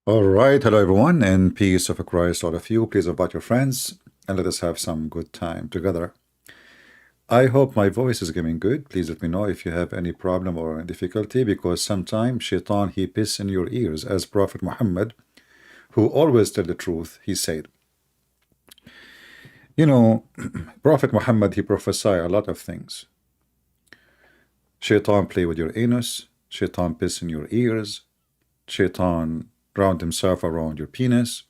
All right, hello everyone, and peace of Christ, all of you. Please invite your friends and let us have some good time together. I hope my voice is getting good. Please let me know if you have any problem or difficulty, because sometimes Shaitan he piss in your ears, as Prophet Muhammad, who always tell the truth, he said. You know, Prophet Muhammad he prophesied a lot of things. Shaitan play with your anus, Shaitan piss in your ears, Shaitan round himself around your penis.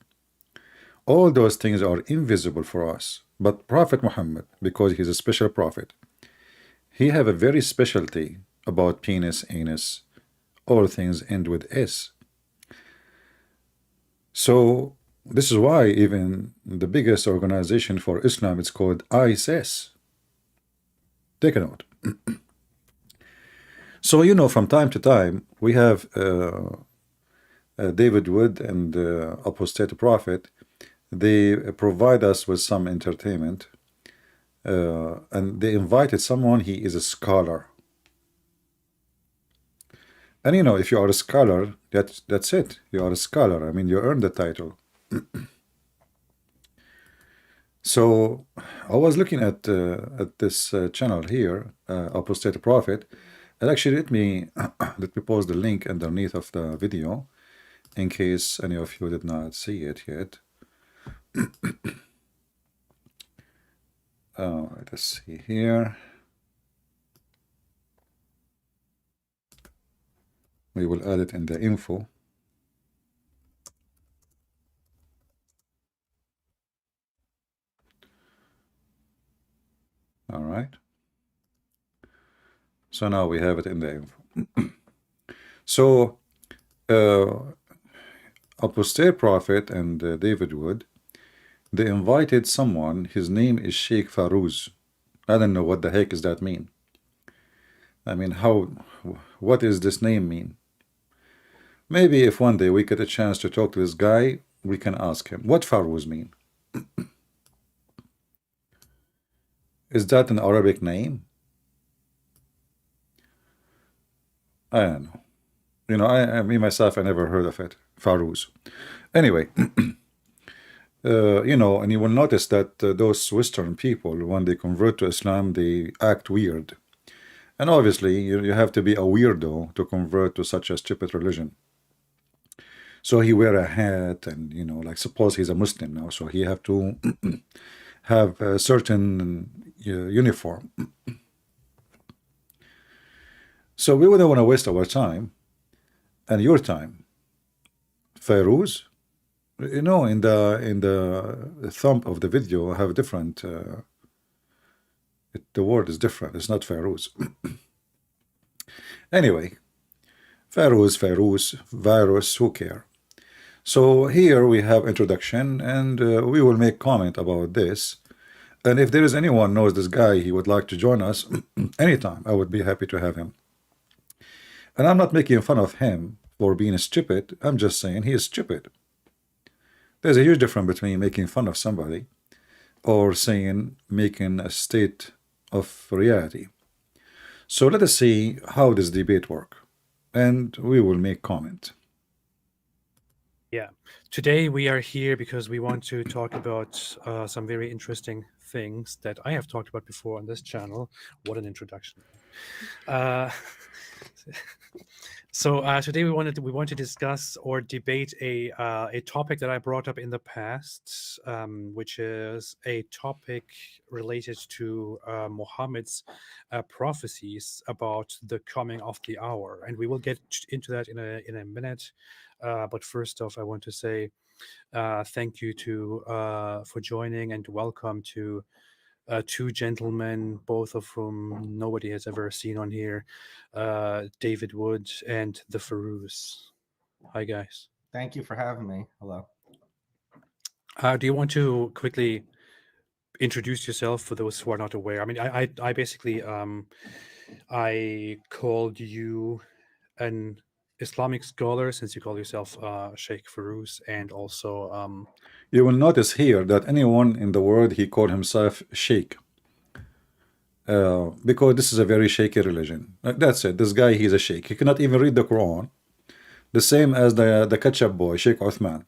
All those things are invisible for us. But Prophet Muhammad, because he's a special prophet, he have a very specialty about penis, anus, all things end with S. So this is why even the biggest organization for Islam is called ISIS. Take a note. So from time to time we have David Wood and Apostate Prophet. They provide us with some entertainment, and they invited someone. He is a scholar, and if you are a scholar, that's it. You are a scholar. I mean, you earned the title. So I was looking at this channel here, Apostate Prophet, and actually let me post the link underneath of the video in case any of you did not see it yet. Let's see here. We will add it in the info. All right. So now we have it in the info. So Apostate Prophet and David Wood, they invited someone. His name is Sheikh Farouz. I don't know what the heck does that mean. I mean, what does this name mean? Maybe if one day we get a chance to talk to this guy, we can ask him, what Farouz mean? Is that an Arabic name? I don't know. Me myself, I never heard of it. Farouz. Anyway, and you will notice that those Western people, when they convert to Islam, they act weird. And obviously, you have to be a weirdo to convert to such a stupid religion. So he wear a hat, and like suppose he's a Muslim now, so he have to have a certain uniform. So we wouldn't want to waste our time and your time. Fairuz, in the thumb of the video, have different. The word is different. It's not Fairuz. Anyway, Fairuz, virus, who care? So here we have introduction, and we will make comment about this. And if there is anyone knows this guy, he would like to join us anytime, I would be happy to have him. And I'm not making fun of him for being stupid. I'm just saying he is stupid. There's a huge difference between making fun of somebody or saying making a state of reality. So let us see how this debate work, and we will make comment. Yeah, today we are here because we want to talk about some very interesting things that I have talked about before on this channel. What an introduction! So today we want to discuss or debate a topic that I brought up in the past, which is a topic related to Muhammad's prophecies about the coming of the hour, and we will get into that in a minute. But first off, I want to say thank you for joining, and welcome to two gentlemen, both of whom nobody has ever seen on here, David Wood and the Farouz. Hi, guys. Thank you for having me. Hello. Do you want to quickly introduce yourself for those who are not aware? I mean, I basically I called you an Islamic scholar, since you call yourself Sheikh Farouz, and also you will notice here that anyone in the world he called himself Sheikh, because this is a very shaky religion. That's it. This guy, he's a sheikh. He cannot even read the Quran, The same as the ketchup boy, Sheikh Uthman.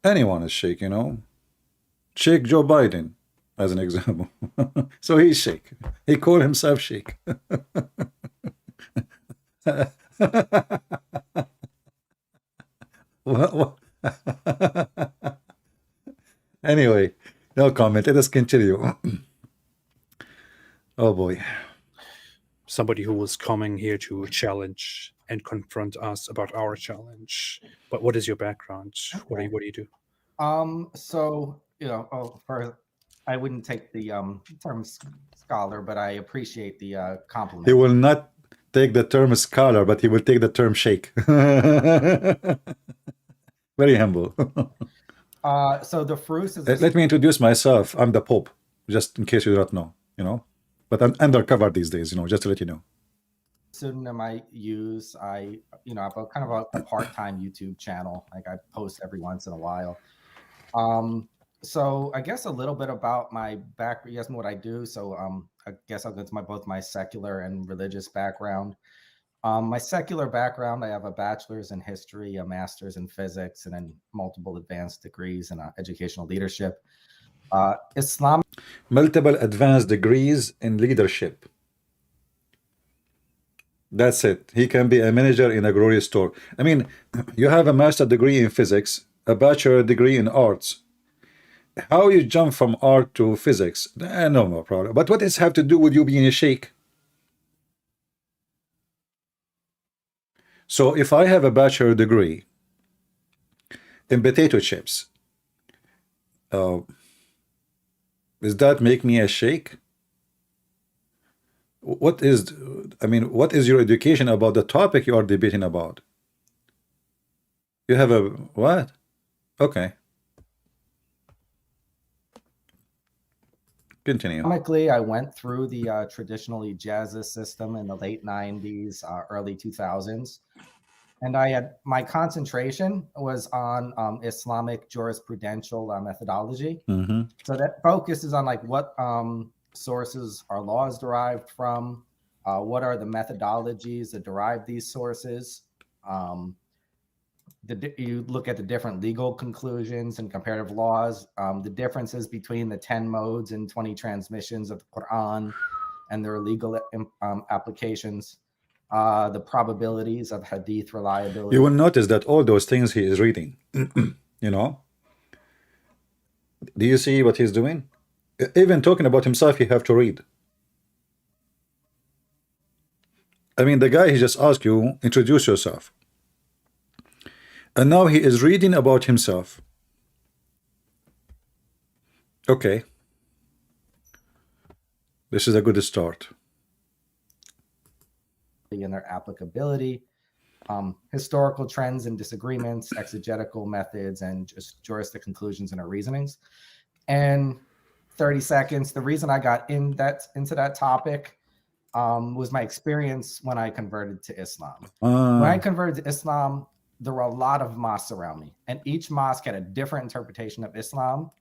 Anyone is Sheikh, you know. Sheikh Joe Biden, as an example. So he's Sheikh. He called himself Sheikh. What? Anyway, no comment. Let us continue. Oh boy. Somebody who was coming here to challenge and confront us about our challenge. But what is your background? What do you do? So first, I wouldn't take the term scholar, but I appreciate the compliment. He will not take the term scholar, but he will take the term sheikh. Very humble. So the fruits is. Let me introduce myself. I'm the Pope, just in case you don't know, you know. But I'm undercover these days, you know, just to let you know. Pseudonym I use, I have a kind of a part-time YouTube channel. Like I post every once in a while. So I guess a little bit about my background. You asked me what I do, so I guess I'll go to both my secular and religious background. My secular background, I have a bachelor's in history, a master's in physics, and then multiple advanced degrees in educational leadership. Islamic. Multiple advanced degrees in leadership. That's it. He can be a manager in a grocery store. I mean, you have a master's degree in physics, a bachelor degree in arts. How you jump from art to physics? No problem. But what does it have to do with you being a sheikh? So if I have a bachelor degree in potato chips, does that make me a sheikh? What is your education about the topic you are debating about? You have a what? Okay. Continue. Islamically, I went through the traditional ijazah system in the late 90s, early 2000s. And my concentration was on Islamic jurisprudential methodology. Mm-hmm. So that focuses on like what sources are laws derived from, what are the methodologies that derive these sources. You look at the different legal conclusions and comparative laws, the differences between the 10 modes and 20 transmissions of the Qur'an and their legal applications, the probabilities of hadith reliability. You will notice that all those things he is reading, you know. Do you see what he's doing? Even talking about himself, he have to read. I mean, the guy, he just asked you, introduce yourself. And now he is reading about himself. Okay. This is a good start. And their applicability, historical trends and disagreements, exegetical methods, and just juristic conclusions in our reasonings. And 30 seconds. The reason I got into that topic was my experience when I converted to Islam. When I converted to Islam, there were a lot of mosques around me, and each mosque had a different interpretation of Islam.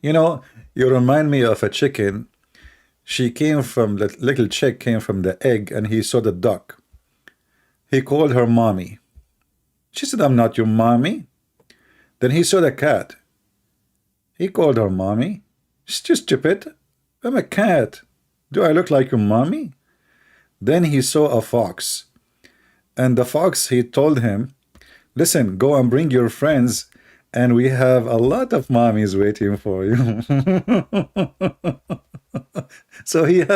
You know, you remind me of a chicken. She came from, the little chick came from the egg, and he saw the duck. He called her mommy. She said, I'm not your mommy. Then he saw the cat. He called her mommy. She's just stupid. I'm a cat. Do I look like your mommy? Then he saw a fox. And the fox, he told him, listen, go and bring your friends, and we have a lot of mommies waiting for you. So he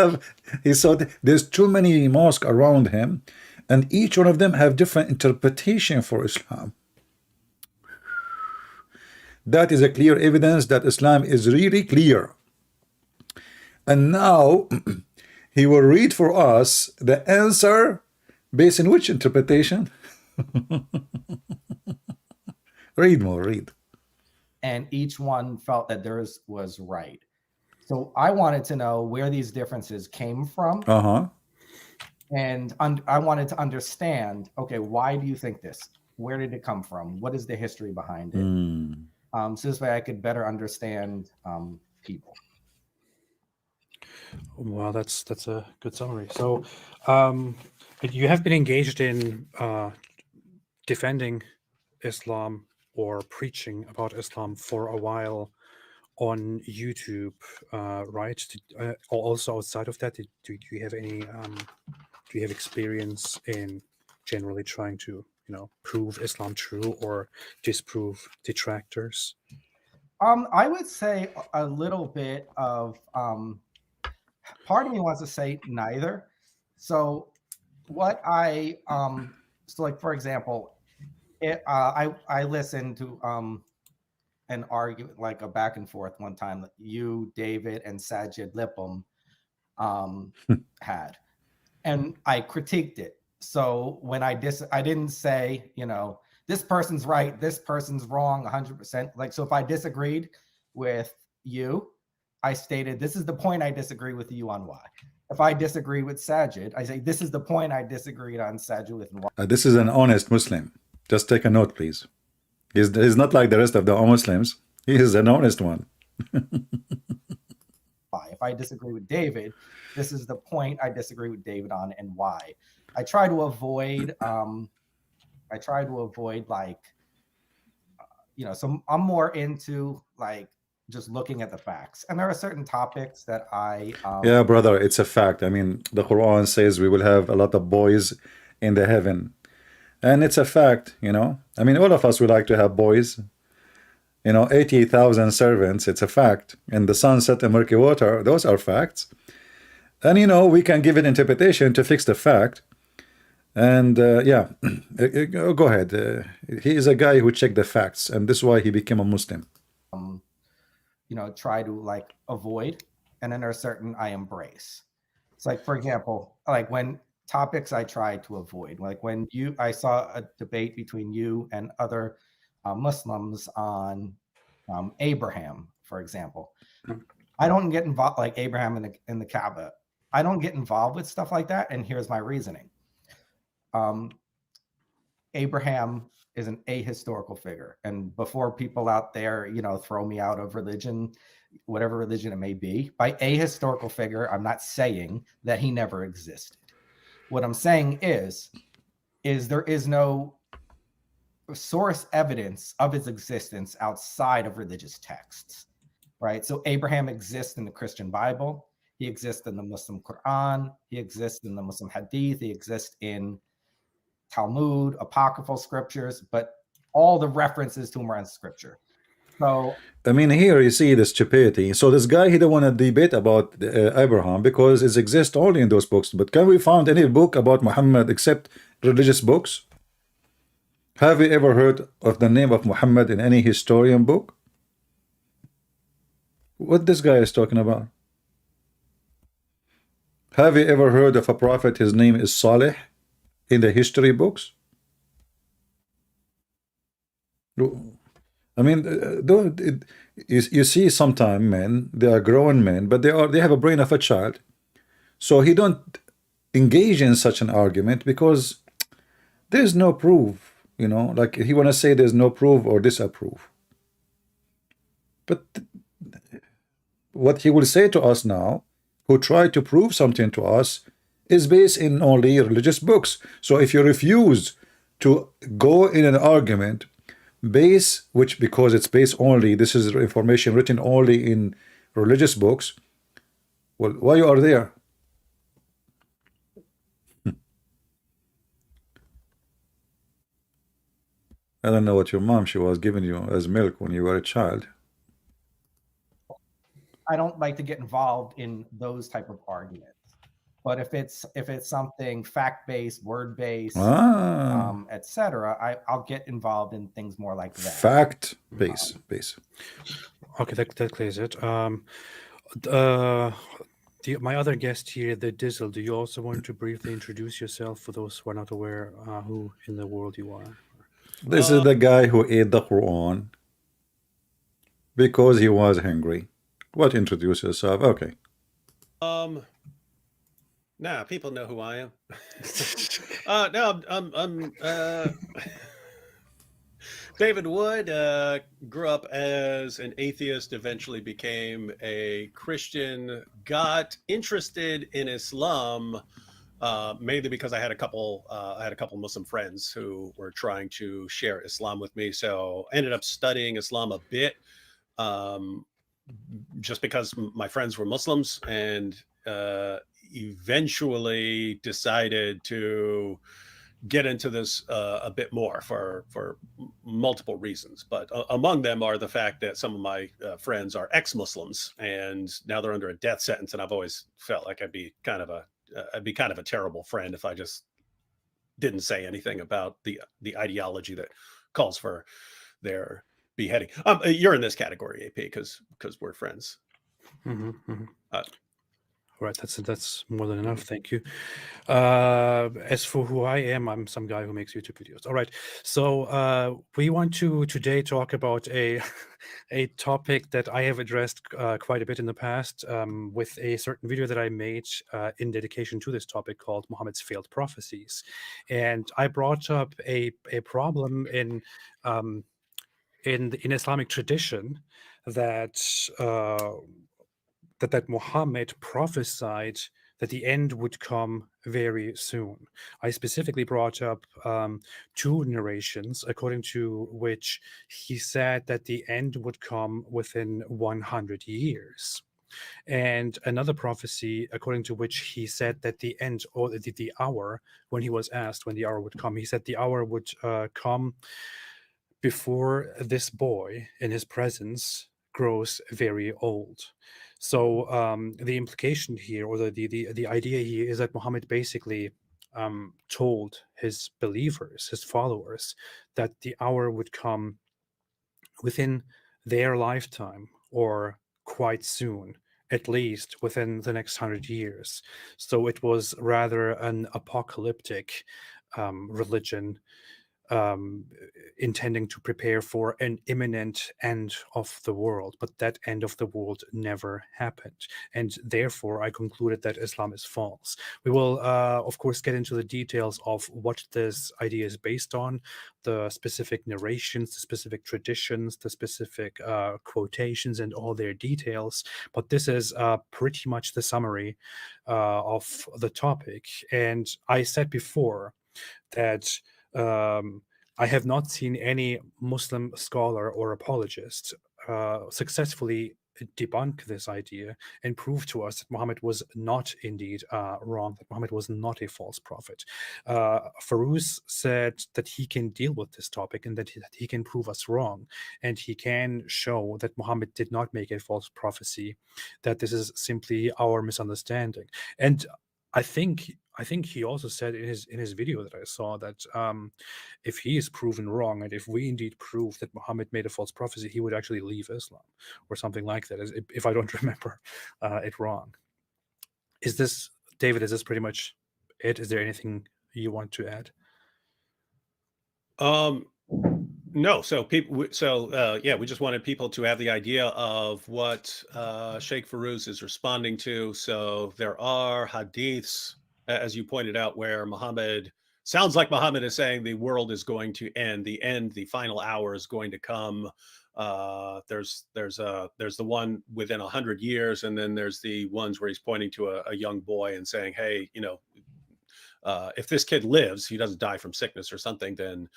saw there's too many mosques around him, and each one of them have different interpretation for Islam. That is a clear evidence that Islam is really clear. And now he will read for us the answer based on which interpretation? Read more, read. And each one felt that theirs was right. So I wanted to know where these differences came from. Uh-huh. And I wanted to understand, okay, why do you think this? Where did it come from? What is the history behind it? Mm. So this way I could better understand people. Well, that's a good summary. So, you have been engaged in defending Islam or preaching about Islam for a while on YouTube, right? Also outside of that, do you have any do you have experience in generally trying to, prove Islam true or disprove detractors? I would say a little bit of part of me wants to say neither. So what I so like for example, I listened to an argument, like a back and forth one time that you, David, and Sajid Lippum had, and I critiqued it. So when I didn't say, this person's right, this person's wrong 100%. Like, so if I disagreed with you, I stated, this is the point I disagree with you on why. If I disagree with Sajid, I say, this is the point I disagreed on Sajid with and why. This is an honest Muslim. Just take a note, please. He's not like the rest of the Muslims. He is an honest one. If I disagree with David, this is the point I disagree with David on and why. I try to avoid like, so I'm more into like just looking at the facts. And there are certain topics that I yeah, brother, it's a fact. I mean, the Quran says we will have a lot of boys in the heaven. And it's a fact, I mean, all of us would like to have boys. 80,000 servants, it's a fact. And the sunset and murky water, those are facts. And, we can give an interpretation to fix the fact. And, yeah, go ahead. He is a guy who checked the facts, and this is why he became a Muslim. Try to, like, avoid, and then there are certain I embrace. It's like, for example, like when topics I try to avoid, like when I saw a debate between you and other Muslims on Abraham, for example. I don't get involved, like Abraham in the Kaaba. I don't get involved with stuff like that, and here's my reasoning. Abraham is an ahistorical figure, and before people out there, throw me out of religion, whatever religion it may be, by ahistorical figure, I'm not saying that he never existed. What I'm saying is there is no source evidence of his existence outside of religious texts, right? So Abraham exists in the Christian Bible. He exists in the Muslim Qur'an. He exists in the Muslim Hadith. He exists in Talmud, apocryphal scriptures, but all the references to him are in scripture. So, I mean, here you see the stupidity. So this guy, he don't want to debate about Abraham because it exists only in those books. But can we find any book about Muhammad except religious books? Have you ever heard of the name of Muhammad in any historian book? What this guy is talking about? Have you ever heard of a prophet, his name is Saleh, in the history books? I mean, you see sometimes men, they are grown men, but they have a brain of a child. So he don't engage in such an argument because there's no proof. Like he want to say there's no proof or disapprove. But what he will say to us now, who try to prove something to us, is based in only religious books. So if you refuse to go in an argument because it's based only, this is information written only in religious books, well, why you are there? I don't know what your mom, she was giving you as milk when you were a child. I don't like to get involved in those type of arguments. But if it's something fact-based, word-based, etc., I'll get involved in things more like that. Fact-based. Okay, that clears it. My other guest here, the Dizzle, do you also want to briefly introduce yourself for those who are not aware who in the world you are? This is the guy who ate the Quran because he was hungry. What, introduce yourself? Okay. Nah, people know who I am. No, David Wood grew up as an atheist, eventually became a Christian, got interested in Islam mainly because I had a couple Muslim friends who were trying to share Islam with me. So I ended up studying Islam a bit, just because my friends were Muslims, and eventually decided to get into this a bit more for multiple reasons. But among them are the fact that some of my friends are ex-Muslims, and now they're under a death sentence. And I've always felt like I'd be kind of a terrible friend if I just didn't say anything about the ideology that calls for their beheading. You're in this category, AP, because we're friends. All right, that's more than enough. Thank you. As for who I am, I'm some guy who makes YouTube videos. All right, so we want to today talk about a topic that I have addressed quite a bit in the past with a certain video that I made in dedication to this topic called Muhammad's Failed Prophecies, and I brought up a problem in Islamic tradition that that Muhammad prophesied that the end would come very soon. I specifically brought up two narrations according to which he said that the end would come within 100 years. And another prophecy according to which he said that the end, or the hour, when he was asked when the hour would come, he said the hour would come before this boy in his presence grows very old. So the implication here, or the idea here, is that Muhammad basically told his believers, his followers, that the hour would come within their lifetime, or quite soon, at least within the next 100 years. So it was rather an apocalyptic religion, intending to prepare for an imminent end of the world, but that end of the world never happened, and therefore I concluded that Islam is false. We will of course get into the details of what this idea is based on, the specific narrations, the specific traditions, the specific quotations, and all their details, but this is pretty much the summary of the topic. And I said before that I have not seen any Muslim scholar or apologist successfully debunk this idea and prove to us that Muhammad was not indeed wrong, that Muhammad was not a false prophet. Farouz said that he can deal with this topic and that he can prove us wrong, and he can show that Muhammad did not make a false prophecy, that this is simply our misunderstanding. And I think he also said in his video that I saw that if he is proven wrong, and if we indeed prove that Muhammad made a false prophecy, he would actually leave Islam or something like that, if I don't remember it wrong. Is this, David, is this pretty much it? Is there anything you want to add? No. So people. Yeah, we just wanted people to have the idea of what Sheikh Farouz is responding to. So there are hadiths, as you pointed out, where Muhammad sounds like Muhammad is saying the world is going to end. The final hour is going to come. There's the one within 100 years, and then there's the ones where he's pointing to a young boy and saying, hey, if this kid lives, he doesn't die from sickness or something, then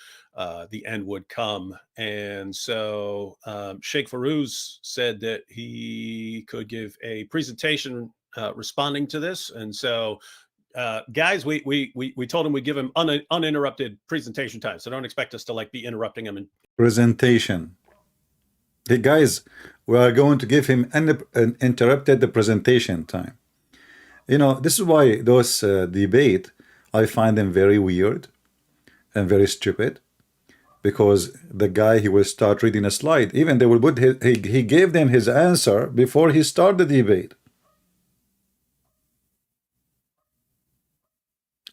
the end would come. And so Sheikh Farouz said that he could give a presentation responding to this. And so guys, we told him we'd give him uninterrupted presentation time. So don't expect us to be interrupting him. Presentation. Hey guys, we are going to give him uninterrupted presentation time. This is why those debate, I find them very weird and very stupid, because the guy, he will start reading a slide. Even they will put he gave them his answer before he started the debate.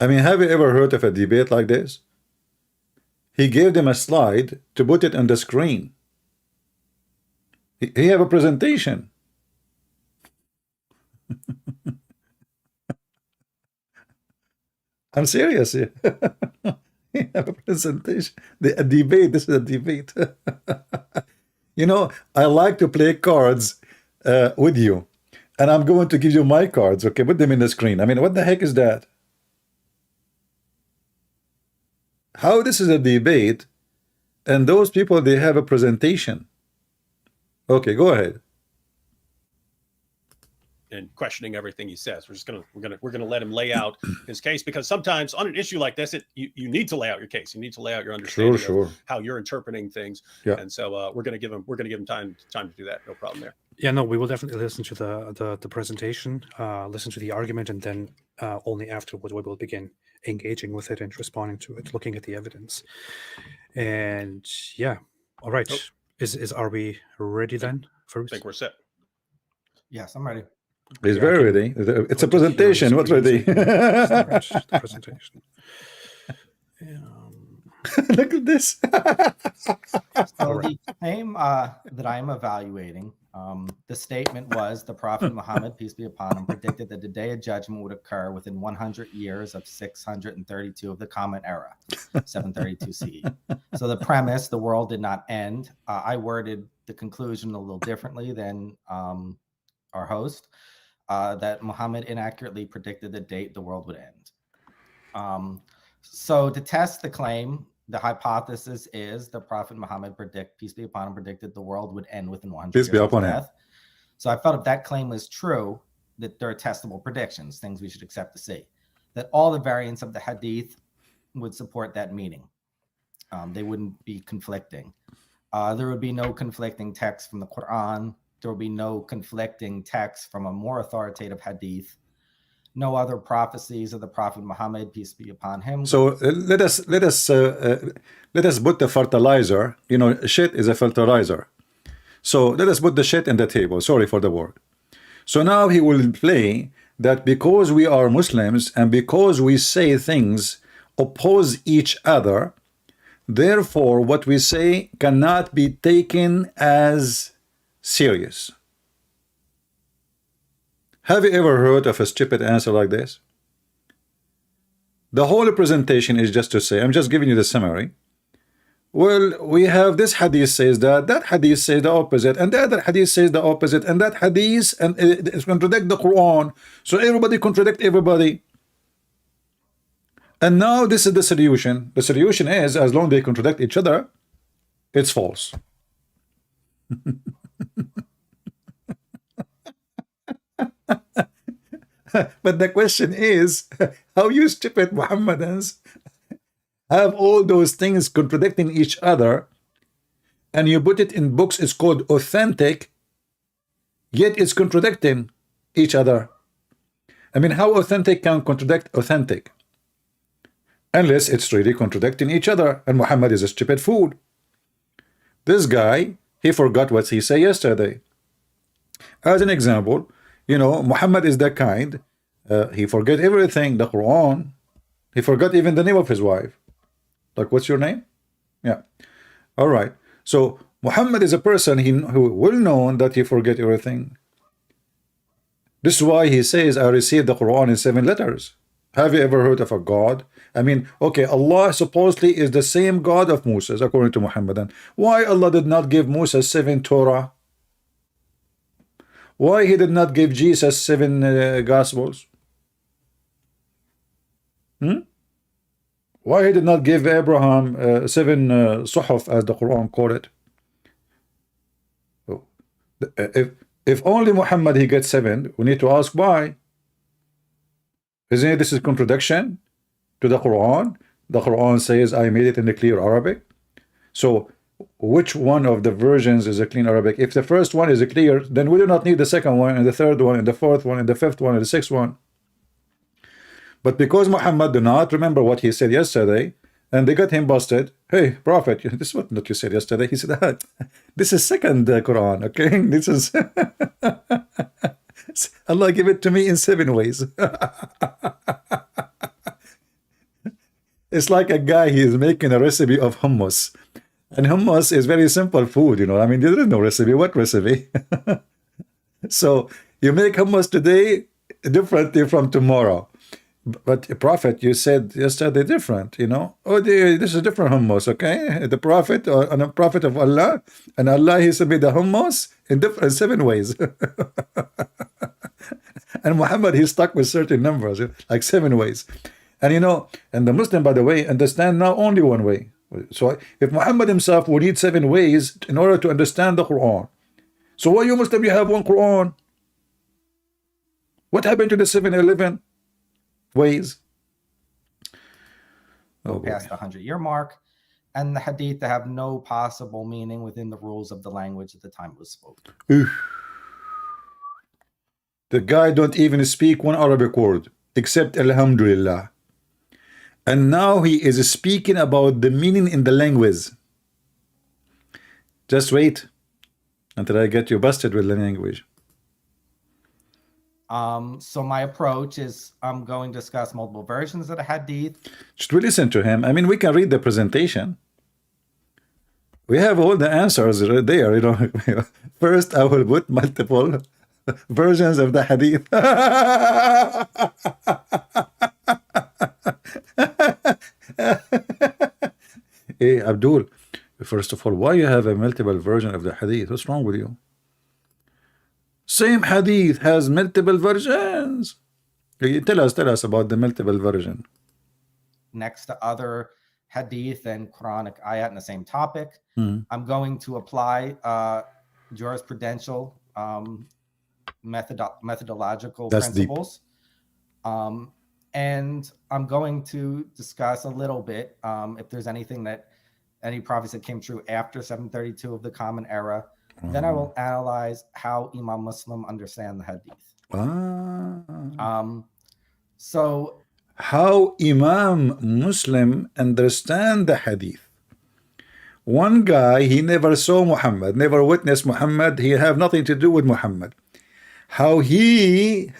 I mean, have you ever heard of a debate like this? He gave them a slide to put it on the screen. He have a presentation. I'm serious. have a presentation. A debate. This is a debate. You know, I like to play cards with you, and I'm going to give you my cards. Okay, put them in the screen. I mean, what the heck is that? How this is a debate, and those people, they have a presentation. Okay, go ahead. And questioning everything he says. We're gonna let him lay out his case, because sometimes on an issue like this, you need to lay out your case. You need to lay out your understanding of how you're interpreting things. Yeah. And so we're gonna give him time to do that. No problem there. Yeah, no, we will definitely listen to the presentation, listen to the argument, and then only afterwards we will begin engaging with it and responding to it, looking at the evidence. And yeah, all right. Are we ready then? I think we're set. Yes, I'm ready. He's very ready. It's a presentation. What's ready? The presentation. Look at this. So the claim that I'm evaluating, the statement was the Prophet Muhammad, peace be upon him, predicted that the day of judgment would occur within 100 years of 632 of the Common Era, 732 CE. So the premise, the world did not end. I worded the conclusion a little differently than our host, that Muhammad inaccurately predicted the date the world would end. So to test the claim, the hypothesis is the Prophet Muhammad peace be upon him, predicted the world would end within 100 years of death. So I felt if that claim was true, that there are testable predictions, things we should accept to see, that all the variants of the hadith would support that meaning. They wouldn't be conflicting. There would be no conflicting text from the Quran. There will be no conflicting text from a more authoritative hadith. No other prophecies of the Prophet Muhammad, peace be upon him. So let us put the fertilizer. You know, shit is a fertilizer. So let us put the shit in the table. Sorry for the word. So now he will play that because we are Muslims and because we say things oppose each other, therefore what we say cannot be taken as serious. Have you ever heard of a stupid answer like this? The whole presentation is just to say, I'm just giving you the summary. Well, we have this hadith says that hadith says the opposite, and the other hadith says the opposite, and that hadith and it contradict the Quran. So everybody contradict everybody. And now this is the solution. The solution is, as long as they contradict each other, it's false. But the question is, how you stupid Muhammadans have all those things contradicting each other, and you put it in books, it's called authentic, yet it's contradicting each other. I mean, how authentic can contradict authentic? Unless it's really contradicting each other, and Muhammad is a stupid fool. This guy, he forgot what he said yesterday. As an example, you know, Muhammad is that kind. He forget everything, the Quran. He forgot even the name of his wife. Like, what's your name? Yeah. All right. So Muhammad is a person who well known that he forget everything. This is why he says, I received the Quran in 7 letters. Have you ever heard of a God? I mean, okay, Allah supposedly is the same God of Moses, according to Muhammadan. Why Allah did not give Moses 7 Torah? Why he did not give Jesus 7 Gospels? Why he did not give Abraham 7 Suhuf, as the Quran called it? If only Muhammad he gets 7, we need to ask why. Isn't it this is contradiction to the Quran? The Quran says, I made it in the clear Arabic. So which one of the versions is a clean Arabic? If the first one is a clear, then we do not need the second one, and the third one, and the fourth one, and the fifth one, and the sixth one. But because Muhammad do not remember what he said yesterday, and they got him busted. Hey, Prophet, this is what you said yesterday. He said, this is second Quran, okay? This is Allah give it to me in 7 ways. It's like a guy, he is making a recipe of hummus. And hummus is very simple food, you know. I mean, there is no recipe. What recipe? So you make hummus today differently from tomorrow. But Prophet, you said yesterday different, you know. Oh, this is different hummus, okay? The Prophet and a Prophet of Allah, and Allah He made the hummus in different 7 ways. And Muhammad, he's stuck with certain numbers, like 7 ways. And you know, and the Muslim, by the way, understand now only 1 way. So if Muhammad himself would need 7 ways in order to understand the Quran, so why you Muslim, you have 1 Quran? What happened to the 7-11 ways? Oh, past the 100-year mark, and the hadith that have no possible meaning within the rules of the language at the time it was spoken. The guy don't even speak 1 Arabic word except Alhamdulillah, and now he is speaking about the meaning in the language. Just wait until I get you busted with the language. So my approach is I'm going to discuss multiple versions of the hadith. Should we listen to him? I mean, we can read the presentation. We have all the answers right there, you know. First, I will put multiple versions of the hadith. Hey, Abdul, first of all, why you have a multiple version of the hadith? What's wrong with you? Same hadith has multiple versions. Tell us about the multiple version. Next to other hadith and Quranic ayat in the same topic, I'm going to apply jurisprudential methodological That's principles. And I'm going to discuss a little bit if there's anything that any prophecy that came true after 732 of the Common Era. Then I will analyze how Imam Muslim understand the hadith. So how Imam Muslim understand the hadith. One guy, he never saw Muhammad, never witnessed Muhammad, he have nothing to do with Muhammad. How he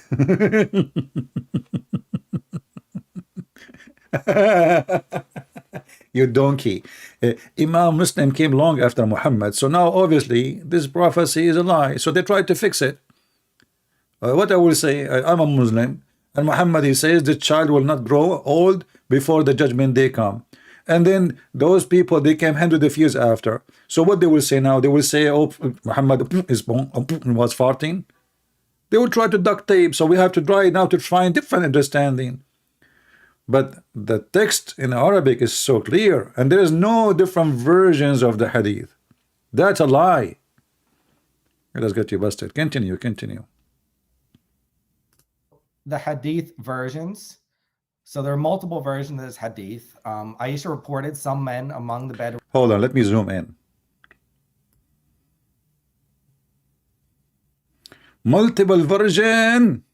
you donkey. Imam Muslim came long after Muhammad, so now obviously this prophecy is a lie, so they tried to fix it. What I will say, I'm a Muslim, and Muhammad, he says the child will not grow old before the judgment day come. And then those people, they came hundreds of years after. So what they will say now? They will say, oh, Muhammad was farting. They will try to duct tape, so we have to try now to find different understanding. But the text in Arabic is so clear, and there is no different versions of the hadith. That's a lie. Let's get you busted. Continue. The hadith versions. So there are multiple versions of this hadith. Aisha reported some men among the Bedouin. Hold on, let me zoom in. Multiple version.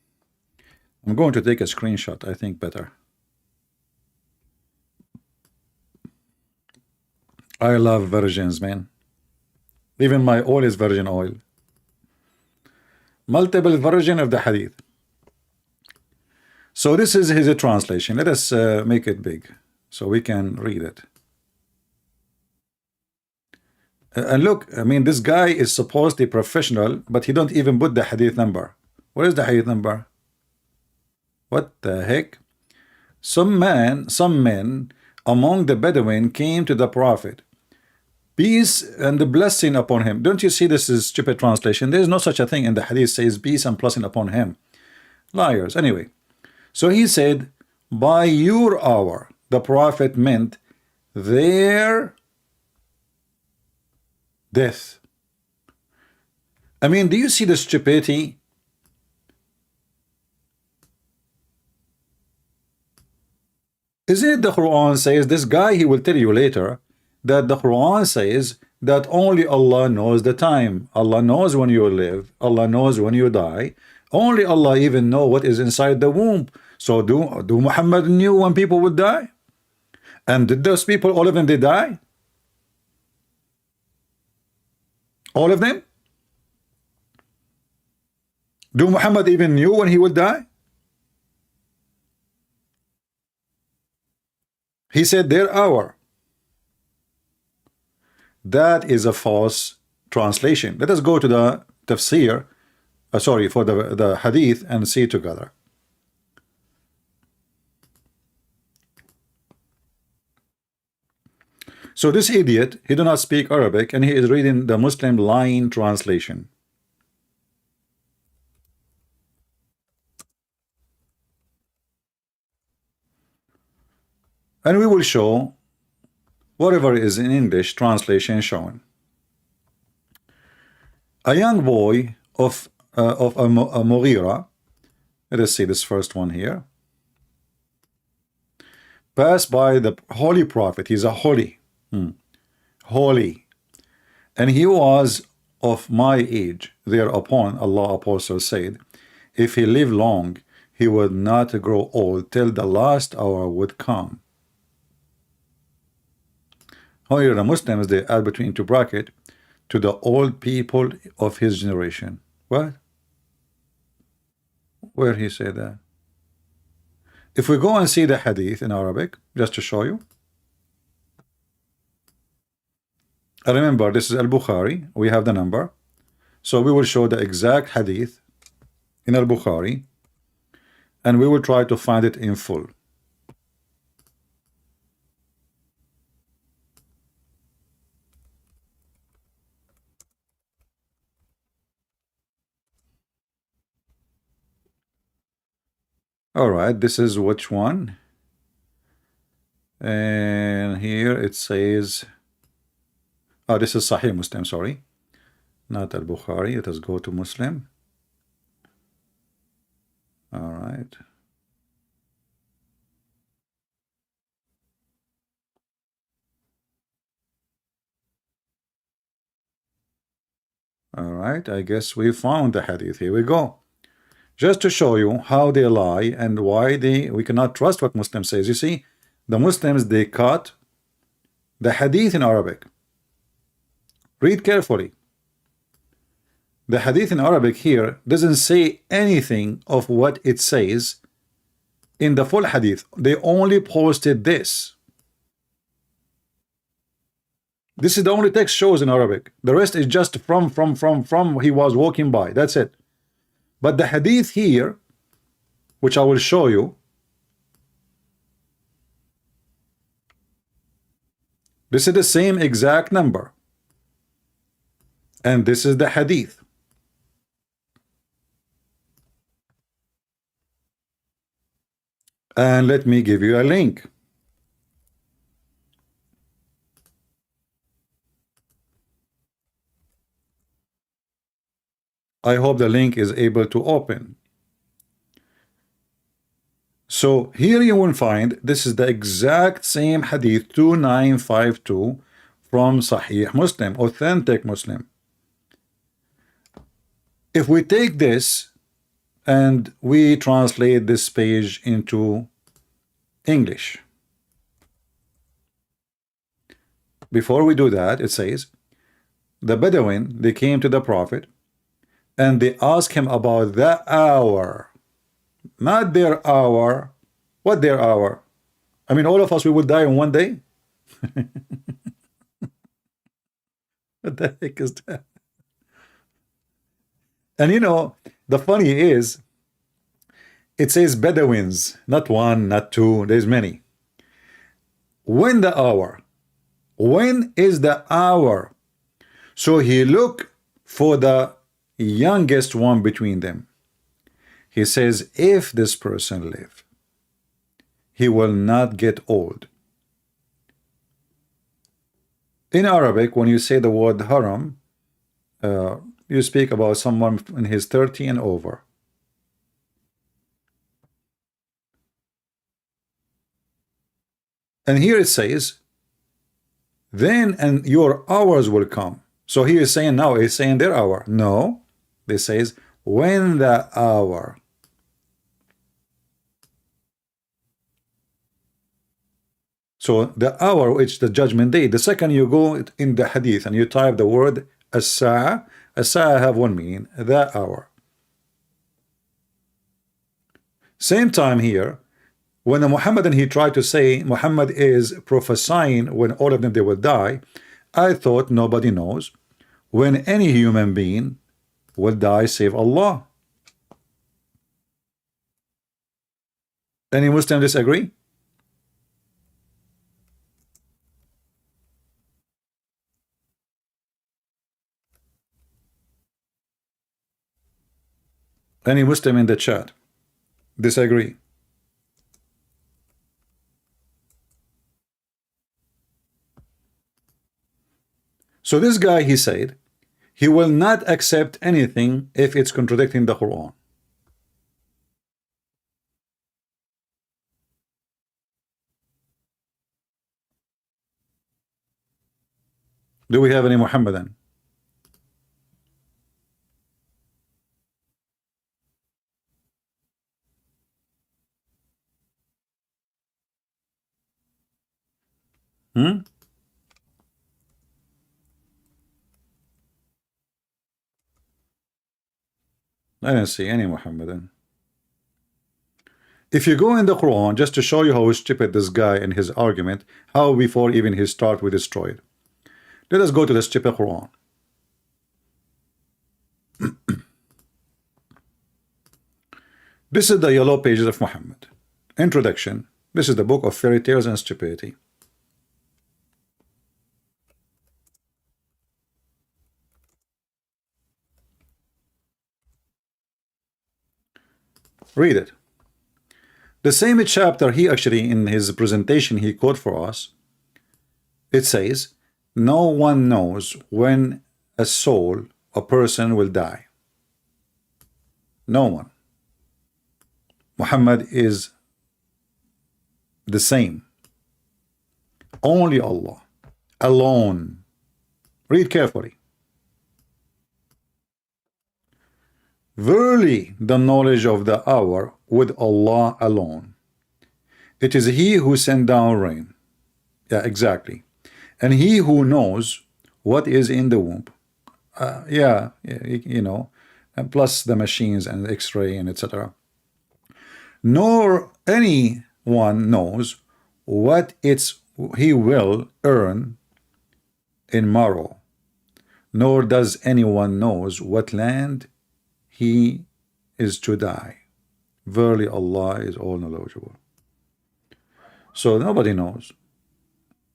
I'm going to take a screenshot, I think better. I love versions, man. Even my oil is virgin oil. Multiple version of the hadith. So this is his translation. Let us make it big so we can read it. And look, I mean, this guy is supposedly professional, but he don't even put the hadith number. What is the hadith number? What the heck? Some men among the Bedouin came to the Prophet. Peace and the blessing upon him. Don't you see this is stupid translation? There is no such a thing in the hadith says peace and blessing upon him. Liars. Anyway. So he said, by your hour, the Prophet meant their death. I mean, do you see the stupidity? Isn't it the Quran says, this guy, he will tell you later, that the Quran says that only Allah knows the time. Allah knows when you live. Allah knows when you die. Only Allah even know what is inside the womb. So do Muhammad knew when people would die? And did those people, all of them, they die? All of them? Do Muhammad even knew when he would die? He said their hour. That is a false translation. Let us go to the tafsir, for the hadith and see together. So this idiot, he do not speak Arabic, and he is reading the Muslim line translation. And we will show whatever is in English translation shown. A young boy of a Mughira, let us see this first one here, passed by the holy prophet. He's a holy, holy, and he was of my age. Thereupon Allah Apostle said, if he lived long, he would not grow old till the last hour would come. Here the Muslims, they add between into bracket, to the old people of his generation. What? Where he said that? If we go and see the hadith in Arabic, just to show you. Remember, this is Al-Bukhari. We have the number. So we will show the exact hadith in Al-Bukhari, and we will try to find it in full. All right, this is which one? And here it says, oh, this is Sahih Muslim, sorry, not Al-Bukhari. Let us go to Muslim. All right. All right, I guess we found the hadith. Here we go. Just to show you how they lie and why we cannot trust what Muslim says. You see, the Muslims, they cut the hadith in Arabic. Read carefully. The hadith in Arabic here doesn't say anything of what it says in the full hadith. They only posted this. This is the only text shows in Arabic. The rest is just from he was walking by. That's it. But the hadith here, which I will show you, this is the same exact number. And this is the hadith. And let me give you a link. I hope the link is able to open. So here you will find this is the exact same hadith 2952 from Sahih Muslim, authentic Muslim. If we take this and we translate this page into English, before we do that, it says, the Bedouin, they came to the Prophet and they asked him about the hour, not their hour. What their hour? I mean, all of us, we would die in one day. What the heck is that? And you know, the funny is, it says Bedouins, not one, not two, there's many. When the hour? When is the hour? So he looked for the youngest one between them. He says, if this person live, he will not get old. In Arabic, when you say the word haram, you speak about someone in his 30 and over. And here it says, then and your hours will come. So he is saying now, he's saying their hour. No, this says when the hour. So the hour, which the judgment day, the second you go in the hadith and you type the word as-sa'a, as-sa'a have one meaning, the hour. Same time here, when the Muhammadan, he tried to say Muhammad is prophesying when all of them they will die, I thought nobody knows when any human being will die save Allah. Any Muslim disagree? Any Muslim in the chat disagree? So this guy, he said, he will not accept anything if it's contradicting the Quran. Do we have any Muhammadan? I don't see any Muhammadan. If you go in the Quran, just to show you how stupid this guy and his argument, how before even his start we destroyed. Let us go to the stupid Quran. This is the yellow pages of Muhammad. Introduction. This is the book of fairy tales and stupidity. Read it. The same chapter he actually in his presentation he quote for us. It says, no one knows when a soul, a person will die. No one. Muhammad is the same. Only Allah. Alone. Read carefully. Verily, the knowledge of the hour with Allah alone. It is He who sent down rain. Yeah, exactly. And He who knows what is in the womb. You know, and plus the machines and X-ray and etc. Nor anyone knows what he will earn in morrow. Nor does anyone knows what land he is to die. Verily Allah is all knowledgeable. So nobody knows.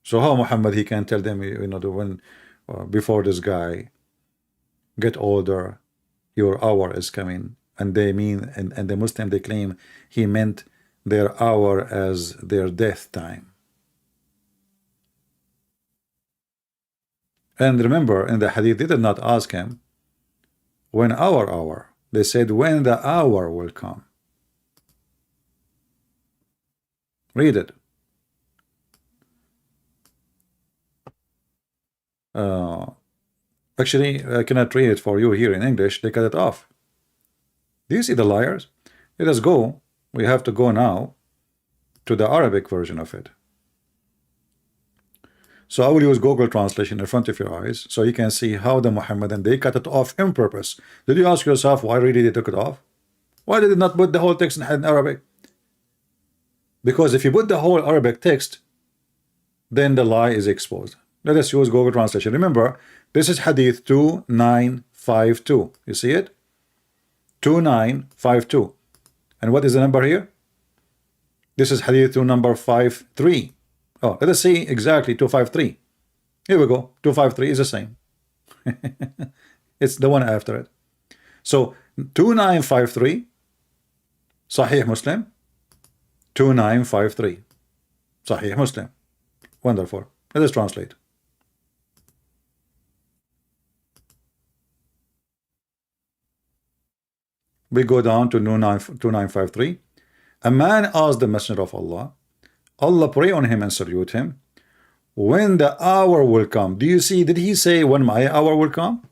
So how Muhammad he can tell them, you know, when before this guy get older, your hour is coming, and they mean and the Muslim they claim he meant their hour as their death time. And remember, in the hadith they did not ask him when our hour. They said when the hour will come. Read it. Actually, I cannot read it for you here in English. They cut it off. Do you see the liars? Let us go. We have to go now to the Arabic version of it. So I will use Google translation in front of your eyes so you can see how the Muhammadan they cut it off on purpose. Did you ask yourself why really they took it off? Why did they not put the whole text in Arabic? Because if you put the whole Arabic text, then the lie is exposed. Let us use Google translation. Remember, this is Hadith 2952. You see it? 2952. And what is the number here? This is Hadith 2 number 53. Oh, let us see exactly 253. Here we go. 253 is the same. It's the one after it. So 2953 Sahih Muslim. 2953 Sahih Muslim. Wonderful. Let us translate. We go down to 2953. A man asked the Messenger of Allah. Allah pray on him and salute him. When the hour will come. Do you see? Did he say when my hour will come?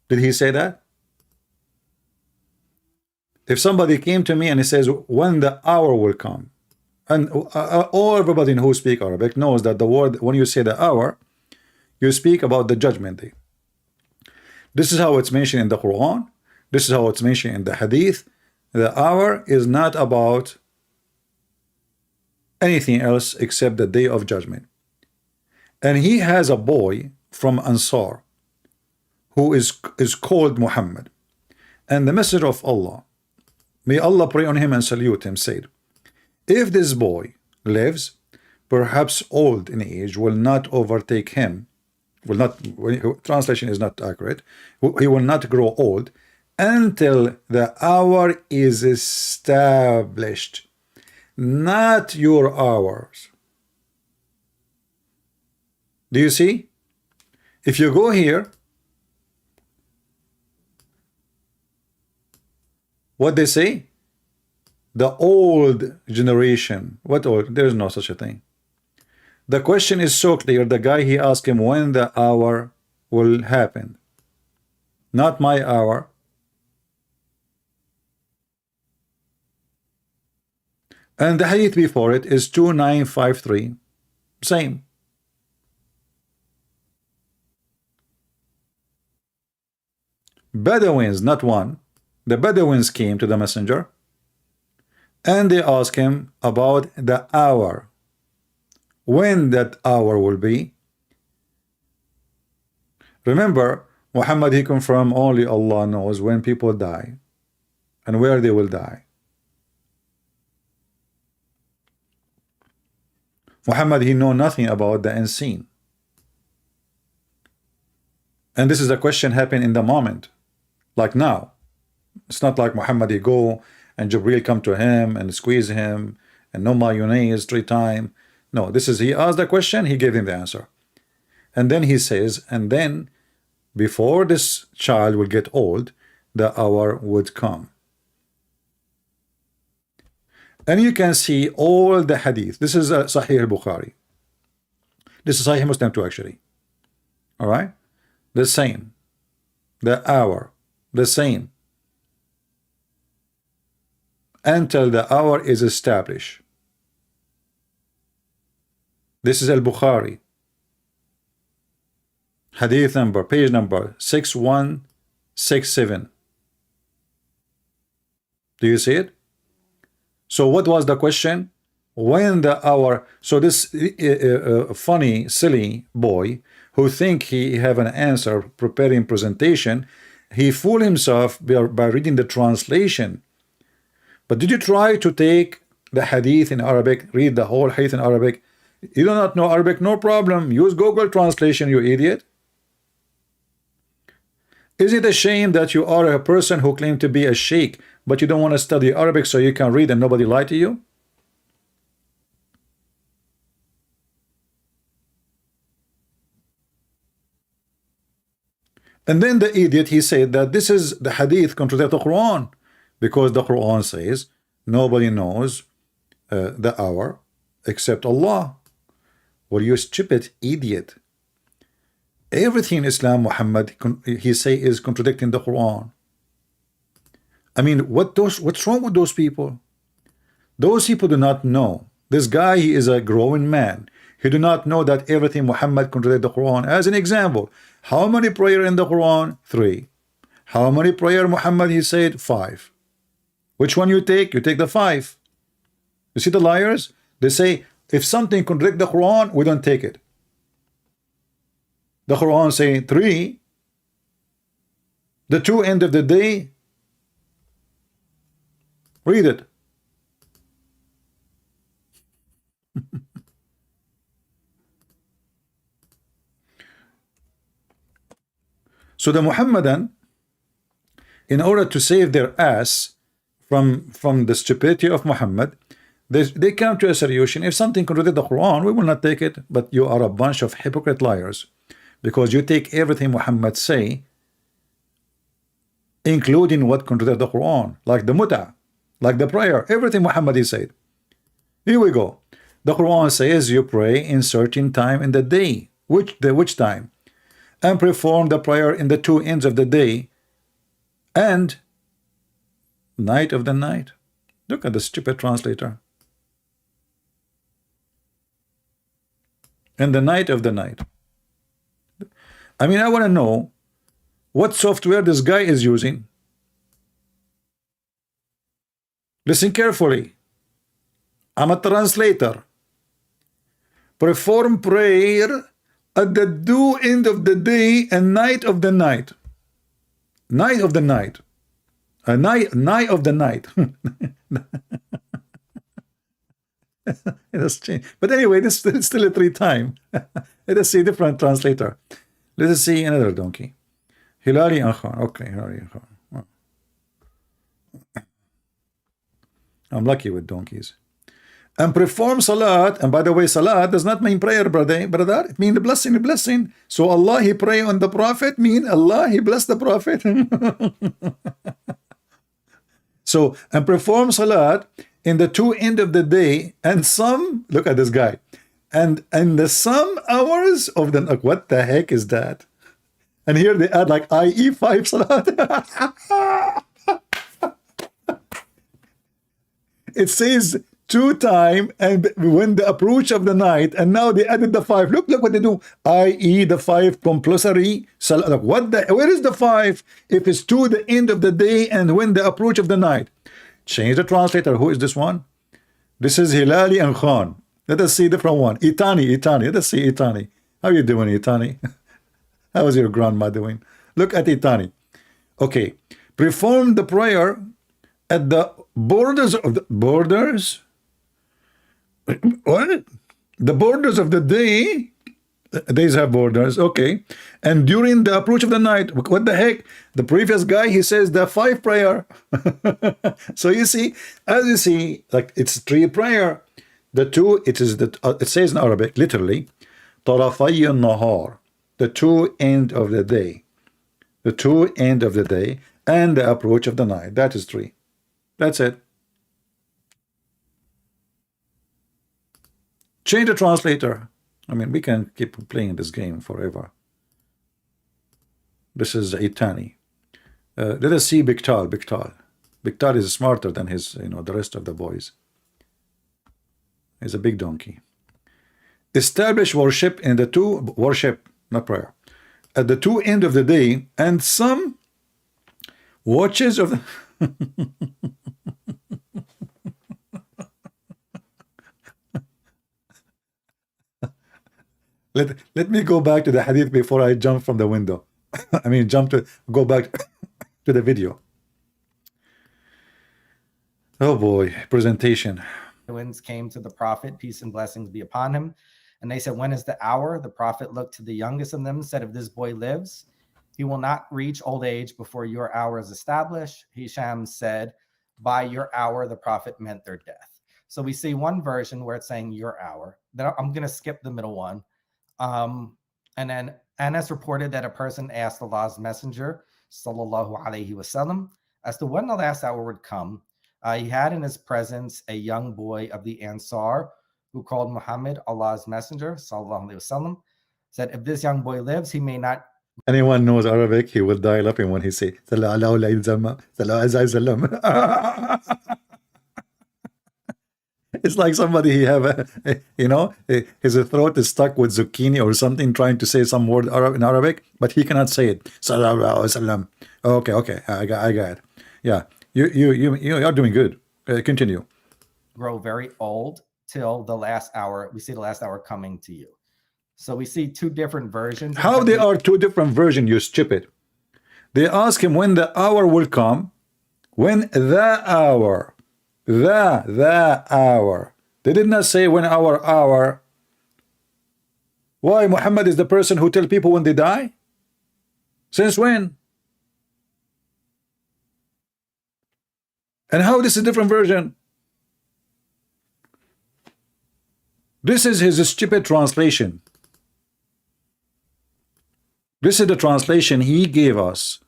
Did he say that? If somebody came to me and he says when the hour will come, and everybody who speak Arabic knows that the word when you say the hour, you speak about the judgment day. This is how it's mentioned in the Quran. This is how it's mentioned in the Hadith. The hour is not about anything else except the day of judgment. And he has a boy from Ansar who is called Muhammad. And the Messenger of Allah, may Allah pray on him and salute him, said, if this boy lives, perhaps old in age, will not overtake him, translation is not accurate, he will not grow old, until the hour is established, not your hours. Do you see? If you go here, what they say? The old generation. What old? There is no such a thing. The question is so clear. The guy, he asked him when the hour will happen. Not my hour. And the hadith before it is 2953. Same. Bedouins, not one. The Bedouins came to the messenger and they asked him about the hour. When that hour will be. Remember, Muhammad, he confirmed only Allah knows when people die and where they will die. Muhammad, he know nothing about the unseen. And this is a question happening in the moment, like now. It's not like Muhammad, he go and Jibreel come to him and squeeze him and no mayonnaise 3 times. No, this is, he asked the question, he gave him the answer. And then he says, and then before this child will get old, the hour would come. And you can see all the hadith. This is Sahih al-Bukhari. This is Sahih Muslim too, actually. All right? The same. The hour. The same. Until the hour is established. This is al-Bukhari. Hadith number, page number 6167. Do you see it? So what was the question? When the hour. So this funny, silly boy who think he have an answer preparing presentation, he fooled himself by reading the translation. But did you try to take the hadith in Arabic, read the whole hadith in Arabic? You do not know Arabic, no problem. Use Google translation, you idiot. Is it a shame that you are a person who claims to be a sheikh, but you don't want to study Arabic so you can read and nobody lie to you? And then the idiot, he said that this is the hadith contradict the Quran, because the Quran says nobody knows the hour except Allah. Well, you stupid idiot. Everything in Islam, Muhammad, he say, is contradicting the Quran. I mean, what's wrong with those people? Those people do not know. This guy, he is a growing man. He do not know that everything Muhammad contradicts the Quran. As an example, how many prayer in the Quran? 3. How many prayer Muhammad, he said? 5. Which one you take? You take the 5. You see the liars? They say, if something contradicts the Quran, we don't take it. The Quran saying 3. The 2 end of the day. Read it. So the Muhammadan, in order to save their ass from the stupidity of Muhammad, they come to a solution. If something contradicts the Quran, we will not take it. But you are a bunch of hypocrite liars, because you take everything Muhammad say, including what contradicts the Quran, like the mut'ah, like the prayer, everything Muhammad he said. Here we go. The Quran says you pray in certain time in the day. Which time? And perform the prayer in the 2 ends of the day and night of the night. Look at the stupid translator. In the night of the night. I mean, I want to know what software this guy is using. Listen carefully. I'm a translator. Perform prayer at the due end of the day and night of the night. Night of the night. Night of the night. It has changed. But anyway, this is still a 3 time. Let us see different translator. Let us see another donkey. Hilali and Khan. Okay, Hilali and Khan. I'm lucky with donkeys. And perform salat. And by the way, salat does not mean prayer, brother. It means the blessing. So Allah, He pray on the Prophet, mean Allah, He bless the Prophet. So, and perform salat in the two end of the day, and some, look at this guy, and the some hours of the, like, what the heck is that? And here they add like i.e. 5 salat. It says 2 times and when the approach of the night, and now they added the 5. Look what they do, i.e. the 5 compulsory salat. Like, what the, where is the 5 if it's to the end of the day and when the approach of the night? Change the translator. Who is this one? This is Hilali and Khan. Let us see different one. Itani. Let us see Itani. How you doing, Itani? How is your grandma doing? Look at Itani. Okay. Perform the prayer at the borders of the borders. What? The borders of the day. Days have borders. Okay. And during the approach of the night. What the heck? The previous guy, he says the 5 prayer. So you see, as you see, like it's 3 prayer. The 2, it is the it says in Arabic, literally, طرفي النهار, the 2 end of the day. The 2 end of the day and the approach of the night. That is 3. That's it. Change the translator. I mean, we can keep playing this game forever. This is Itani. Let us see Biktal. Biktal is smarter than his, the rest of the boys. He's a big donkey. Establish worship in the 2 worship, not prayer, at the 2 end of the day, and some watches of the Let me go back to the hadith before I jump from the window. I mean, go back to the video. Oh boy, presentation. Winds came to the Prophet, peace and blessings be upon him. And they said, when is the hour? The Prophet looked to the youngest of them and said, if this boy lives, he will not reach old age before your hour is established. Hisham said, by your hour, the Prophet meant their death. So we see one version where it's saying your hour. Then I'm going to skip the middle one. And then Anas reported that a person asked Allah's Messenger, sallallahu alaihi wasallam, as to when the last hour would come. He had in his presence a young boy of the Ansar who called Muhammad Allah's Messenger, sallallahu alaihi wasallam, said, if this young boy lives, he may not. Anyone knows Arabic, he will die laughing when he say, it's like somebody he have his throat is stuck with zucchini or something, trying to say some word in Arabic, but he cannot say it. Okay, I got it. Yeah, you are doing good. Continue. Grow very old till the last hour. We see the last hour coming to you. So we see 2 different versions. How they are 2 different versions, you stupid? They ask him when the hour will come. When the hour. The hour. They did not say when our hour. Why? Muhammad is the person who tell people when they die? Since when? And how this is a different version? This is his stupid translation. This is the translation he gave us.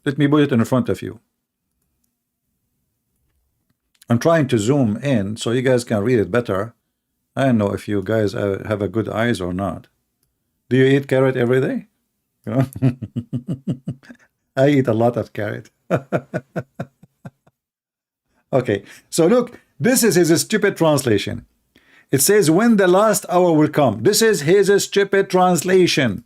Let me put it in front of you. I'm trying to zoom in so you guys can read it better. I don't know if you guys have a good eyes or not. Do you eat carrot every day? I eat a lot of carrot. Okay, so look, this is his stupid translation. It says when the last hour will come. This is his stupid translation.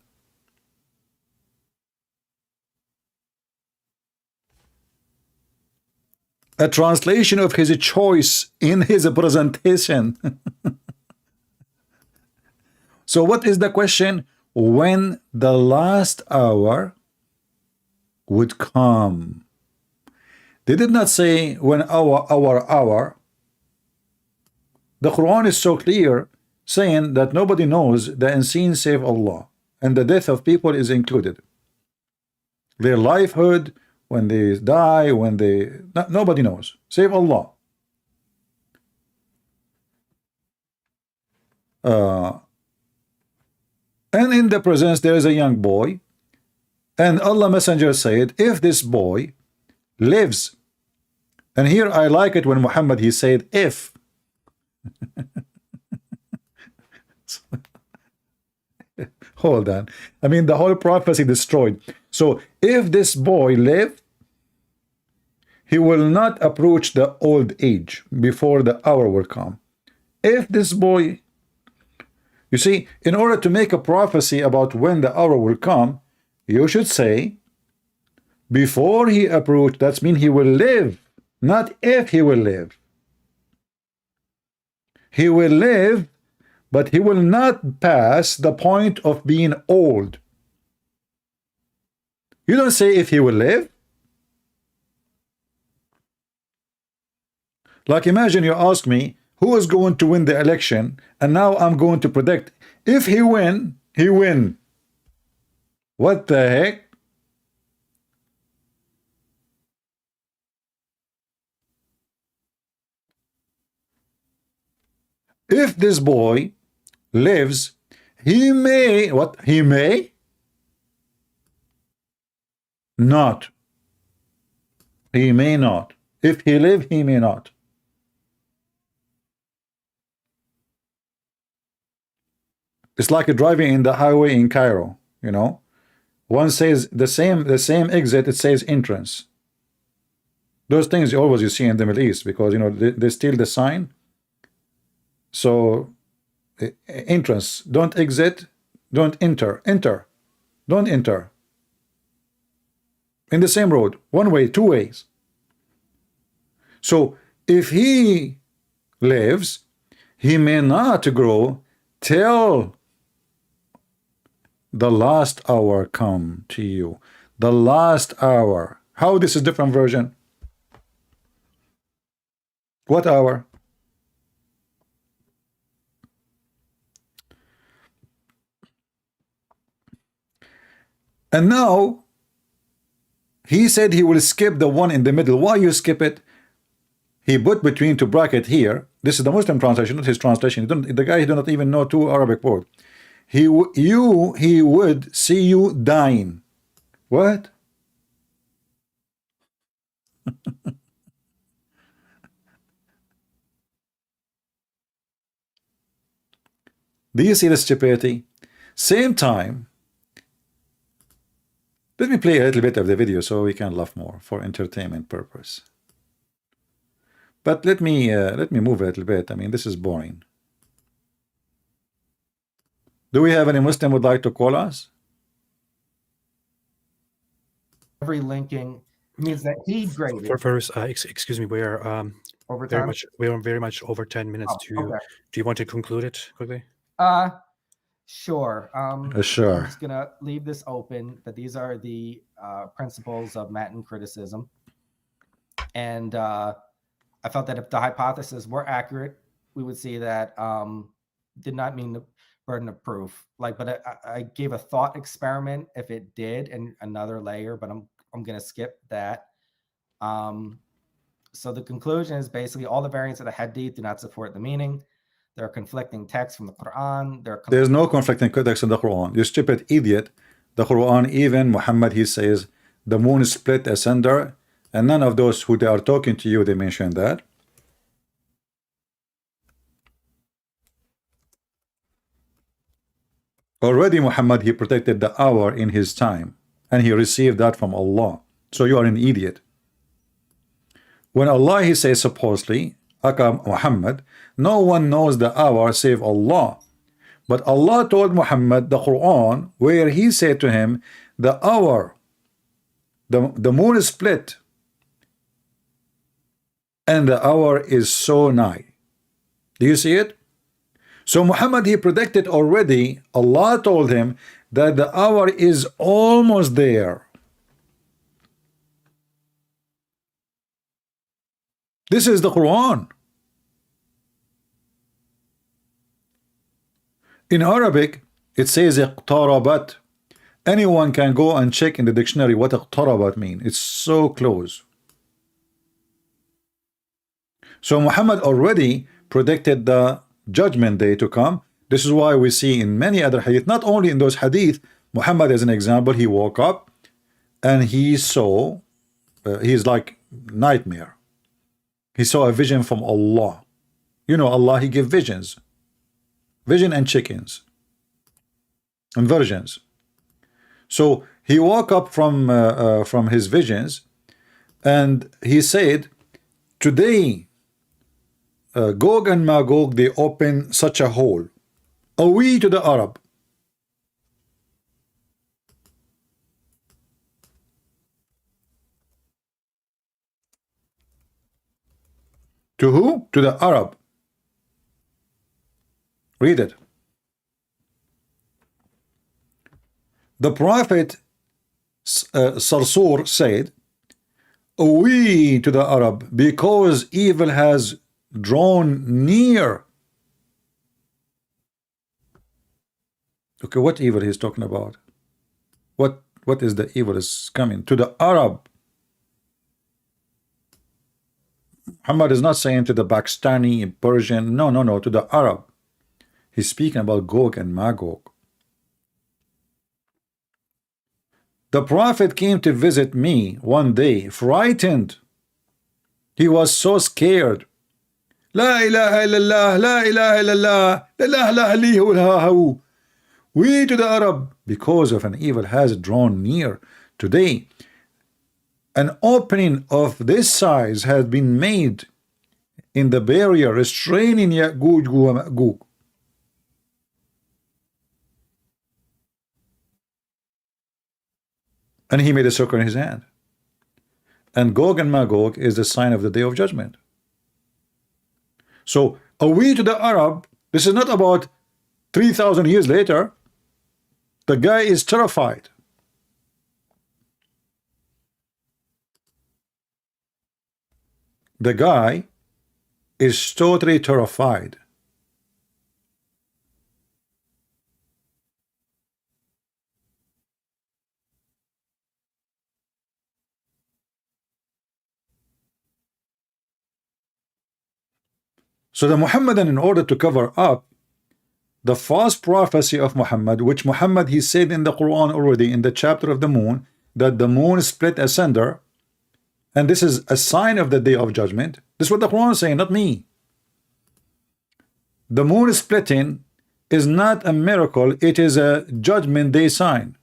A translation of his choice in his presentation. So what is the question? When the last hour would come. They did not say when our hour. The Quran is so clear, saying that nobody knows the unseen save Allah, and the death of people is included. Their livelihood when they die, when they... nobody knows, save Allah. And in the presence there is a young boy, and Allah Messenger said, if this boy lives, and here I like it when Muhammad he said if. Hold on, I mean the whole prophecy destroyed. So if this boy live, he will not approach the old age before the hour will come. If this boy, you see, in order to make a prophecy about when the hour will come, you should say before he approach. That means he will live, not if he will live. He will live, but he will not pass the point of being old. You don't say if he will live. Like imagine you ask me who is going to win the election, and now I'm going to predict if he win, he win. What the heck? If this boy lives, he may, what? He may not. He may not. If he live, he may not. It's like driving in the highway in Cairo, you know. One says the same exit, it says entrance. Those things always you see in the Middle East, because you know they steal the sign. So entrance, don't exit, don't enter, enter, don't enter. In the same road, one way, two ways. So if he lives, he may not grow till the last hour come to you. The last hour. How this is different version? What hour? And now he said he will skip the one in the middle. Why you skip it? He put between two bracket here. This is the Muslim translation, not his translation. The guy do not even know two Arabic words. He would see you dying. What? Do you see the stupidity? Same time, let me play a little bit of the video so we can laugh more for entertainment purpose. But let me move a little bit. I mean, this is boring. Do we have any Muslim would like to call us? Every linking means that he graded First, excuse me, we are over very time. much very much over 10 minutes. Okay. Do you want to conclude it quickly? Sure. Sure. I'm just gonna leave this open. That these are the principles of Matin criticism, and I felt that if the hypotheses were accurate, we would see that did not mean the burden of proof. Like, but I gave a thought experiment if it did, and another layer, but I'm gonna skip that. So the conclusion is basically all the variants of the hadith do not support the meaning. There are conflicting texts from the Quran. There's no conflicting text in the Quran. You stupid idiot. The Quran, even Muhammad, he says the moon is split asunder, and none of those who they are talking to you, they mention that. Already Muhammad, he protected the hour in his time, and he received that from Allah. So you are an idiot. When Allah, he says supposedly, Aka Muhammad, no one knows the hour save Allah. But Allah told Muhammad the Quran, where he said to him, the hour, the moon is split, and the hour is so nigh. Do you see it? So Muhammad, he predicted already. Allah told him that the hour is almost there. This is the Quran. In Arabic, it says اقتربت, Anyone can go and check in the dictionary what اقتربت mean. It's so close. So Muhammad already predicted the judgment day to come. This is why we see in many other hadith, not only in those hadith, Muhammad as an example, he woke up and he saw, he's like nightmare. He saw a vision from Allah. You know, Allah, he give visions. Vision and chickens. And virgins. So he woke up from his visions and he said, today, Gog and Magog, they open such a hole. Away to the Arab. To who? To the Arab. Read it. The Prophet Sarsur said, away to the Arab, because evil has drawn near. Okay, what evil he's talking about? What is the evil is coming? To the Arab. Muhammad is not saying to the Pakistani, Persian. No, to the Arab. He's speaking about Gog and Magog. The Prophet came to visit me one day, frightened. He was so scared. La ilaha illallah, la ilaha illallah, la ilaha illallah. We to the Arab, because of an evil has drawn near. Today, an opening of this size has been made in the barrier restraining Ya'juj wa Ma'juj. And he made a circle in his hand. And Gog and Magog is the sign of the day of judgment. So, away to the Arab, this is not about 3,000 years later. The guy is terrified. The guy is totally terrified. So the Muhammadan, in order to cover up the false prophecy of Muhammad, which Muhammad, he said in the Quran already in the chapter of the moon, that the moon split asunder, and this is a sign of the day of judgment. This is what the Quran is saying, not me. The moon splitting is not a miracle, it is a judgment day sign.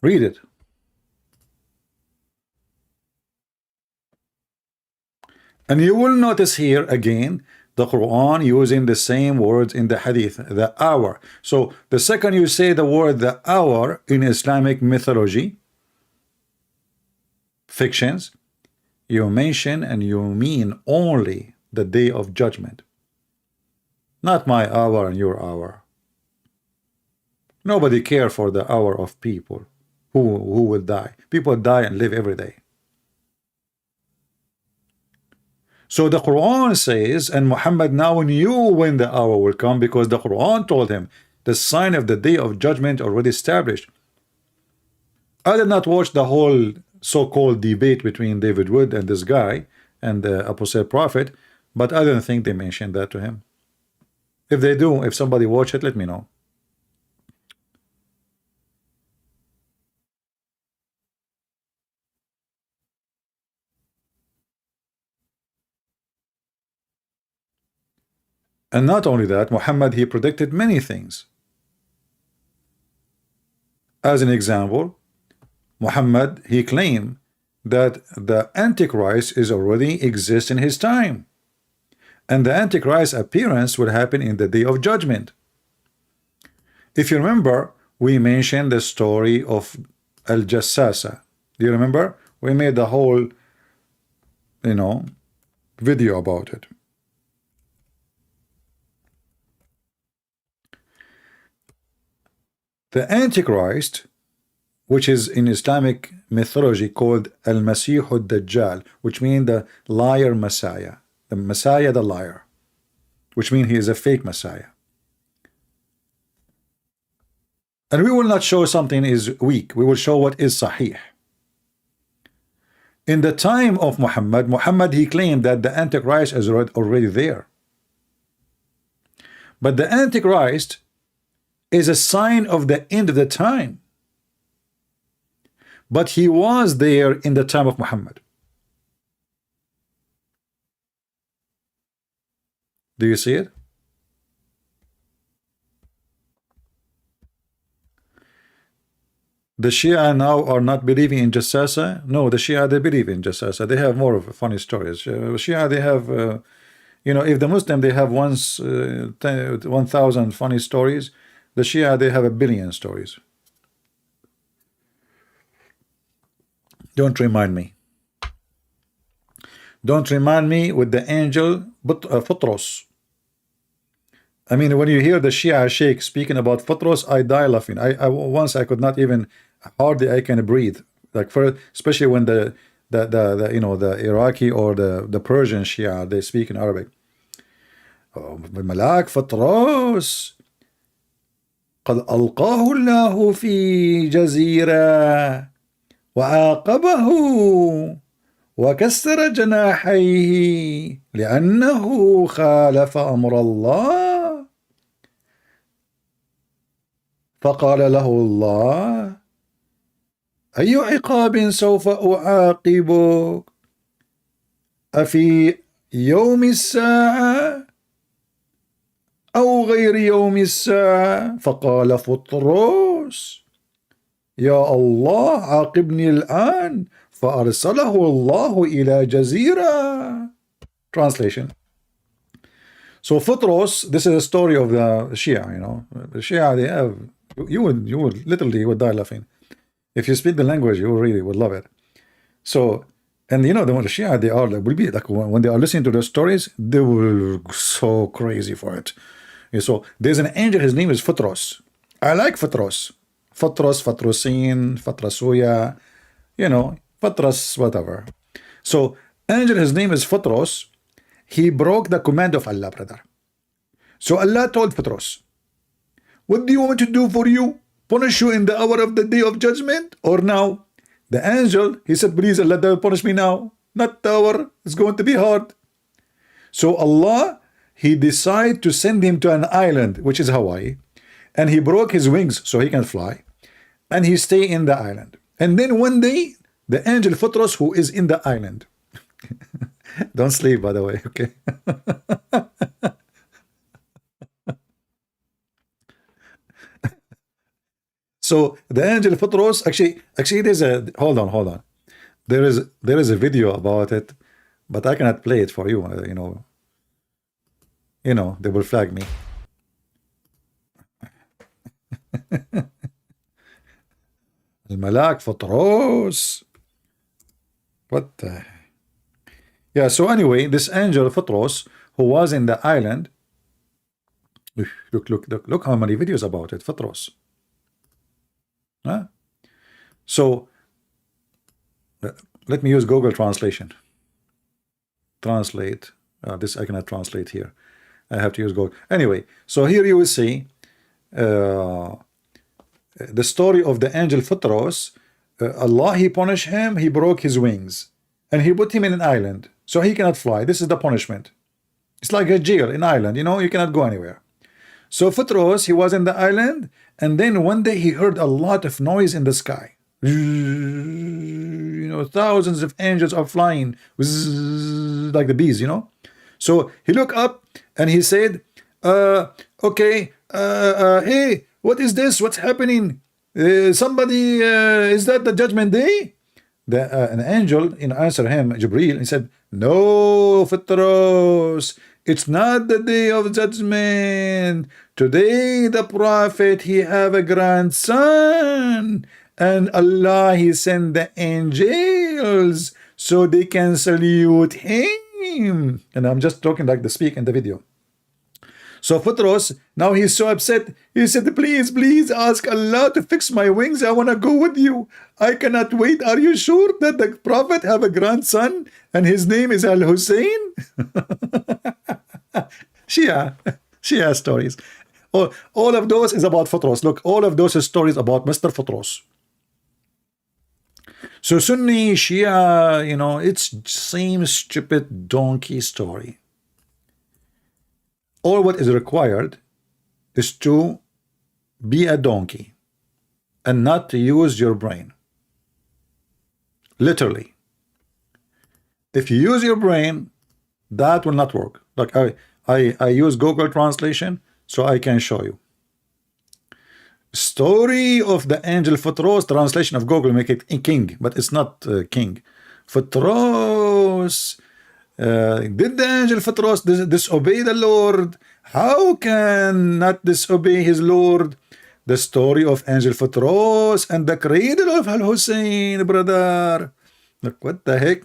Read it. And you will notice here again the Quran using the same words in the hadith, the hour. So the second you say the word the hour in Islamic mythology, fictions, you mention and you mean only the day of judgment. Not my hour and your hour. Nobody cares for the hour of people who will die. People die and live every day. So the Quran says, and Muhammad now knew when the hour will come, because the Quran told him the sign of the day of judgment already established. I did not watch the whole so-called debate between David Wood and this guy and the Apostate prophet, but I don't think they mentioned that to him. If they do, if somebody watch it, let me know. And not only that, Muhammad, he predicted many things. As an example, Muhammad, he claimed that the Antichrist is already exists in his time. And the Antichrist appearance will happen in the day of judgment. If you remember, we mentioned the story of Al-Jassasa. Do you remember? We made the whole, video about it. The Antichrist which is in Islamic mythology called Al-Masih al-Dajjal, which means the liar Messiah, the Messiah, the liar, which means he is a fake Messiah. And we will not show something is weak, we will show what is sahih. In the time of Muhammad, he claimed that the Antichrist is already there. But the Antichrist is a sign of the end of the time. But he was there in the time of Muhammad. Do you see it? The Shia now are not believing in Jassasa. No, the Shia, they believe in Jassasa. They have more of funny stories. Shia, they have, you know, if the Muslim, they have 1,000 funny stories, the Shia, they have 1 billion stories. Don't remind me. Don't remind me with the angel Futros. I mean, when you hear the Shia Sheikh speaking about Futros, I die laughing. Once I could not even, hardly I can breathe. Like for, especially when the you know, the Iraqi or the Persian Shia, they speak in Arabic. الملاك فطروس قد ألقاه الله في جزيرة وعاقبه وكسر جناحيه لأنه خالف أمر الله فقال له الله أي عقاب سوف أعاقبك أفي يوم الساعة أو غير يوم الساعة فقال فطروس يا الله عاقبني الآن فأرسله الله إلى جزيرة. Translation. So Futros, this is a story of the Shia, you know. The Shia, they have, you would literally would die laughing. If you speak the language, you really would love it. So, and you know, the Shia, they are like, will be like, when they are listening to the stories, they will go so crazy for it. And so there's an angel, his name is Futros. I like Futros. Futros, Fatrosin, Fatrasuya, you know, Fatras, whatever. So, angel, his name is Futros. He broke the command of Allah, brother. So Allah told Futros, what do you want me to do for you? Punish you in the hour of the day of judgment or now? The angel, he said, please Allah, don't punish me now. Not the hour. It's going to be hard. So Allah, he decided to send him to an island, which is Hawaii. And he broke his wings so he can fly. And he stay in the island. And then one day, the angel Futros, who is in the island. Don't sleep, by the way, okay? So the angel Futros, actually there's a, hold on. There is a video about it, but I cannot play it for you, you know, they will flag me. الملاك فطروس. What the... Yeah, so anyway, this angel Futros, who was in the island, look how many videos about it, Futros. Huh? So let me use Google translation. Translate. This I cannot translate here. I have to use Google. Anyway, so here you will see the story of the angel Futros. Allah, he punished him, he broke his wings, and he put him in an island, so he cannot fly. This is the punishment. It's like a jail in Ireland, you know, you cannot go anywhere. So Futros, he was in the island, and then one day he heard a lot of noise in the sky. You know, thousands of angels are flying, like the bees, you know. So he looked up and he said, okay, hey, what is this? What's happening? Somebody, is that the judgment day? An angel answered him, Jibreel, and said, no, Futros, it's not the day of judgment. Today the prophet, he have a grandson, and Allah, he sent the angels so they can salute him. And I'm just talking like the speak in the video. So Futros, now he's so upset. He said, please ask Allah to fix my wings. I want to go with you. I cannot wait. Are you sure that the Prophet have a grandson and his name is Al-Hussein? Shia stories. All of those is about Futros. Look, all of those is stories about Mr. Futros. So Sunni, Shia, you know, it's same stupid donkey story. All what is required is to be a donkey and not to use your brain. Literally. If you use your brain, that will not work. Like I use Google Translation, so I can show you. Story of the angel Futros, translation of Google make it king, but it's not king. Futros, did the angel Futros disobey the Lord? How can not disobey his Lord? The story of angel Futros and the cradle of Al-Hussein, brother. Look, what the heck?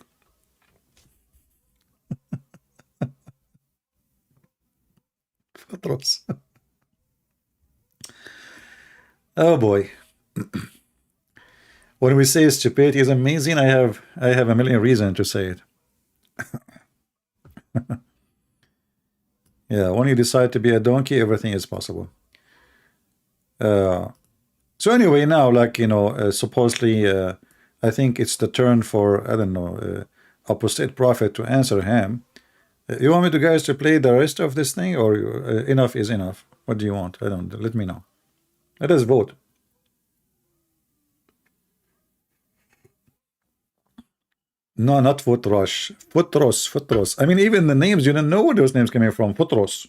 Futros. Oh boy. When we say stupidity is amazing, I have a million reasons to say it. Yeah, when you decide to be a donkey, everything is possible. So anyway, now, like, you know, supposedly, I think it's the turn for, I don't know, Apostate Prophet to answer him. You want me to guys to play the rest of this thing, or enough is enough? What do you want? I don't. Let me know. Let us vote. No, not Futros. Futros. I mean, even the names, you don't know where those names coming from. Futros.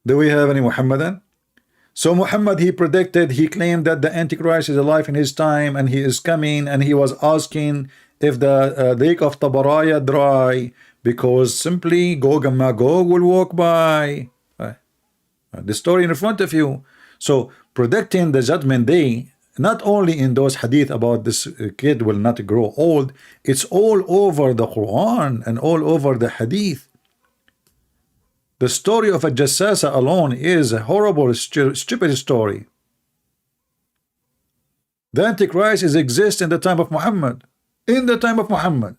Do we have any Muhammadan? So Muhammad, he predicted, he claimed that the Antichrist is alive in his time and he is coming, and he was asking if the lake of Tabaraya dry, because simply Gog and Magog will walk by. The story in front of you. So predicting the judgment day, not only in those hadith about this kid will not grow old, it's all over the Quran and all over the hadith. The story of a Jassasa alone is a horrible, stupid story. The Antichrist exists in the time of Muhammad. In the time of Muhammad.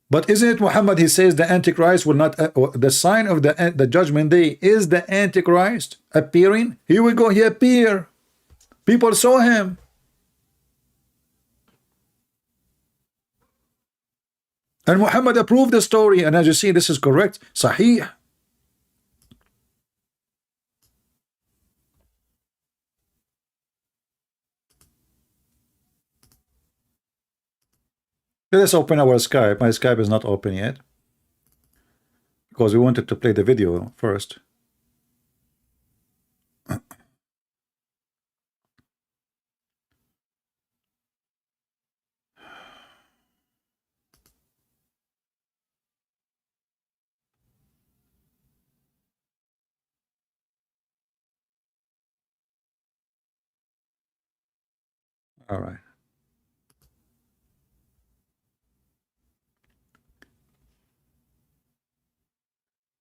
But isn't it Muhammad, he says the Antichrist will not, the sign of the judgment day is the Antichrist appearing. Here we go, he appeared. People saw him. And Muhammad approved the story, and as you see, this is correct, Sahih. Let us open our Skype. My Skype is not open yet, because we wanted to play the video first. All right.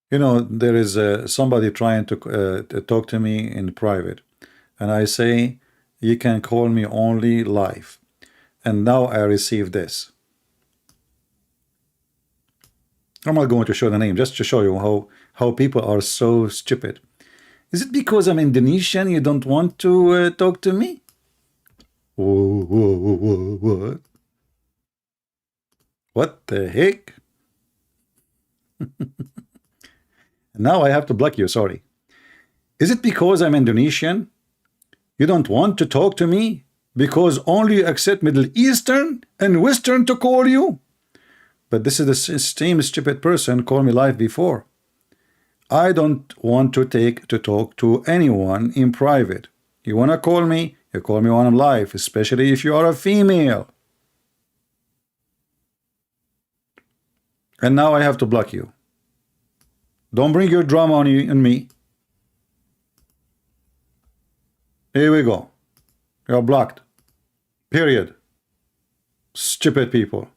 You know, there is somebody trying to talk to me in private, and I say, you can call me only live. And now I receive this. I'm not going to show the name, just to show you how people are so stupid. Is it because I'm Indonesian you don't want to talk to me? What? What the heck? Now I have to block you, sorry. Is it because I'm Indonesian you don't want to talk to me? Because only you accept Middle Eastern and Western to call you? But this is the same stupid person called me live before. I don't want to talk to anyone in private. You want to call me, you call me when I'm live, especially if you are a female. And now I have to block you. Don't bring your drama on me. Here we go. You're blocked. Period. Stupid people.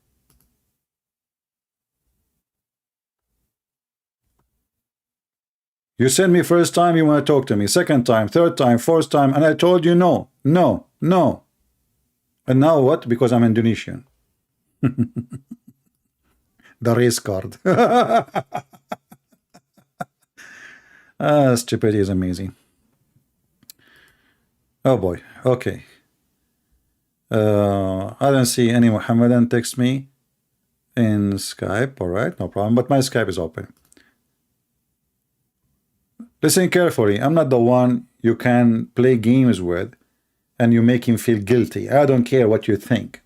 You sent me first time, you want to talk to me. Second time, third time, fourth time, and I told you no, no, no. And now what? Because I'm Indonesian. The race card. Stupidity is amazing. Oh boy. Okay. I don't see any Muhammadan text me in Skype. All right, no problem. But my Skype is open. Listen carefully. I'm not the one you can play games with and you make him feel guilty. I don't care what you think.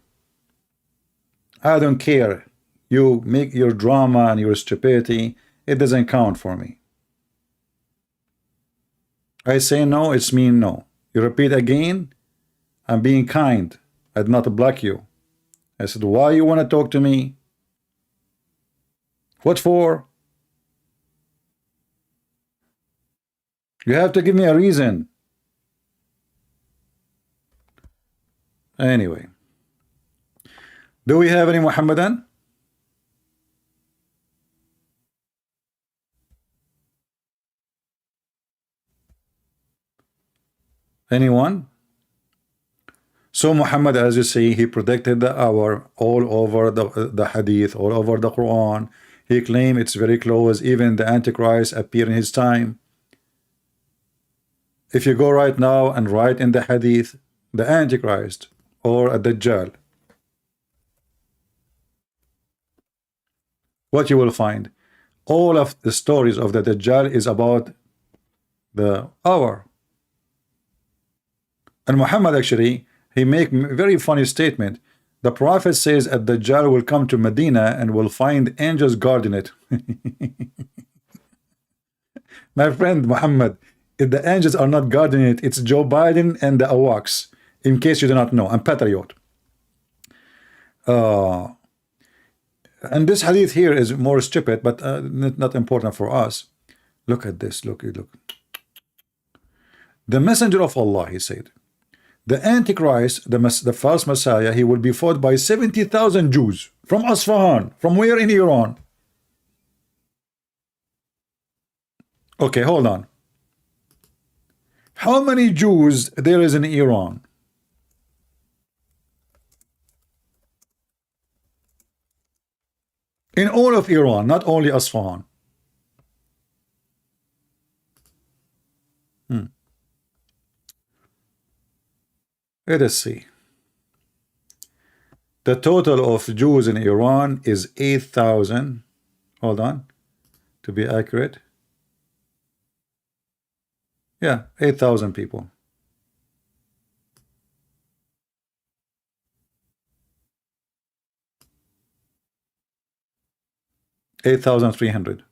I don't care. You make your drama and your stupidity. It doesn't count for me. I say no, it's mean no. You repeat again, I'm being kind. I did not block you. I said, why you want to talk to me? What for? You have to give me a reason. Anyway. Do we have any Muhammadan? Anyone? So Muhammad, as you see, he predicted the hour all over the hadith, all over the Quran. He claimed it's very close. Even the Antichrist appear in his time. If you go right now and write in the hadith, the Antichrist or a Dajjal, what you will find? All of the stories of the Dajjal is about the hour. And Muhammad actually, he make very funny statement. The Prophet says that Dajjal will come to Medina and will find angels guarding it. My friend Muhammad, if the angels are not guarding it, it's Joe Biden and the Awaks. In case you do not know, I'm patriot. And this hadith here is more stupid, but not important for us. Look at this. Look. The messenger of Allah, he said, the Antichrist, the false Messiah, he will be fought by 70,000 Jews from Asfahan. From where in Iran? Okay, hold on. How many Jews there is in Iran? In all of Iran, not only Asfahan. Let us see. The total of Jews in Iran is 8,000. Hold on, to be accurate. Yeah, 8,000 people. $8,300.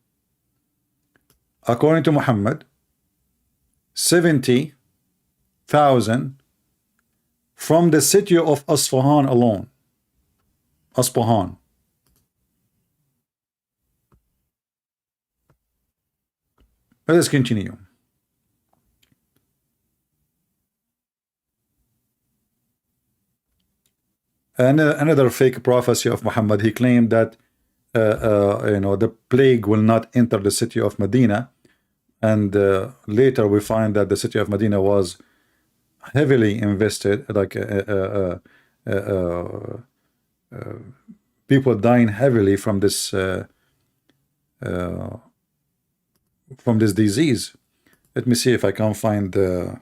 According to Muhammad, 70,000 from the city of Asfahan alone. Asfahan. Let us continue. And another fake prophecy of Muhammad, he claimed that the plague will not enter the city of Medina, and later we find that the city of Medina was heavily invested, like people dying heavily from this disease. Let me see if I can find the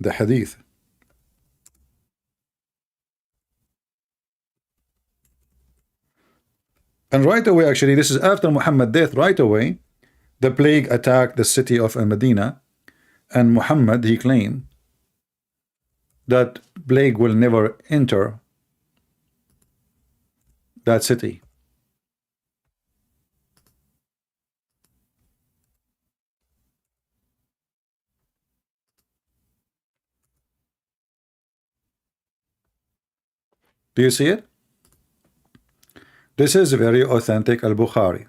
hadith. And right away, actually, this is after Muhammad's death. Right away, the plague attacked the city of Medina, and Muhammad, he claimed that plague will never enter that city. Do you see it? This is very authentic Al-Bukhari.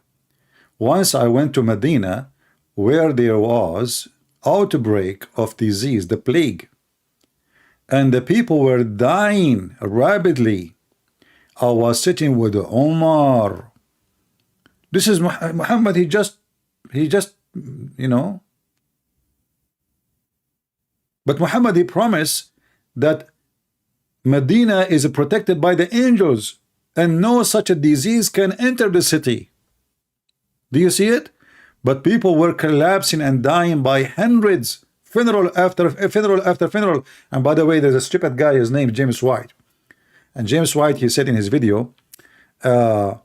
Once I went to Medina, where there was outbreak of disease, the plague, and the people were dying rapidly. I was sitting with Omar. This is Muhammad. He just, you know. But Muhammad, he promised that Medina is protected by the angels and no such a disease can enter the city. Do you see it? But people were collapsing and dying by hundreds, funeral after funeral after funeral. And by the way, there's a stupid guy, his name James White. And James White, he said in his video, you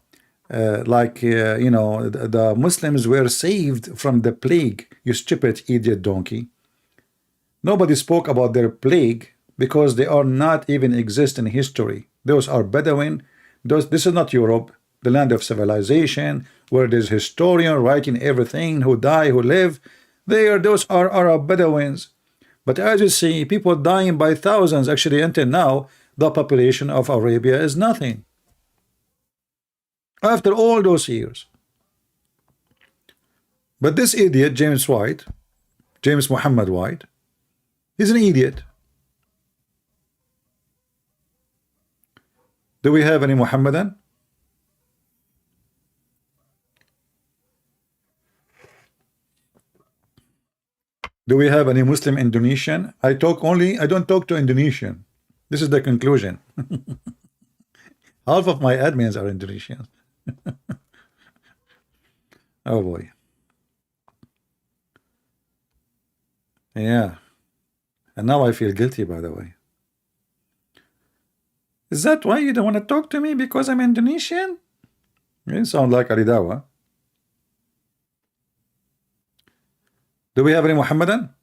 know, the Muslims were saved from the plague. You stupid idiot donkey. Nobody spoke about their plague because they are not even exist in history. Those are Bedouin. This is not Europe, the land of civilization, where there's historian writing everything, who die, who live. Those are Arab Bedouins. But as you see, people dying by thousands. Actually, until now, the population of Arabia is nothing. After all those years. But this idiot, James White, James Muhammad White, he's an idiot. Do we have any Muhammadan? Do we have any Muslim Indonesian? I don't talk to Indonesian. This is the conclusion. Half of my admins are Indonesians. Oh boy. Yeah. And now I feel guilty, by the way. Is that why you don't want to talk to me? Because I'm Indonesian? You sound like Aridawa. Do we have any Muhammadan?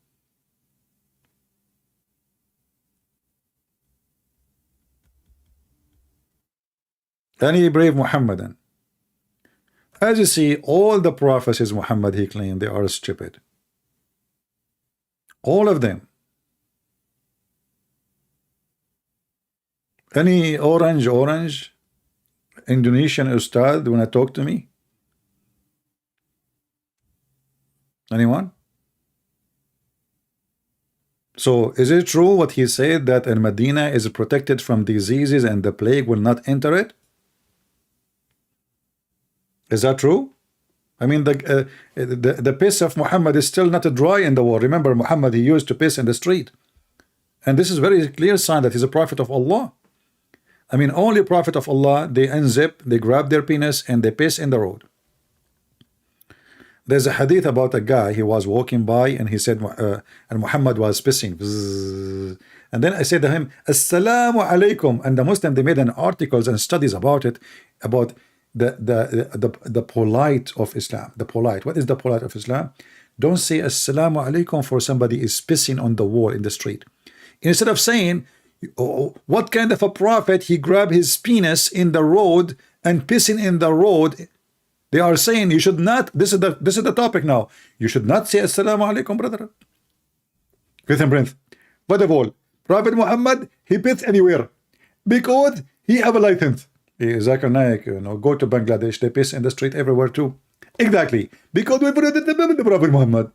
Any brave Muhammadan? As you see, all the prophecies Muhammad he claimed, they are stupid. All of them. Any orange Indonesian ustad wanna talk to me? Anyone? So is it true what he said, that in Medina is protected from diseases and the plague will not enter it? Is that true? I mean, the piss of Muhammad is still not dry in the world. Remember, Muhammad, he used to piss in the street. And this is very clear sign that he's a prophet of Allah. I mean, only prophet of Allah, they unzip, they grab their penis and they piss in the road. There's a hadith about a guy, he was walking by and he said, and Muhammad was pissing. And then I said to him, Assalamu alaikum. And the Muslim, they made an articles and studies about it, about the polite of Islam. The polite. What is the polite of Islam? Don't say Assalamu alaikum for somebody is pissing on the wall in the street. Instead of saying, oh, what kind of a prophet he grabbed his penis in the road and pissing in the road? They are saying you should not. This is the topic now. You should not say Assalamu alaikum, brother. Christian Prince. But of all, Prophet Muhammad, he pissed anywhere because he have a license. Zakir Naik, you know, go to Bangladesh, they piss in the street everywhere too. Exactly, because we put it in the Prophet Muhammad.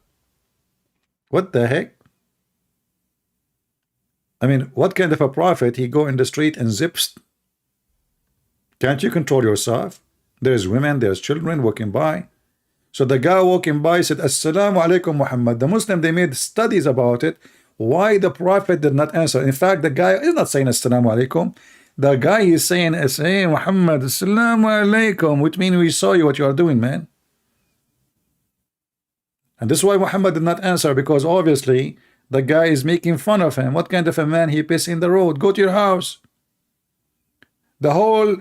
What the heck? I mean, what kind of a prophet he go in the street and zips? Can't you control yourself? There's women, there's children walking by. So the guy walking by said, Assalamu alaikum Muhammad. The Muslim, they made studies about it. Why the prophet did not answer? In fact, the guy is not saying Assalamu alaikum. The guy is saying, hey, Muhammad, Assalamu alaikum, which means we saw you what you are doing, man. And this is why Muhammad did not answer, because obviously the guy is making fun of him. What kind of a man he piss in the road? Go to your house. The whole,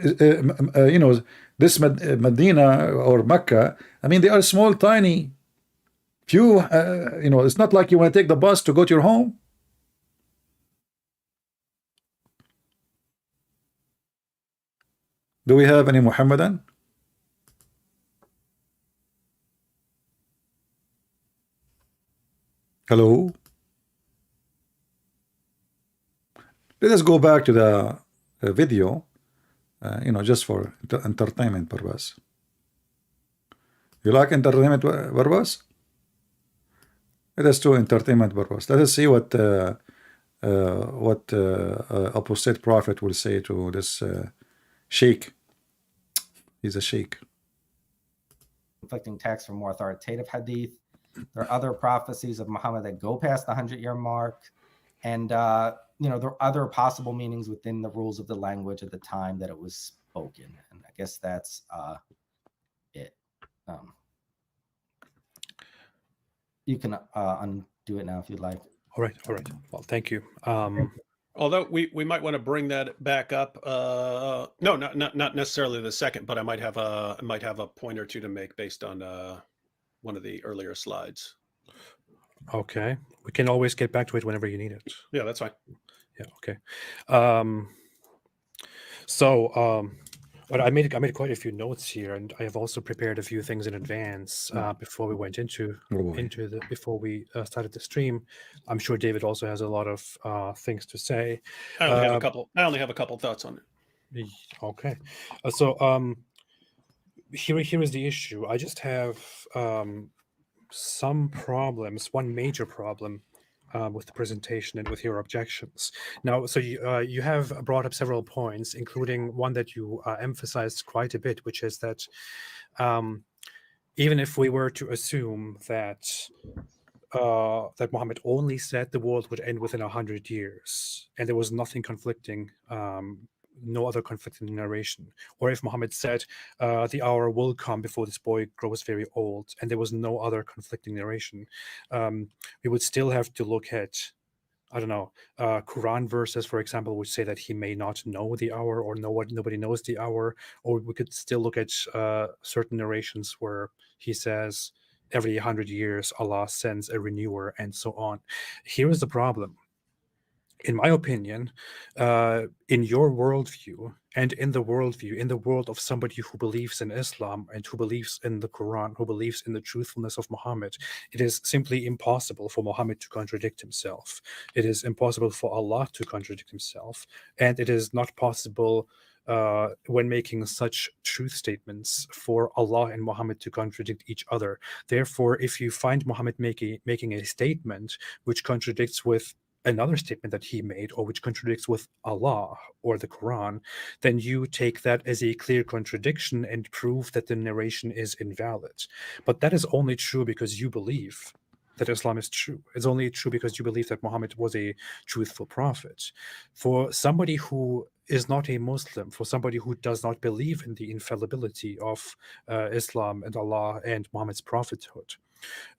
you know, this Medina or Mecca, I mean, they are small, tiny. Few, you know, it's not like you want to take the bus to go to your home. Do we have any Muhammadan? Hello? Let us go back to the video, you know, just for entertainment purpose. You like entertainment purpose? Let us do entertainment purpose. Let us see what Apostate Prophet will say to this Sheikh. He's a sheikh. Conflicting texts from more authoritative hadith. There are other prophecies of Muhammad that go past the 100-year mark. And, there are other possible meanings within the rules of the language at the time that it was spoken. And I guess that's it. You can undo it now if you'd like. All right. Well, thank you. Although we might want to bring that back up. No, not necessarily the second, but I might have a point or two to make based on one of the earlier slides. Okay, we can always get back to it whenever you need it. Yeah, that's fine. Yeah. Okay. But I made quite a few notes here, and I have also prepared a few things in advance before we went before we started the stream. I'm sure David also has a lot of things to say. I only have a couple thoughts on it. Okay. Here is the issue. I just have some problems. One major problem with the presentation and with your objections. Now, so you have brought up several points, including one that you emphasized quite a bit, which is that even if we were to assume that that Muhammad only said the world would end within 100 years, and there was nothing conflicting, no other conflicting narration, or if Muhammad said the hour will come before this boy grows very old, and there was no other conflicting narration, we would still have to look at, I don't know, Quran verses, for example, which say that he may not know the hour, or nobody knows the hour, or we could still look at certain narrations where he says every 100 years Allah sends a renewer, and so on. Here is the problem. In my opinion, in your worldview and in the world of somebody who believes in Islam and who believes in the Quran, who believes in the truthfulness of Muhammad, it is simply impossible for Muhammad to contradict himself. It is impossible for Allah to contradict himself. And it is not possible when making such truth statements for Allah and Muhammad to contradict each other. Therefore, if you find Muhammad making a statement which contradicts with another statement that he made, or which contradicts with Allah or the Quran, then you take that as a clear contradiction and prove that the narration is invalid. But that is only true because you believe that Islam is true. It's only true because you believe that Muhammad was a truthful prophet. For somebody who is not a Muslim, for somebody who does not believe in the infallibility of Islam and Allah and Muhammad's prophethood,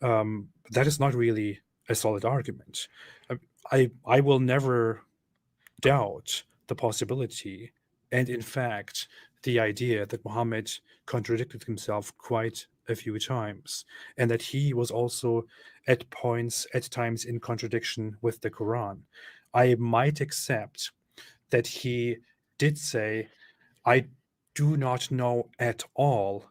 that is not really a solid argument. I will never doubt the possibility, and in fact, the idea that Muhammad contradicted himself quite a few times, and that he was also at times in contradiction with the Quran. I might accept that he did say, I do not know at all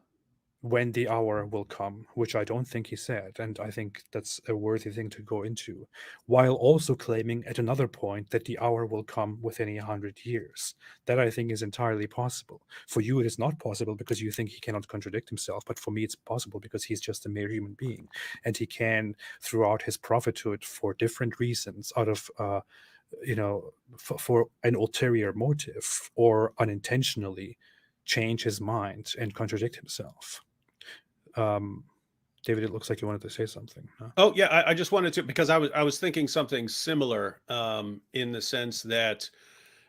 when the hour will come, which I don't think he said, and I think that's a worthy thing to go into, while also claiming at another point that the hour will come within 100 years. That I think is entirely possible. For you, it is not possible because you think he cannot contradict himself, but for me, it's possible because he's just a mere human being, and he can, throughout his prophethood, for different reasons, out of for an ulterior motive or unintentionally, change his mind and contradict himself. David, it looks like you wanted to say something. Huh? Oh yeah, I just wanted to, because I was thinking something similar in the sense that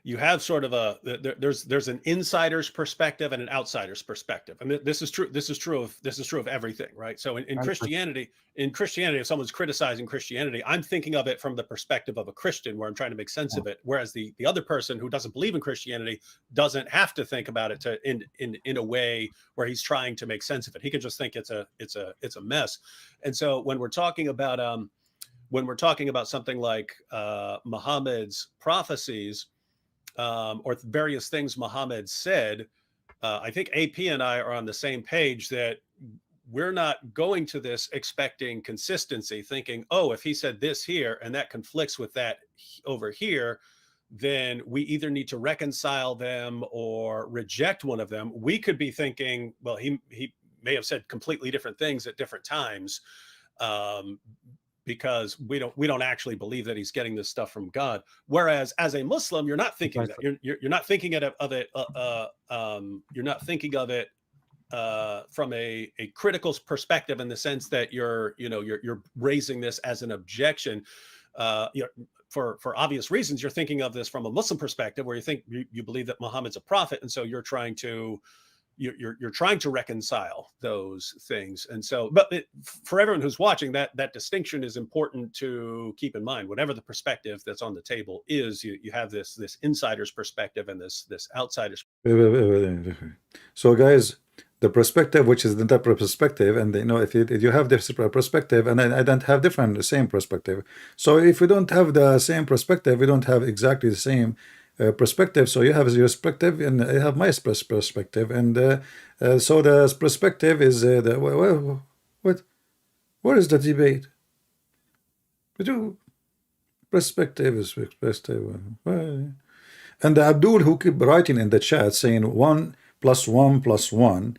you have sort of there's an insider's perspective and an outsider's perspective. I mean, this is true of everything, right? So in Christianity, if someone's criticizing Christianity, I'm thinking of it from the perspective of a Christian, where I'm trying to make sense of it. Whereas the other person who doesn't believe in Christianity doesn't have to think about it in a way where he's trying to make sense of it. He can just think it's a mess. And so when we're talking about something like Muhammad's prophecies, or various things Muhammad said, I think AP and I are on the same page that we're not going to this expecting consistency, thinking, oh, if he said this here and that conflicts with that over here, then we either need to reconcile them or reject one of them. We could be thinking, well, he may have said completely different things at different times. because we don't actually believe that he's getting this stuff from God. Whereas as a Muslim, you're not thinking that. You're not thinking of it. You're not thinking of it from a critical perspective, in the sense that you're raising this as an objection. For obvious reasons, you're thinking of this from a Muslim perspective, where you believe that Muhammad's a prophet, and so you're trying to reconcile those things. And so, but for everyone who's watching, that distinction is important to keep in mind. Whatever the perspective that's on the table is, you have this insider's perspective and this outsider's. So guys, the perspective, which is the interpretive perspective, and if you have this perspective, and I don't have the same perspective. So if we don't have the same perspective, we don't have exactly the same perspective. So you have your perspective, and I have my perspective, and so the perspective is what is the debate? Perspective is perspective. And Abdul, who keep writing in the chat saying 1 + 1 + 1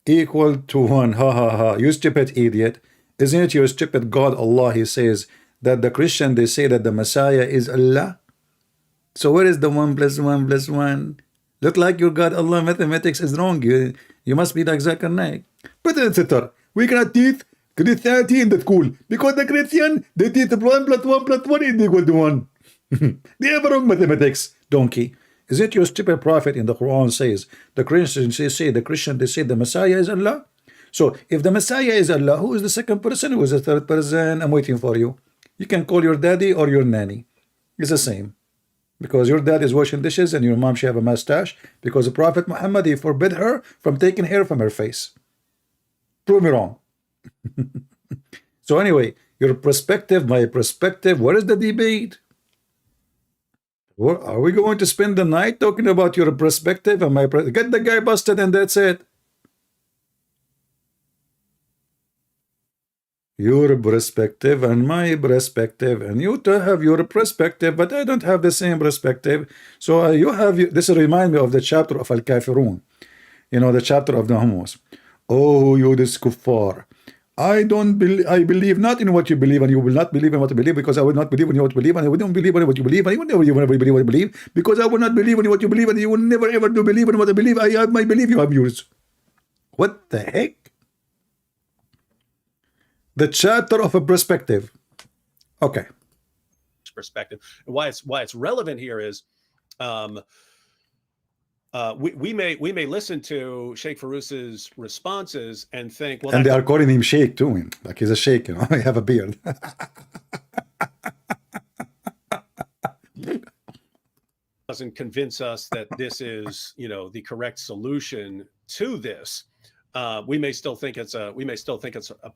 equal to 1. Ha ha ha. You stupid idiot. Isn't it your stupid God Allah? He says that the Christian, they say that the Messiah is Allah. So where is the 1 + 1 + 1? Look like your God Allah mathematics is wrong. You must be like Zakir Naik. But etc. We cannot teach Christianity in the school, because the Christian, they teach 1 + 1 + 1 is equal to 1. They have wrong mathematics, donkey. Is it your stupid prophet in the Quran says the Christians say the Messiah is Allah? So if the Messiah is Allah, who is the second person? Who is the third person? I'm waiting for you. You can call your daddy or your nanny. It's the same. Because your dad is washing dishes and your mom should have a mustache, because the Prophet Muhammad, he forbid her from taking hair from her face. Prove me wrong. So anyway, your perspective, my perspective, what is the debate? What, are we going to spend the night talking about your perspective and my get the guy busted and that's it? Your perspective and my perspective, and you have your perspective, but I don't have the same perspective. So you have this remind me of the chapter of Al-Kafirun, the chapter of the homos. Oh, you this kuffar, I believe not in what you believe, and you will not believe in what you believe, because I will not believe in what you believe, and I will not believe in what you believe, and you will never believe what you believe, because I will not believe in what you believe, and you will never ever do believe in what I believe. I have my belief, you have yours. What the heck? The chapter of a perspective. Okay. Perspective. And why it's relevant here is we may listen to Sheikh Farouz's responses and think, well, and they are calling him Sheikh too, like he's a Sheikh, I have a beard. Doesn't convince us that this is the correct solution to this. We may still think it's a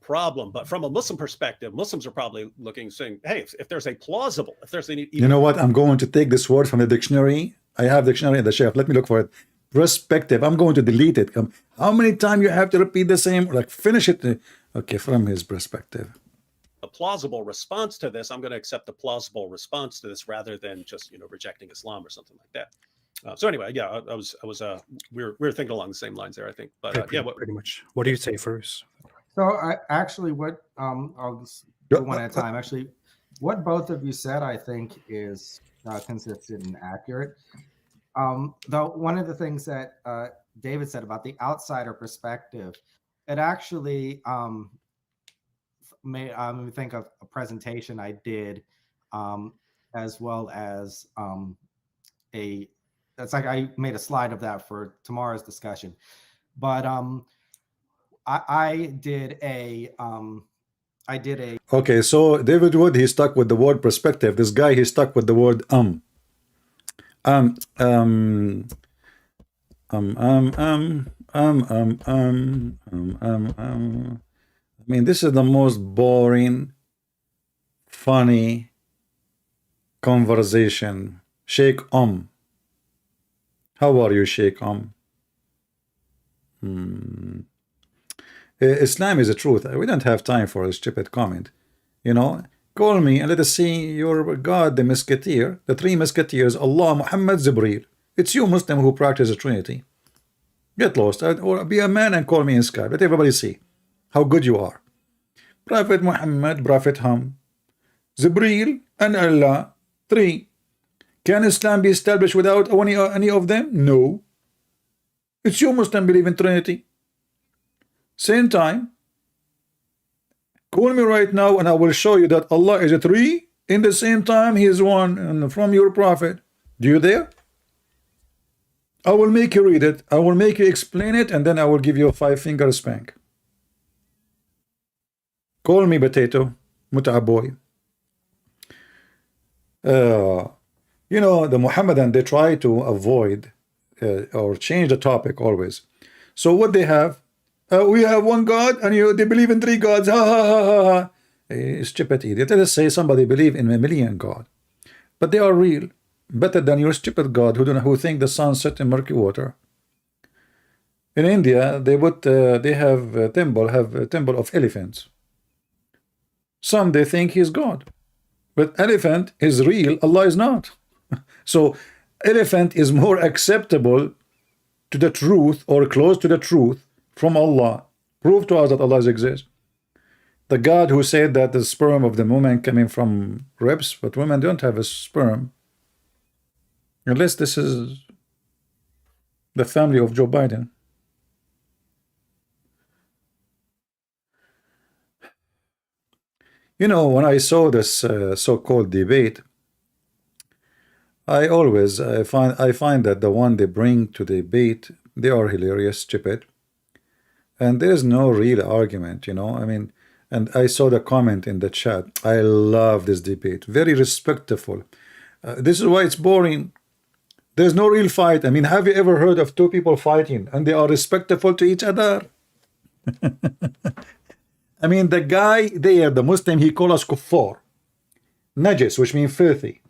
problem, but from a Muslim perspective, Muslims are probably saying, hey, if there's a plausible, if there's any, you know what, I'm going to take this word from the dictionary. I have dictionary in the shelf. Let me look for it. Perspective. I'm going to delete it. How many times you have to repeat the same? Like finish it. Okay, from his perspective. A plausible response to this. I'm going to accept the plausible response to this rather than just rejecting Islam or something like that. So anyway, yeah, we were thinking along the same lines there, I think. But pretty much. What do you say, Farouz? So I'll just go one at a time. Actually, what both of you said, I think, is consistent and accurate. Though one of the things that David said about the outsider perspective, it actually made me think of a presentation I did, as well as I made a slide of that for tomorrow's discussion. But I did a okay, so David Wood, he stuck with the word perspective. This guy, he stuck with the word I mean, this is the most boring, funny conversation. Sheikh how are you, Sheikh Islam is the truth. We don't have time for a stupid comment. Call me and let us see your God, the Musketeer, the three Musketeers, Allah, Muhammad, Jibreel. It's you, Muslim, who practice the Trinity. Get lost, or be a man and call me in Skype. Let everybody see how good you are. Prophet Muhammad, Prophet Ham, Jibreel, and Allah. 3. Can Islam be established without any of them? No. It's you Muslim believe in Trinity. Same time, call me right now and I will show you that Allah is a 3. In the same time, He is 1, and from your Prophet. Do you there? I will make you read it. I will make you explain it, and then I will give you a 5-finger spank. Call me potato, Mut'a boy. You know, the Muhammadan, they try to avoid or change the topic always. So what they have, we have one God and they believe in 3 gods. Ha ha ha ha ha. Stupid idiot. Let us say somebody believe in 1,000,000 God, but they are real, better than your stupid God who think the sun set in murky water. In India, they have a temple of elephants. Some they think he's God, but elephant is real, Allah is not. So elephant is more acceptable to the truth or close to the truth from Allah. Prove to us that Allah exists. The God who said that the sperm of the woman coming from ribs, but women don't have a sperm, unless this is the family of Joe Biden. You know, when I saw this so-called debate, I find that the one they bring to debate, they are hilarious, stupid, and there's no real argument, you know. I mean, and I saw the comment in the chat. I love this debate, very respectful. This is why it's boring. There's no real fight. I mean, have you ever heard of 2 people fighting and they are respectful to each other? I mean, the guy there, the Muslim, he called us kuffar, najis, which means filthy,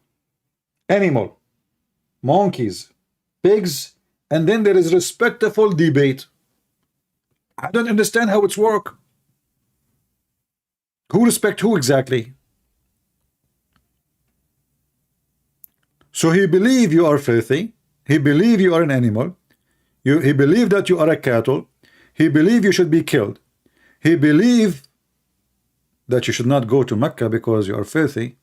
animal, monkeys, pigs, and then there is respectful debate. I don't understand how it's work. Who respect who exactly? So he believe you are filthy. He believe you are an animal. He believe that you are a cattle. He believe you should be killed. He believe that you should not go to Mecca because you are filthy.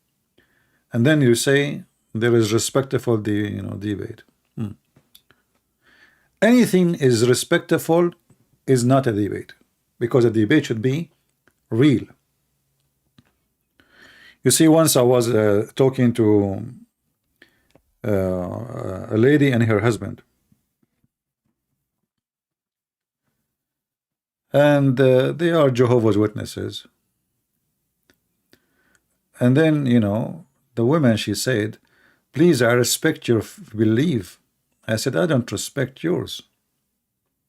And then you say there is respectful debate. Anything is respectful is not a debate, because a debate should be real. You see, once I was talking to a lady and her husband, and they are Jehovah's Witnesses. And then, you know, the woman, she said, please, I respect your belief. I said, I don't respect yours.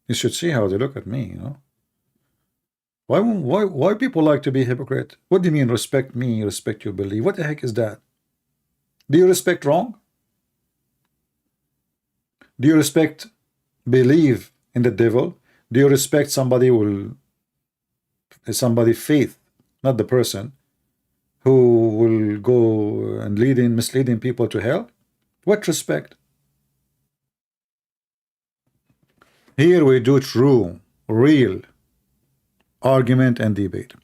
You should see how they look at me, you know. Why people like to be hypocrite? What do you mean respect me, respect your belief? What the heck is that? Do you respect wrong? Do you respect believe in the devil? Do you respect somebody faith, not the person, who will go and misleading people to hell? What respect? Here we do true, real argument and debate.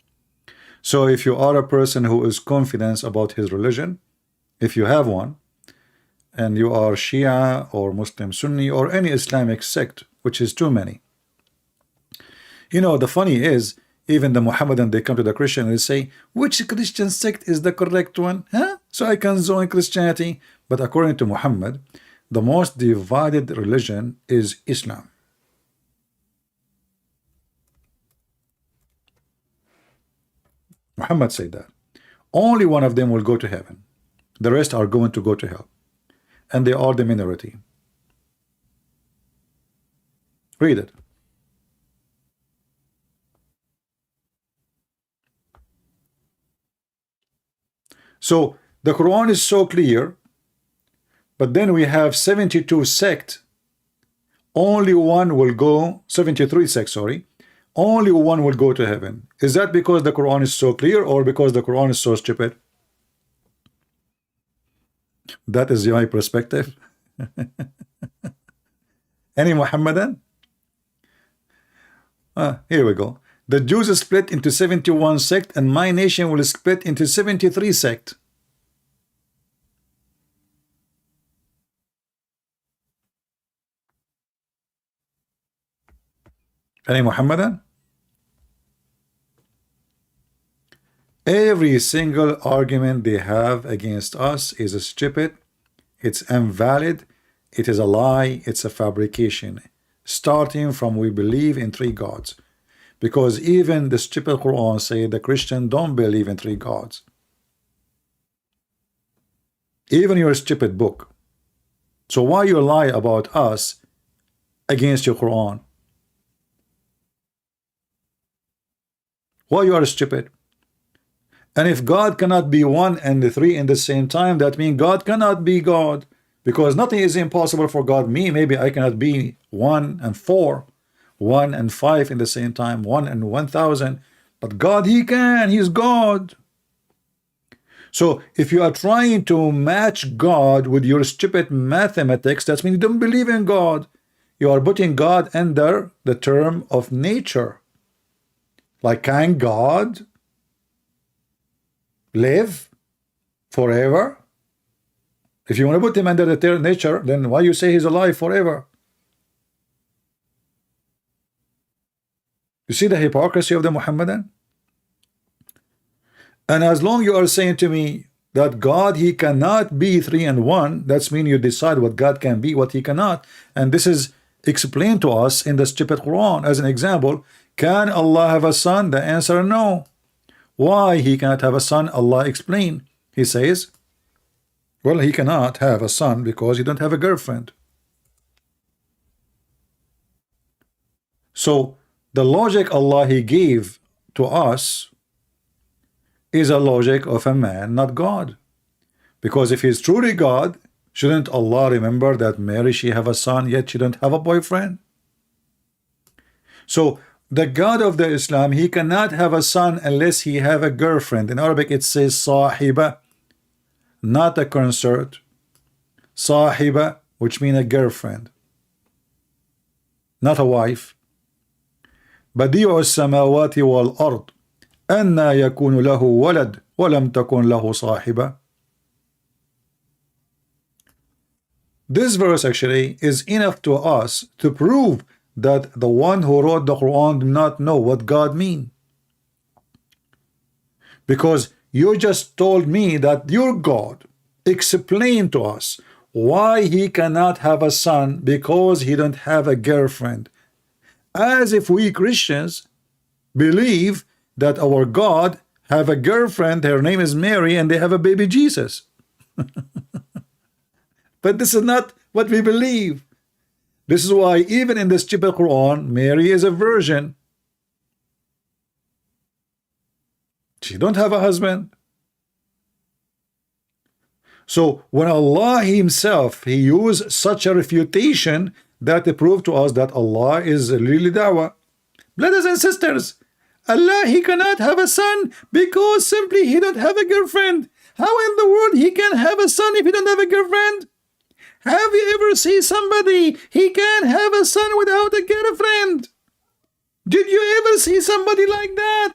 So if you are a person who is confident about his religion, if you have one, and you are Shia or Muslim Sunni or any Islamic sect, which is too many. You know, the funny is, even the Muhammadan, they come to the Christian and they say, which Christian sect is the correct one? Huh? So I can join Christianity. But according to Muhammad, the most divided religion is Islam. Muhammad said that. Only one of them will go to heaven. The rest are going to go to hell. And they are the minority. Read it. So the Quran is so clear, but then we have 72 sects. Only one will go, 73 sects, sorry. Only one will go to heaven. Is that because the Quran is so clear or because the Quran is so stupid? That is my perspective. Any Muhammadan? Here we go. The Jews split into 71 sects, and my nation will split into 73 sects. Any Muhammadan? Every single argument they have against us is stupid, it's invalid, it is a lie, it's a fabrication, starting from we believe in 3 gods. Because even the stupid Quran say the Christian don't believe in 3 gods. Even your stupid book. So why you lie about us against your Quran? Why you are stupid? And if God cannot be 1 and 3 in the same time, that means God cannot be God. Because nothing is impossible for God. Maybe I cannot be 1 and 4, 1 and 5 in the same time, 1 and 1,000. But God, He can. He's God. So if you are trying to match God with your stupid mathematics, that means you don't believe in God. You are putting God under the term of nature. Like, can God live forever? If you want to put him under the term nature, then why you say he's alive forever? You see the hypocrisy of the Muhammadan? And as long you are saying to me that God, He cannot be 3 and 1, that's mean you decide what God can be, what He cannot. And this is explained to us in the stupid Quran. As an example, can Allah have a son? The answer no. Why He cannot have a son? Allah explained. He says, well, He cannot have a son because He don't have a girlfriend. So the logic Allah He gave to us is a logic of a man, not God. Because if He's truly God, shouldn't Allah remember that Mary, she have a son, yet she don't have a boyfriend? So the God of the Islam, He cannot have a son unless he have a girlfriend. In Arabic it says sahiba, not a consort. Sahiba, which means a girlfriend, not a wife. بديع السماوات والأرض أنى يكون له ولد ولم تكن له صاحبة. This verse actually is enough to us to prove that the one who wrote the Quran did not know what God means. Because you just told me that your God explained to us why He cannot have a son because He don't have a girlfriend. As if we Christians believe that our God have a girlfriend, her name is Mary, and they have a baby Jesus. But this is not what we believe. This is why even in the stupid Quran, Mary is a virgin. She don't have a husband. So when Allah Himself, He used such a refutation that to prove to us that Allah is really da'wah. Brothers and sisters, Allah, He cannot have a son because simply He don't have a girlfriend. How in the world He can have a son if He don't have a girlfriend? Have you ever seen somebody He can have a son without a girlfriend? Did you ever see somebody like that?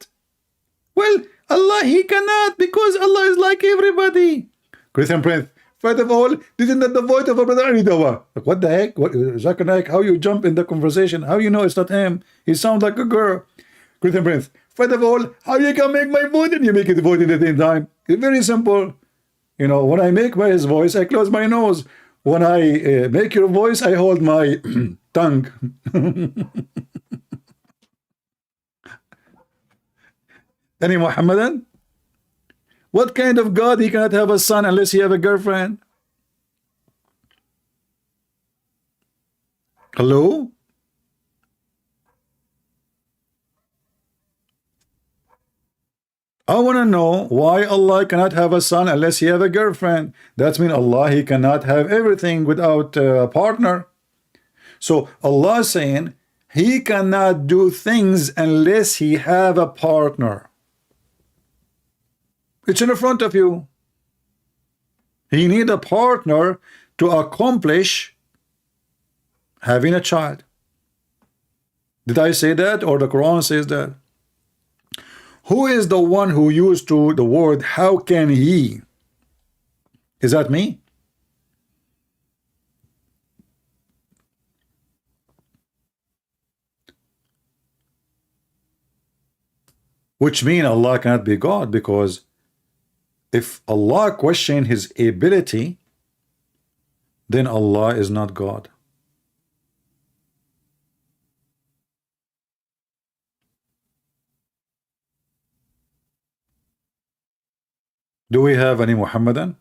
Well, Allah, He cannot because Allah is like everybody. Christian Prince, first of all, isn't that the voice of a brother Aridawa? Like, what the heck? What, Zakir Naik, how you jump in the conversation? How you know it's not him? He sounds like a girl. Christian Prince, first of all, how you can make my voice and you make his voice at the same time? It's very simple. You know, when I make his voice, I close my nose. When I make your voice, I hold my tongue. Any Muhammadan? What kind of God He cannot have a son unless He have a girlfriend? Hello? I want to know why Allah cannot have a son unless He have a girlfriend. That means Allah, He cannot have everything without a partner. So Allah is saying He cannot do things unless He have a partner. It's in front of you. He need a partner to accomplish having a child. Did I say that or the Quran says that? Who is the one who used to the word how can he? Is that me? Which means Allah cannot be God, because if Allah questioned his ability, then Allah is not God. Do we have any Muhammadan?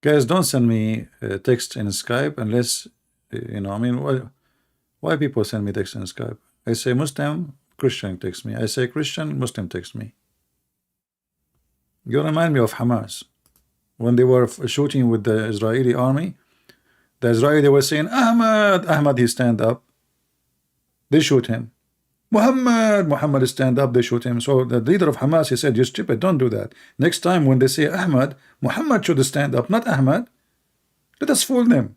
Guys, don't send me text in Skype unless, you know, I mean, why people send me text in Skype? I say Muslim, Christian text me. I say Christian, Muslim text me. You remind me of Hamas. When they were shooting with the Israeli army, the Israeli were saying, Ahmad, he stand up. They shoot him. Muhammad stand up, they shoot him. So the leader of Hamas, he said, you stupid, don't do that. Next time when they say Ahmad, Muhammad should stand up, not Ahmad. Let us fool them.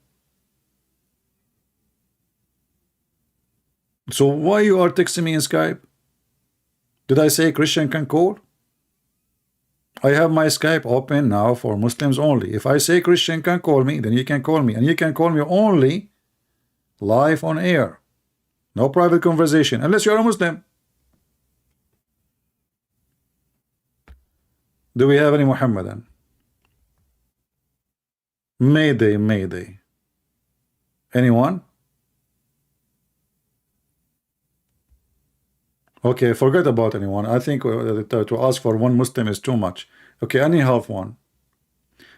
So why you are texting me in Skype? Did I say Christian can call? I have my Skype open now for Muslims only. If I say Christian can call me, then you can call me. And you can call me only live on air. No private conversation, unless you're a Muslim. Do we have any Muhammadan? Mayday, Mayday. Anyone? Okay, forget about anyone. I think to ask for one Muslim is too much. Okay, any half one.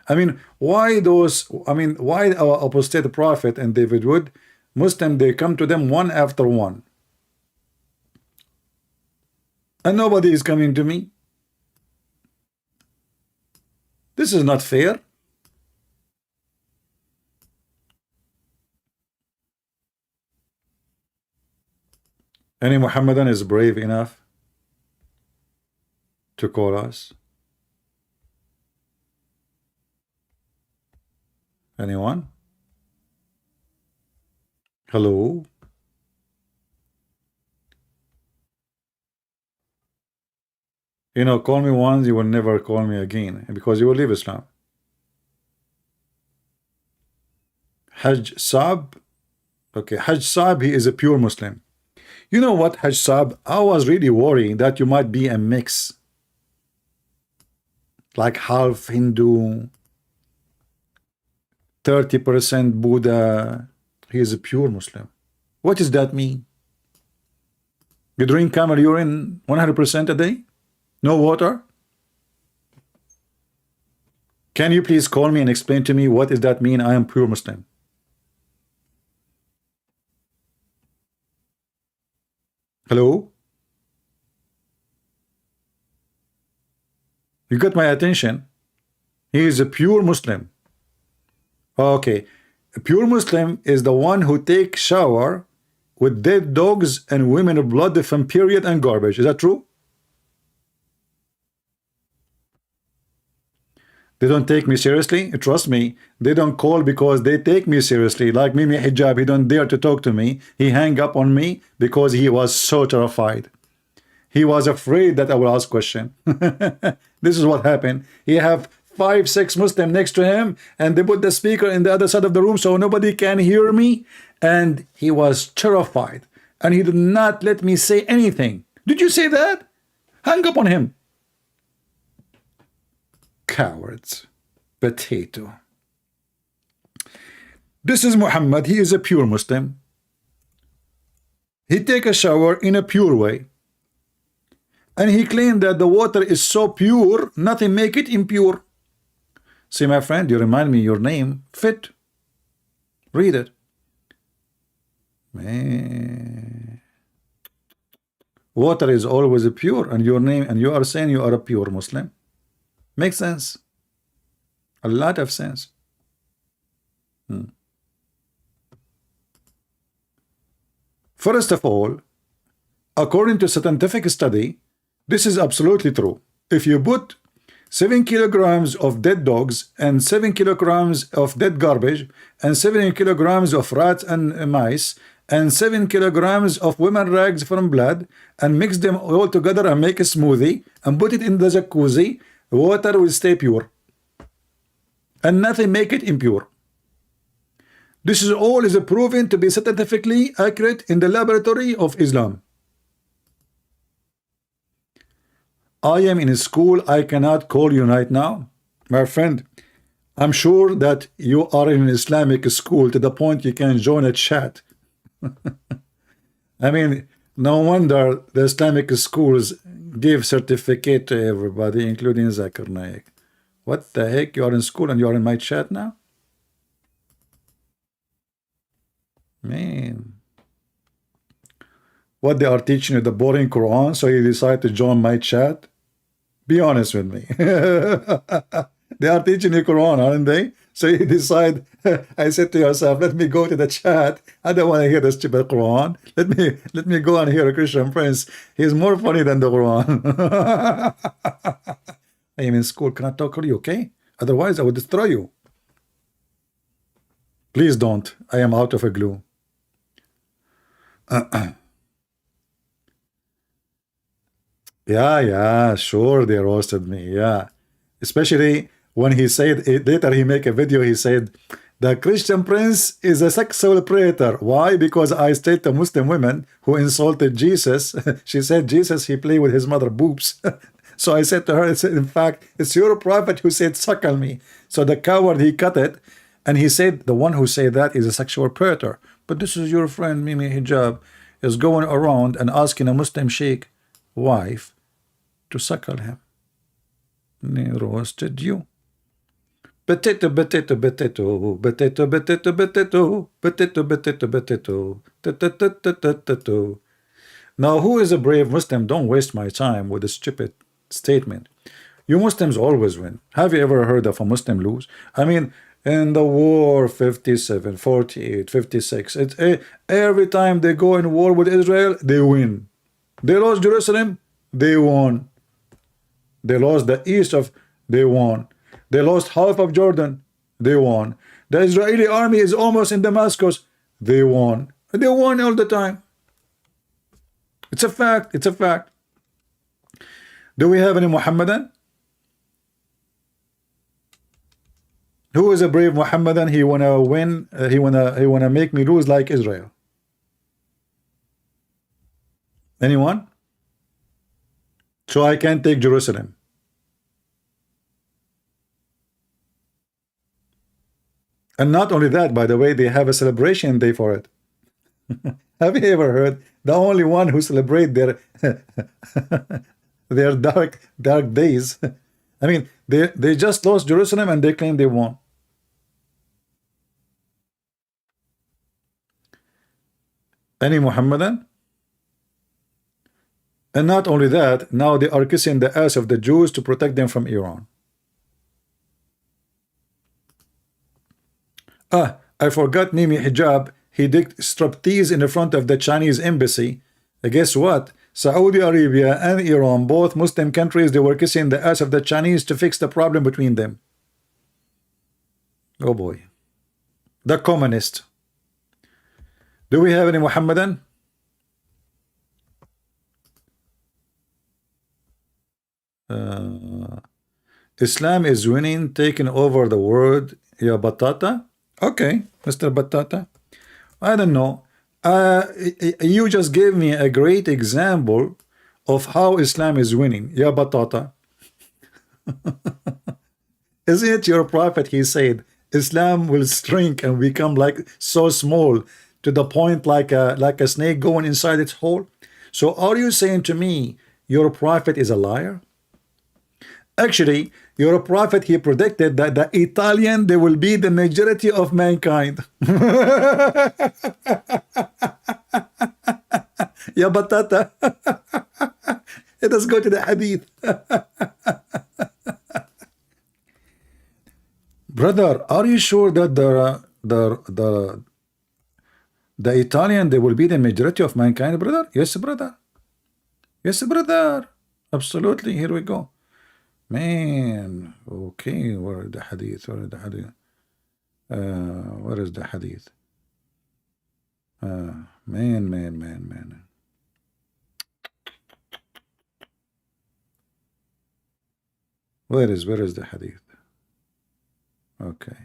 I mean, why those? I mean, why our apostate prophet and David Wood, Muslim, they come to them one after one, and nobody is coming to me. This is not fair. Any Muhammadan is brave enough to call us? Anyone? Hello? You know, call me once, you will never call me again, because you will leave Islam. Hajj Saab. Okay, Hajj Saab, he is a pure Muslim. You know what, Hajj Saab, I was really worrying that you might be a mix, like half Hindu, 30% Buddha. He is a pure Muslim. What does that mean? You drink camel urine 100% a day? No water? Can you please call me and explain to me what does that mean? I am pure Muslim. Hello? You got my attention. He is a pure Muslim. Okay. A pure Muslim is the one who takes shower with dead dogs and women of blood from period and garbage. Is that true? They don't take me seriously. Trust me, they don't call because they take me seriously. Like Mimi Hijab, he don't dare to talk to me. He hang up on me because he was so terrified. He was afraid that I will ask question. This is what happened. He have 5-6 Muslim next to him, and they put the speaker in the other side of the room so nobody can hear me, and he was terrified, and he did not let me say anything. Did you say that? Hang up on him. Cowards. Potato. This is Muhammad. He is a pure Muslim. He take a shower in a pure way, and he claimed that the water is so pure, nothing make it impure. See, my friend, you remind me your name, Fit. Read it. Man. Water is always pure, and your name, and you are saying you are a pure Muslim. Makes sense. A lot of sense. First of all, according to scientific study, this is absolutely true. if you put 7 kilograms of dead dogs and 7 kilograms of dead garbage and 7 kilograms of rats and mice and 7 kilograms of women rags from blood and mix them all together and make a smoothie and put it in the jacuzzi, water will stay pure and nothing make it impure. This is all is proven to be scientifically accurate in the laboratory of Islam. I am in a school. I cannot call you right now. My friend, I'm sure that you are in an Islamic school to the point you can join a chat. I mean, no wonder the Islamic schools give certificate to everybody, including Zakir Naik. What the heck? You are in school and you are in my chat now? Man. What they are teaching you, the boring Quran, so you decide to join my chat? Be honest with me. They are teaching you Quran, aren't they? So you decide, I said to yourself, let me go to the chat. I don't want to hear the stupid Quran. Let me go and hear a Christian prince. He's more funny than the Quran. I am in school. Can I talk to you, okay? Otherwise, I will destroy you. Please don't. I am out of a glue. Yeah, sure, they roasted me, yeah. Especially when he said, later he make a video, he said, the Christian prince is a sexual predator. Why? Because I state to Muslim women who insulted Jesus, she said, Jesus, he played with his mother boobs. So I said to her, in fact, it's your prophet who said, suckle me. So the coward, he cut it, and he said, the one who said that is a sexual predator. But this is your friend, Mimi Hijab, is going around and asking a Muslim sheikh wife to suckle him. They roasted you. Potato, potato, potato, potato, potato, potato, potato, potato, potato. Now, who is a brave Muslim? Don't waste my time with a stupid statement. You Muslims always win. Have you ever heard of a Muslim lose? I mean, in the war 57, 48, 56, every time they go in war with Israel, they win. They lost Jerusalem, they won. They lost the east of, they won. They lost half of Jordan, they won. The Israeli army is almost in Damascus, they won. They won all the time. It's a fact, it's a fact. Do we have any Muhammadan? Who is a brave Muhammadan? He wanna win, he wanna make me lose like Israel. Anyone? So I can't take Jerusalem. And not only that, by the way, they have a celebration day for it. Have you ever heard? The only one who celebrate their their dark days. I mean, they just lost Jerusalem and they claim they won. Any Muhammadan? And not only that, now they are kissing the ass of the Jews to protect them from Iran. I forgot Mimi Hijab. He did striptease in the front of the Chinese embassy. Guess what? Saudi Arabia and Iran, both Muslim countries, they were kissing the ass of the Chinese to fix the problem between them. Oh boy. The communist. Do we have any Muhammadan? Islam is winning, taking over the world. Ya Batata? Okay, Mr. Batata. I don't know. You just gave me a great example of how Islam is winning. Ya Batata. Isn't it your prophet? He said Islam will shrink and become like so small to the point like a snake going inside its hole. So are you saying to me your prophet is a liar? Actually, your prophet, he predicted that the Italian, they will be the majority of mankind. Ya Batata. Let us go to the hadith. Brother, are you sure that the Italian, they will be the majority of mankind, brother? Yes, brother. Yes, brother. Absolutely. Here we go. Man, okay, where is the hadith? Where is the hadith? Where is the hadith? Man. Where is the hadith? Okay.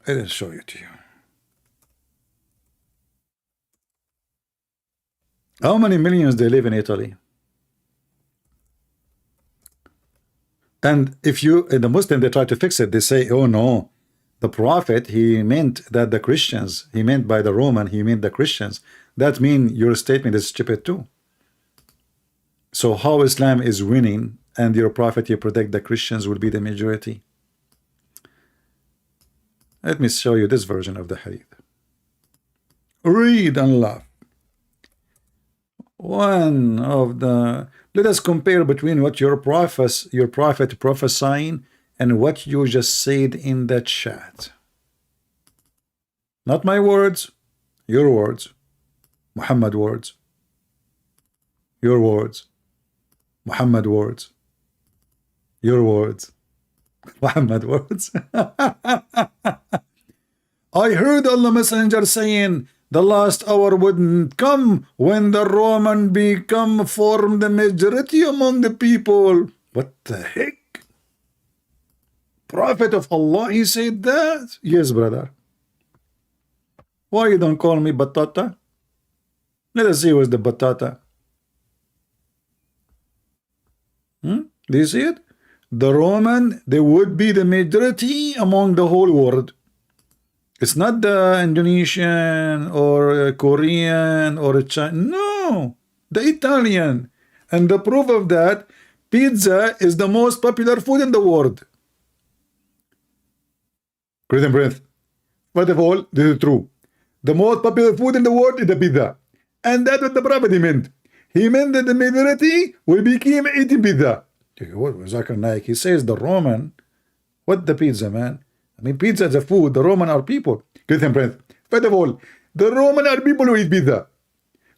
I'll show it to you. How many millions they live in Italy? And if you, in the Muslim, they try to fix it. They say, oh no, the Prophet, he meant that the Christians, he meant by the Roman, he meant the Christians. That means your statement is stupid too. So how Islam is winning and your Prophet, you predict the Christians will be the majority? Let me show you this version of the hadith. Read and laugh. One of the, let us compare between what your prophet prophesying and what you just said in the chat. Not my words, your words, Muhammad words, your words, Muhammad words, your words, Muhammad words. I heard Allah Messenger saying the last hour wouldn't come when the Roman form the majority among the people. What the heck? Prophet of Allah, he said that? Yes, brother. Why you don't call me Batata? Let us see what's the Batata. Do you see it? The Roman, they would be the majority among the whole world. It's not the Indonesian or Korean or Chinese. No, the Italian. And the proof of that, pizza is the most popular food in the world. Christian Prince, first of all, this is true. The most popular food in the world is the pizza. And that's what the Prophet meant. He meant that the majority will become eating pizza. What was Zakir Naik? He says the Roman, what the pizza, man? I mean, pizza is a food. The Roman are people. Christian Prince. First of all, the Roman are people who eat pizza.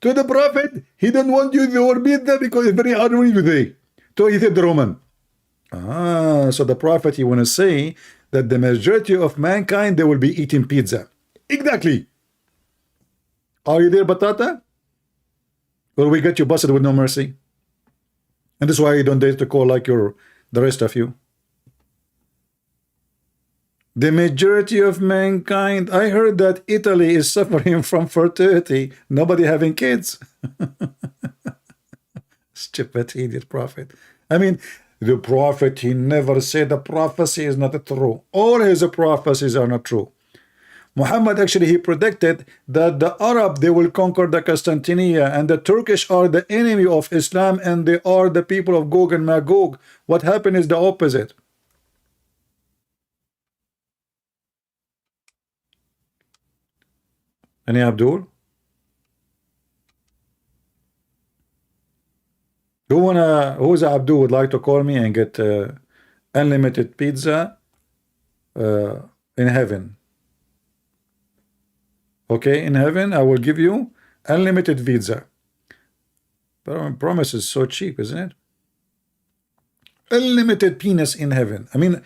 So the Prophet, he don't want you to use the word pizza because it's very hard for you to say. So he said the Roman. So the Prophet, he want to say that the majority of mankind, they will be eating pizza. Exactly. Are you there, Batata? Or we get you busted with no mercy? And that's why you don't dare to call like the rest of you. The majority of mankind, I heard that Italy is suffering from fertility, nobody having kids. Stupid idiot prophet. I mean, the prophet, he never said the prophecy is not true. All his prophecies are not true. Muhammad actually, he predicted that the Arab, they will conquer the Constantinia, and the Turkish are the enemy of Islam, and they are the people of Gog and Magog. What happened is the opposite. Any Abdul? Who's Abdul would like to call me and get unlimited pizza in heaven? Okay, in heaven I will give you unlimited pizza. But our promise is so cheap, isn't it? Unlimited penis in heaven. I mean,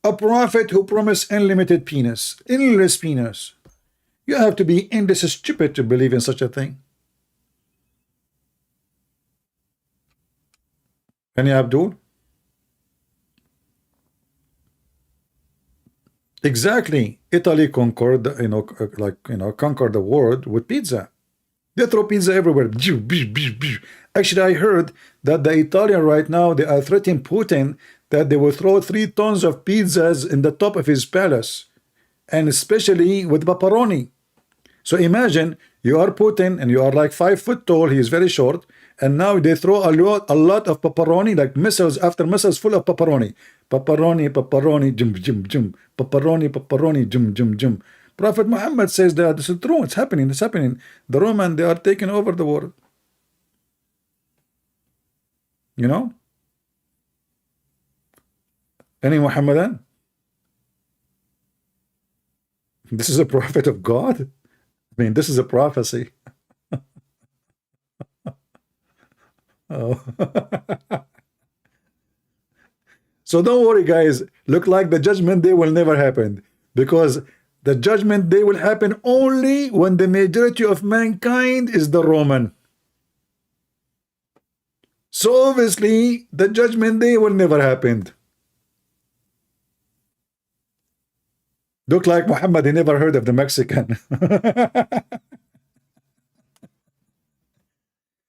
a prophet who promised unlimited penis, endless penis. You have to be endless stupid to believe in such a thing. Any Abdul? Exactly. Italy conquered, conquered the world with pizza. They throw pizza everywhere. Actually, I heard that the Italian right now, they are threatening Putin that they will throw 3 tons of pizzas in the top of his palace, and especially with pepperoni. So imagine you are Putin and you are like 5 foot tall, he is very short, and now they throw a lot of pepperoni, like missiles after missiles full of pepperoni. Pepperoni, jum. Pepperoni, jum. Prophet Muhammad says that this is true, it's happening. The Roman, they are taking over the world. You know? Any Muhammadan? This is a prophet of God? I mean, this is a prophecy. Oh. So don't worry, guys. Look like the judgment day will never happen, because the judgment day will happen only when the majority of mankind is the Roman. So obviously, the judgment day will never happen. Look like Muhammad, he never heard of the Mexican.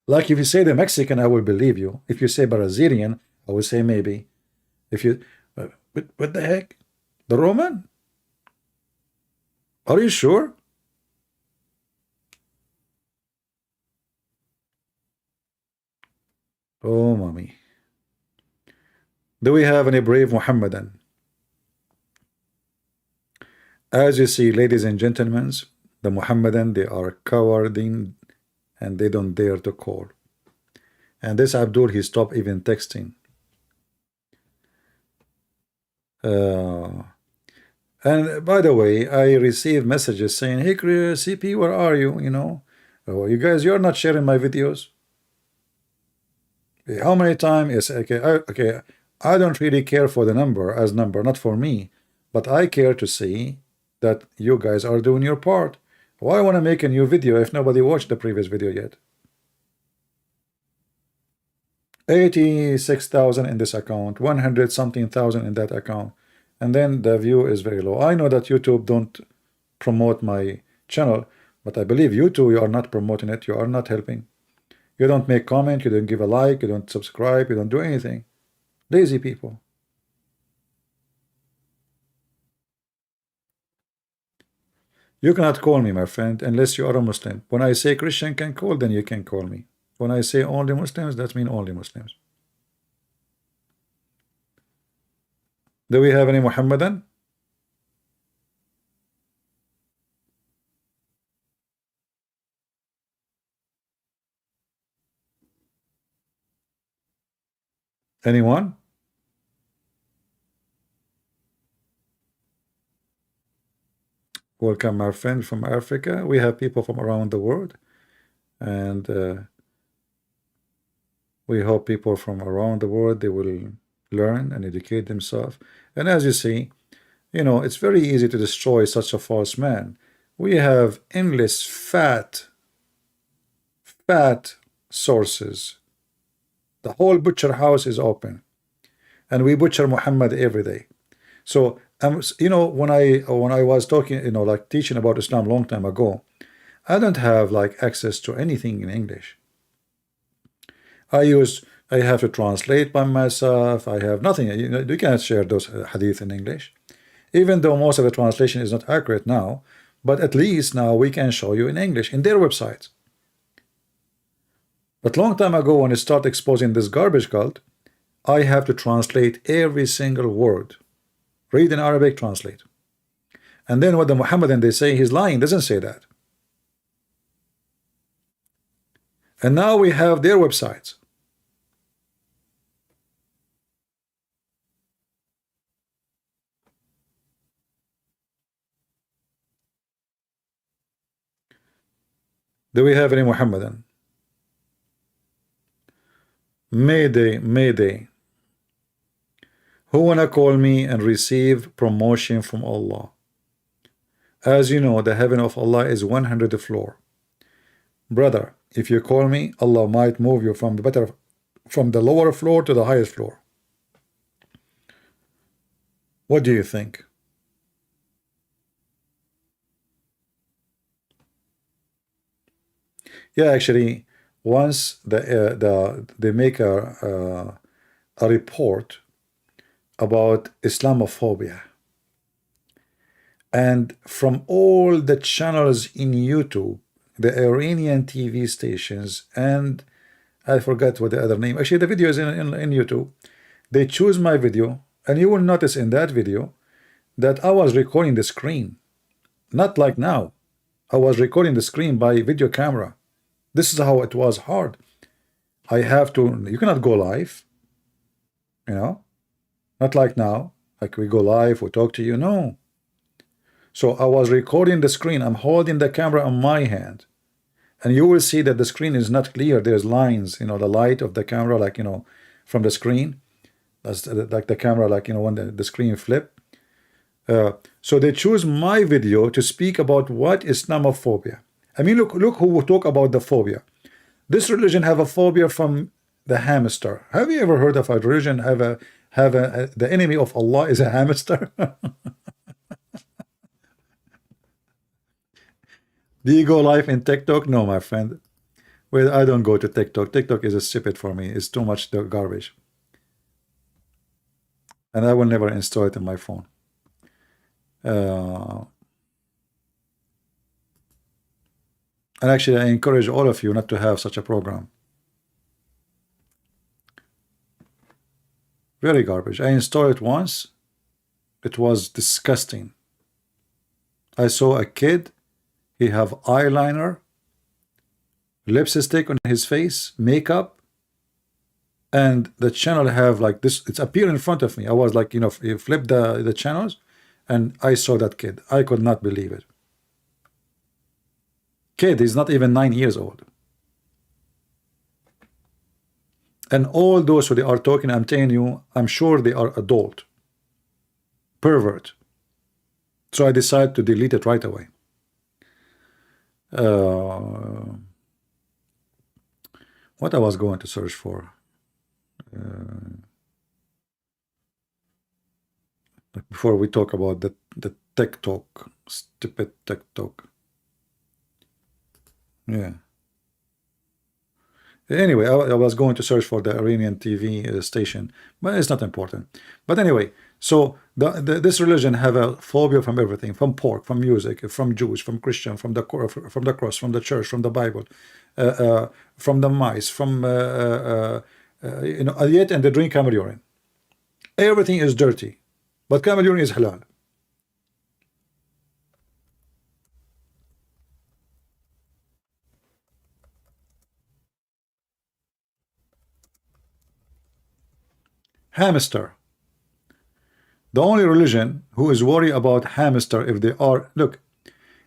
Like if you say the Mexican, I will believe you. If you say Brazilian, I will say maybe. If you, what the heck? The Roman? Are you sure? Oh, mommy. Do we have any brave Muhammadan? As you see, ladies and gentlemen, the Muhammadan, they are cowarding and they don't dare to call. And this Abdul, he stopped even texting. And by the way, I received messages saying, hey, CP, where are you? You know, oh, you guys, you're not sharing my videos. How many times? Yes, okay, I don't really care for the number as number, not for me, but I care to see that you guys are doing your part. Why want to make a new video if nobody watched the previous video yet? 86,000 in this account, 100 something thousand in that account, and then the view is very low. I know that YouTube don't promote my channel, but I believe you too, you are not promoting it, you are not helping. You don't make comment, you don't give a like, you don't subscribe, you don't do anything. Lazy people. You cannot call me, my friend, unless you are a Muslim. When I say Christian can call, then you can call me. When I say only Muslims, that means only Muslims. Do we have any Muhammadan? Anyone? Welcome, our friend from Africa. We have people from around the world, and we hope people from around the world, they will learn and educate themselves. And as you see, you know, it's very easy to destroy such a false man. We have endless fat sources. The whole butcher house is open, and we butcher Muhammad every day. So you know, when I was talking, you know, like teaching about Islam long time ago, I don't have like access to anything in English. I have to translate by myself. I have nothing. You cannot share those hadith in English, even though most of the translation is not accurate now. But at least now we can show you in English in their websites. But long time ago, when I start exposing this garbage cult, I have to translate every single word. Read in Arabic, translate. And then what the Muhammadan, they say he's lying, doesn't say that. And now we have their websites. Do we have any Muhammadan? Mayday, Mayday. Who wanna call me and receive promotion from Allah? As you know, the heaven of Allah is 100th floor. Brother, if you call me, Allah might move you from the lower floor to the highest floor. What do you think? Yeah, actually, once they make a report about Islamophobia, and from all the channels in YouTube, the Iranian TV stations, and I forgot what the other name. Actually, the video is in YouTube. They choose my video, and you will notice in that video that I was recording the screen, not like now. I was recording the screen by video camera. This is how it was hard. I have to. You cannot go live, you know, not like now. Like we go live, we talk to you. No. So I was recording the screen. I'm holding the camera in my hand, and you will see that the screen is not clear. There's lines, you know, the light of the camera, like, you know, from the screen. That's like the camera, like, you know, when the screen flip. So they choose my video to speak about what Islamophobia. I mean, look who talk about the phobia. This religion have a phobia from the hamster. Have you ever heard of a religion have the enemy of Allah is a hamster? Do you go live in TikTok? No, my friend. Well, I don't go to TikTok. TikTok is a stupid for me. It's too much garbage. And I will never install it in my phone. And actually, I encourage all of you not to have such a program. Very garbage. I installed it once. It was disgusting. I saw a kid. He have eyeliner, lipstick on his face, makeup, and the channel have like this. It's appeared in front of me. I was like, you know, you flip the channels, and I saw that kid. I could not believe it. Kid is not even 9 years old. And all those who they are talking, I'm telling you, I'm sure they are adult. Pervert. So I decided to delete it right away. What I was going to search for. Before we talk about the TikTok, stupid TikTok. Yeah. Anyway, I was going to search for the Iranian TV station, but it's not important. But anyway, so this religion have a phobia from everything, from pork, from music, from Jews, from Christian, from the cross, from the church, from the Bible, from the mice, from you know, yet and they drink camel urine. Everything is dirty, but camel urine is halal. Hamster. The only religion who is worried about hamster if they are, look,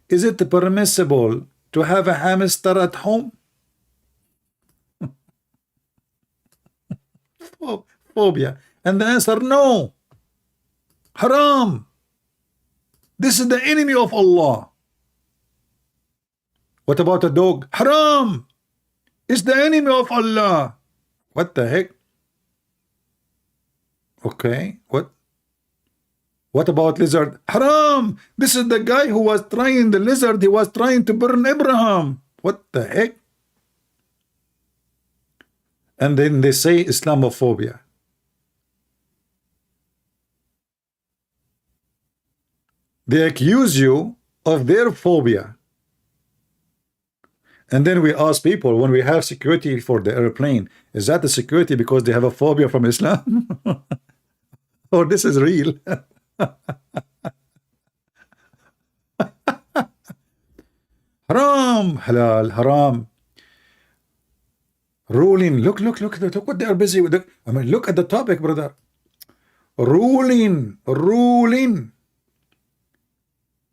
is it permissible to have a hamster at home? Phobia. And the answer, no. Haram. This is the enemy of Allah. What about a dog? Haram. It's the enemy of Allah. What the heck? Okay, what about lizard? Haram! This is the guy who was trying the lizard. He was trying to burn Abraham. What the heck? And then they say Islamophobia. They accuse you of their phobia. And then we ask people, when we have security for the airplane, is that the security because they have a phobia from Islam? Or this is real? Haram, halal, haram. Ruling. Look what they are busy with. I mean, look at the topic, brother. Ruling.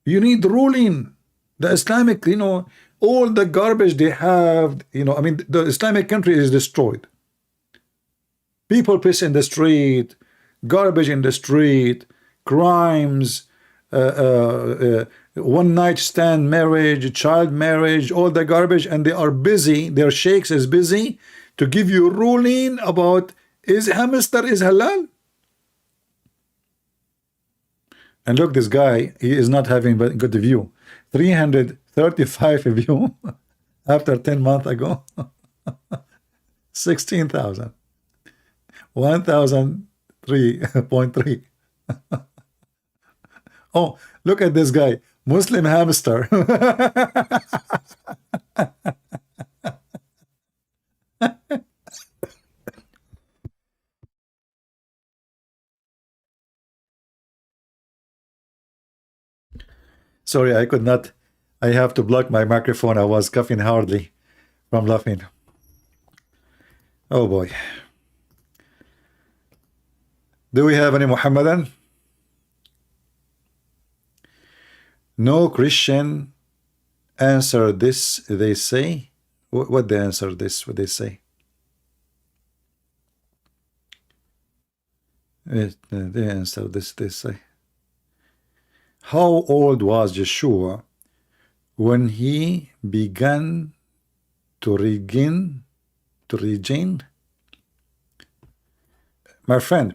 You need ruling. The Islamic, you know, all the garbage they have, you know, I mean, the Islamic country is destroyed. People piss in the street, garbage in the street, crimes, one night stand marriage, child marriage, all the garbage, and they are busy, their sheikhs is busy to give you ruling about is hamster is halal. And look, this guy, he is not having good view. 335 view after 10 months ago. 16,000. 1,003.3. Oh, look at this guy, Muslim hamster. Sorry, I could not. I have to block my microphone. I was coughing hardly from laughing. Oh boy. Do we have any Muhammadan? No Christian answer this, they say. What they answer this, what they say? They answer this, they say. How old was Yeshua when he began to regain? My friend,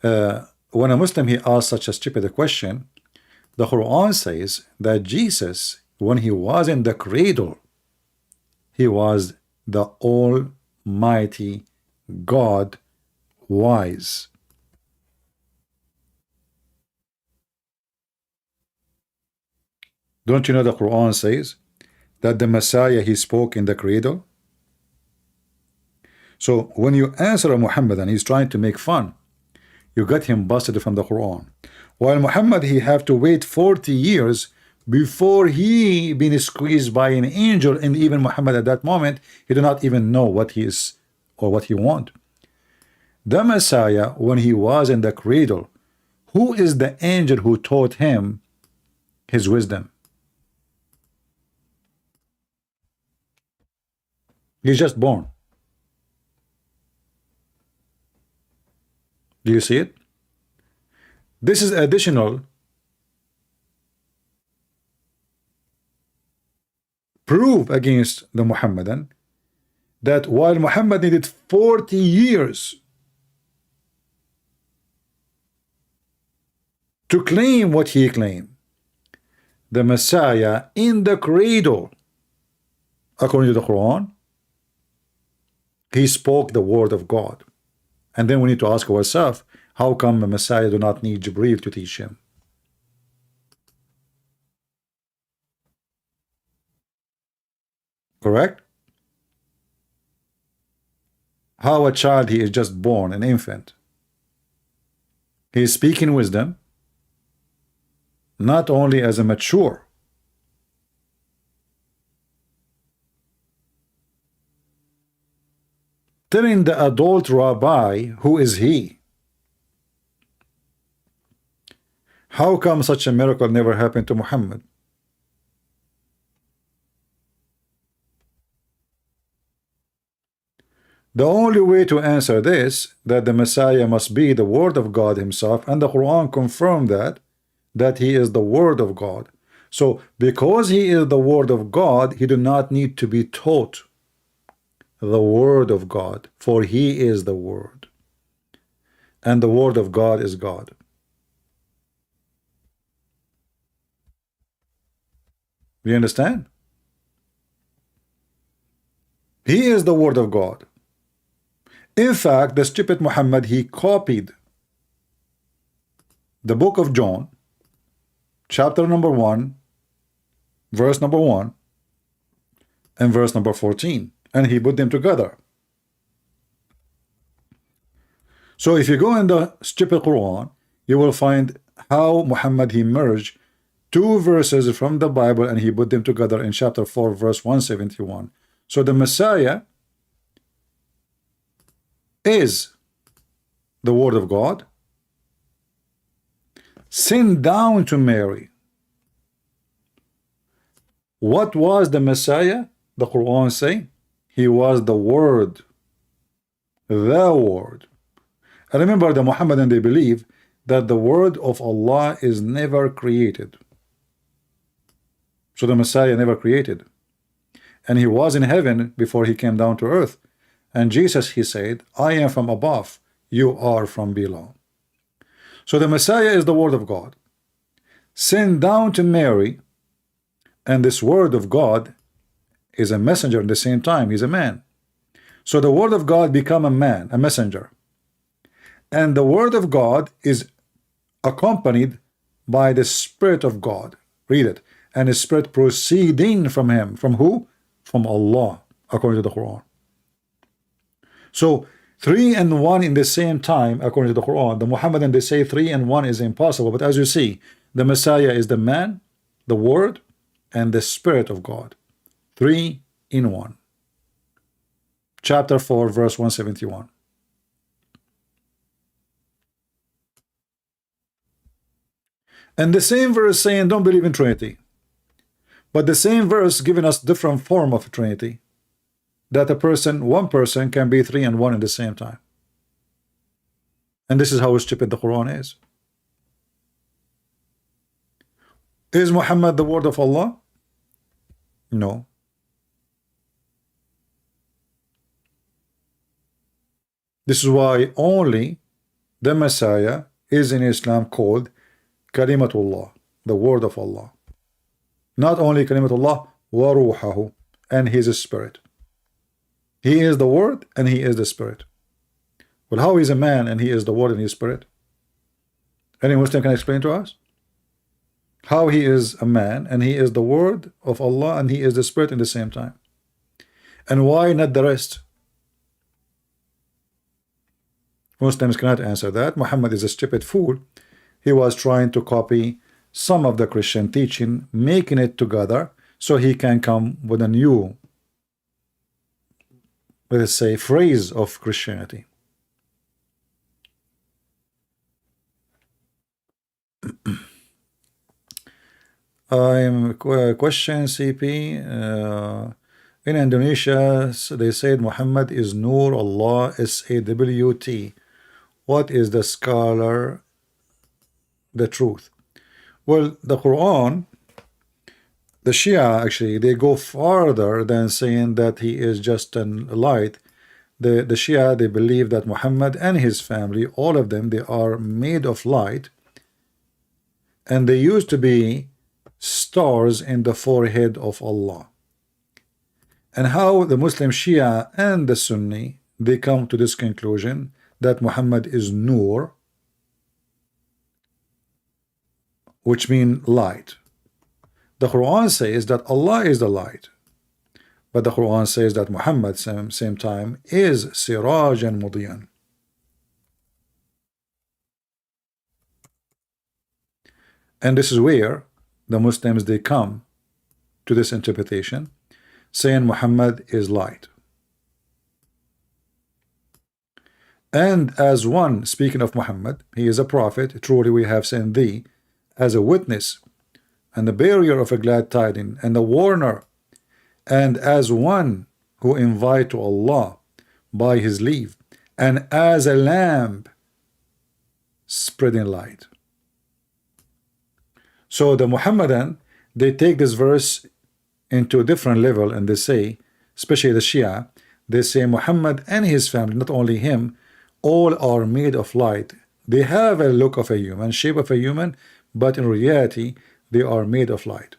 when a Muslim he asks such a stupid question, the Quran says that Jesus, when he was in the cradle, he was the Almighty God, wise. Don't you know the Quran says that the Messiah he spoke in the cradle? So when you answer a Muhammad and he's trying to make fun, you got him busted from the Quran. While Muhammad he have to wait 40 years before he been squeezed by an angel, and even Muhammad at that moment he do not even know what he is or what he want. The Messiah, when he was in the cradle, who is the angel who taught him his wisdom? He's just born. Do you see it? This is additional proof against the Muhammadan that while Muhammad needed 40 years to claim what he claimed, the Messiah in the cradle, according to the Quran, he spoke the word of God. And then we need to ask ourselves, how come the Messiah do not need Jibreel to teach him? Correct? How a child, he is just born, an infant. He is speaking wisdom, not only as a mature, telling the adult rabbi, who is he? How come such a miracle never happened to Muhammad? The only way to answer this, that the Messiah must be the word of God himself, and the Quran confirmed that he is the word of God. So because he is the word of God, he do not need to be taught the word of God, for he is the word, and the word of God is God. You understand? He is the word of God. In fact, the stupid Muhammad, he copied the book of John, chapter number 1, verse number 1, and verse number 14, and he put them together. So if you go in the stupid Quran, you will find how Muhammad he merged two verses from the Bible and he put them together in chapter 4, verse 171. So the Messiah is the word of God sent down to Mary. What was the Messiah? The Quran say he was the word, the word. And remember, the Muhammadan, they believe that the word of Allah is never created. So the Messiah never created, and he was in heaven before he came down to earth. And Jesus, he said, I am from above, you are from below. So the Messiah is the word of God sent down to Mary, and this word of God is a messenger at the same time. He's a man. So the word of God become a man, a messenger, and the word of God is accompanied by the Spirit of God. Read it. And the Spirit proceeding from him. From who? From Allah, according to the Quran. So 3 and 1 in the same time, according to the Quran. The Muhammadan, they say 3 and 1 is impossible, but as you see, the Messiah is the man, the word, and the Spirit of God. 3 in 1. Chapter 4, verse 171. And the same verse saying don't believe in Trinity. But the same verse giving us different form of Trinity. That one person can be three and one at the same time. And this is how stupid the Quran is. Is Muhammad the word of Allah? No. This is why only the Messiah is in Islam called Kalimatullah, the word of Allah. Not only Kalimatullah, wa ruhahu, and he is a spirit. He is the word and he is the spirit. Well, how is a man and he is the word and he is spirit? Any Muslim can explain to us? How he is a man and he is the word of Allah and he is the spirit in the same time? And why not the rest? Muslims cannot answer that. Muhammad is a stupid fool. He was trying to copy some of the Christian teaching, making it together so he can come with a new, let us say, phrase of Christianity. I'm question CP. In Indonesia, they said Muhammad is Nur Allah SAWT. What is the scholar? The truth. Well, the Quran, the Shia actually, they go farther than saying that he is just a light. The Shia, they believe that Muhammad and his family, all of them, they are made of light, and they used to be stars in the forehead of Allah. And how the Muslim Shia and the Sunni, they come to this conclusion that Muhammad is Nur, which means light. The Quran says that Allah is the light, but the Quran says that Muhammad same time is Siraj and Mudiyan. And this is where the Muslims, they come to this interpretation, saying Muhammad is light. And as one, speaking of Muhammad, he is a prophet, truly we have sent thee as a witness and the bearer of a glad tidings and the warner, and as one who invite to Allah by his leave, and as a lamp spreading light. So the Muhammadan, they take this verse into a different level, and they say, especially the Shia, they say Muhammad and his family, not only him, all are made of light. They have a look of a human, shape of a human, but in reality they are made of light.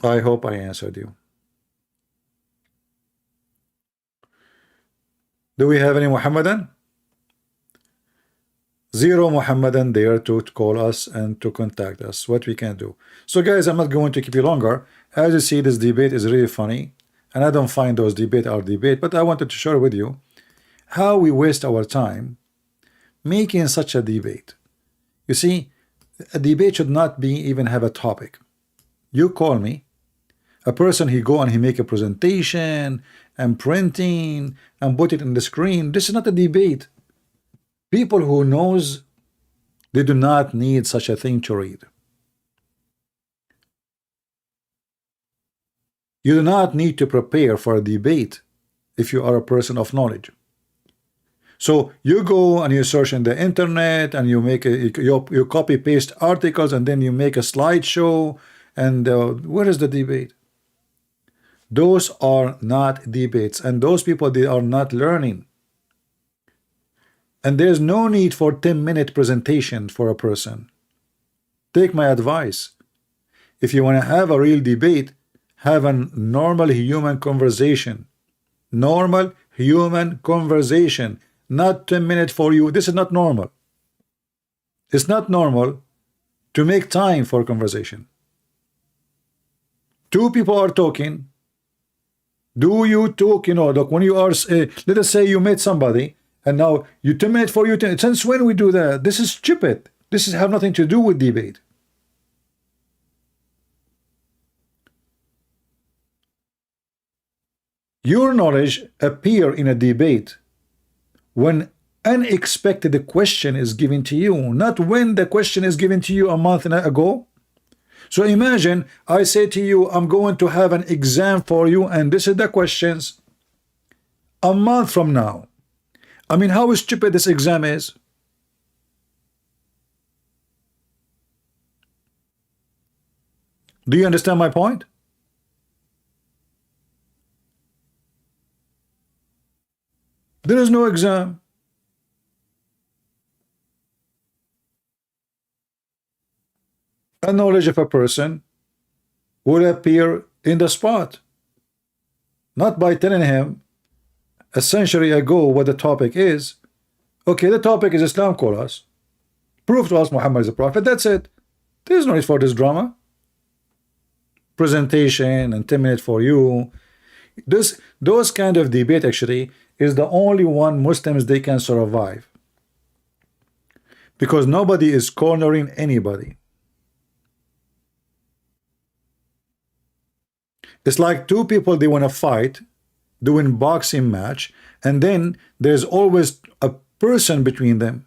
I hope I answered you. Do we have any Muhammadan? Zero Muhammadan there to call us and to contact us. What we can do. So guys, I'm not going to keep you longer. As you see, this debate is really funny, and I don't find those debate our debate, but I wanted to share with you how we waste our time making such a debate. You see, a debate should not be even have a topic. You call me, a person, he go and he make a presentation and printing and put it in the screen. This is not a debate. People who knows, they do not need such a thing to read. You do not need to prepare for a debate if you are a person of knowledge. So you go and you search in the internet and you make you copy paste articles and then you make a slideshow, and where is the debate? Those are not debates, and those people, they are not learning. And there's no need for 10-minute presentation for a person. Take my advice. If you want to have a real debate, have a normal human conversation. Normal human conversation. Not 10 minutes for you. This is not normal. It's not normal to make time for conversation. Two people are talking. Do you talk, like when you are, let us say you met somebody, and now you 10 minutes for you. Since when we do that? This is stupid. This is have nothing to do with debate. Your knowledge appear in a debate when unexpected question is given to you, not when the question is given to you a month ago. So imagine I say to you, I'm going to have an exam for you, and this is the questions a month from now. I mean, how stupid this exam is. Do you understand my point? There is no exam. A knowledge of a person will appear in the spot, not by telling him a century ago what the topic is. Okay, the topic is Islam, call us. Prove to us Muhammad is a prophet. That's it. There's no need for this drama. Presentation and 10 minutes for you. Those kind of debate actually is the only one Muslims they can survive, because nobody is cornering anybody. It's like two people, they want to fight, doing boxing match, and then there's always a person between them.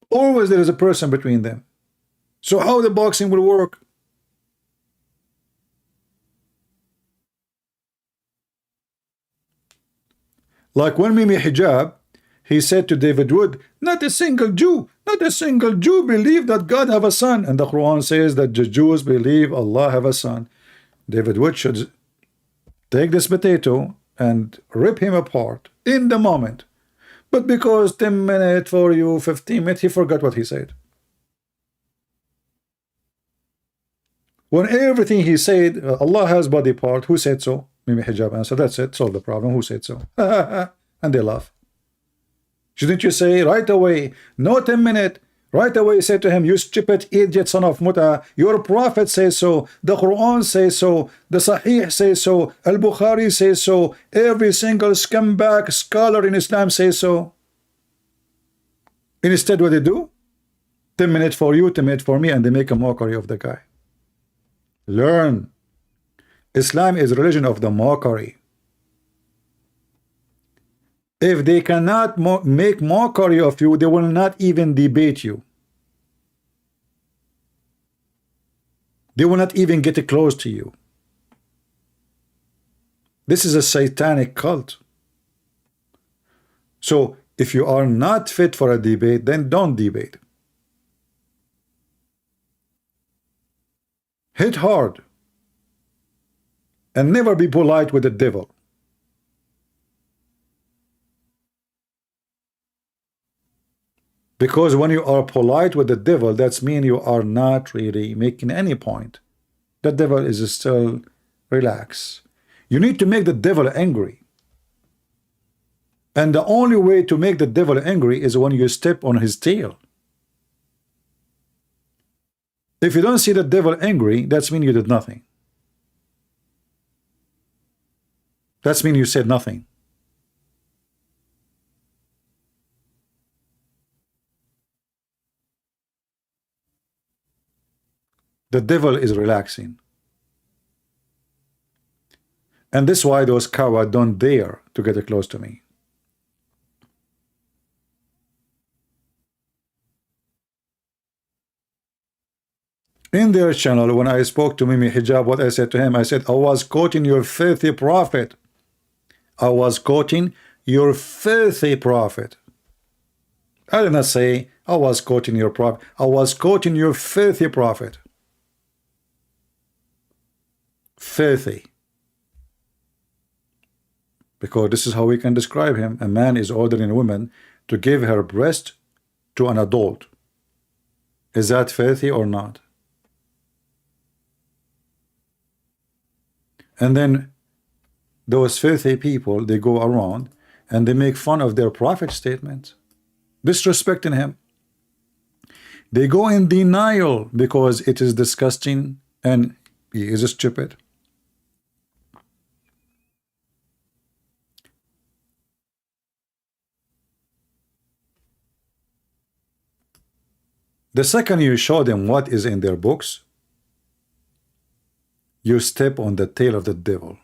Always there is a person between them. So how the boxing will work? Like when Mimi Hijab, he said to David Wood, not a single Jew believe that God have a son. And the Quran says that the Jews believe Allah have a son. David Wood should take this potato and rip him apart in the moment. But because 10 minutes for you, 15 minutes, he forgot what he said. When everything he said, Allah has body part, who said so? Mimi Hijab answered, that's it, solve the problem, who said so? And they laugh. Shouldn't you say right away, no 10 minutes, right away say to him, you stupid idiot son of Muta, your prophet says so, the Quran says so, the Sahih says so, Al-Bukhari says so, every single scumbag scholar in Islam says so. Instead what they do? 10 minutes for you, 10 minutes for me, and they make a mockery of the guy. Learn. Islam is religion of the mockery. If they cannot make mockery of you, they will not even debate you. They will not even get close to you. This is a satanic cult. So if you are not fit for a debate, then don't debate. Hit hard. And never be polite with the devil. Because when you are polite with the devil, that's mean you are not really making any point. The devil is still relaxed. You need to make the devil angry. And the only way to make the devil angry is when you step on his tail. If you don't see the devil angry, that's mean you did nothing. That's mean you said nothing. The devil is relaxing. And this is why those cowards don't dare to get close to me. In their channel, when I spoke to Mimi Hijab, what I said to him, I said, I was quoting your filthy prophet. I was quoting your filthy prophet. I did not say I was quoting your prophet. I was quoting your filthy prophet. Filthy. Because this is how we can describe him. A man is ordering a woman to give her breast to an adult. Is that filthy or not? And then those filthy people, they go around and they make fun of their prophet statements, disrespecting him. They go in denial because it is disgusting and he is stupid. The second you show them what is in their books, you step on the tail of the devil.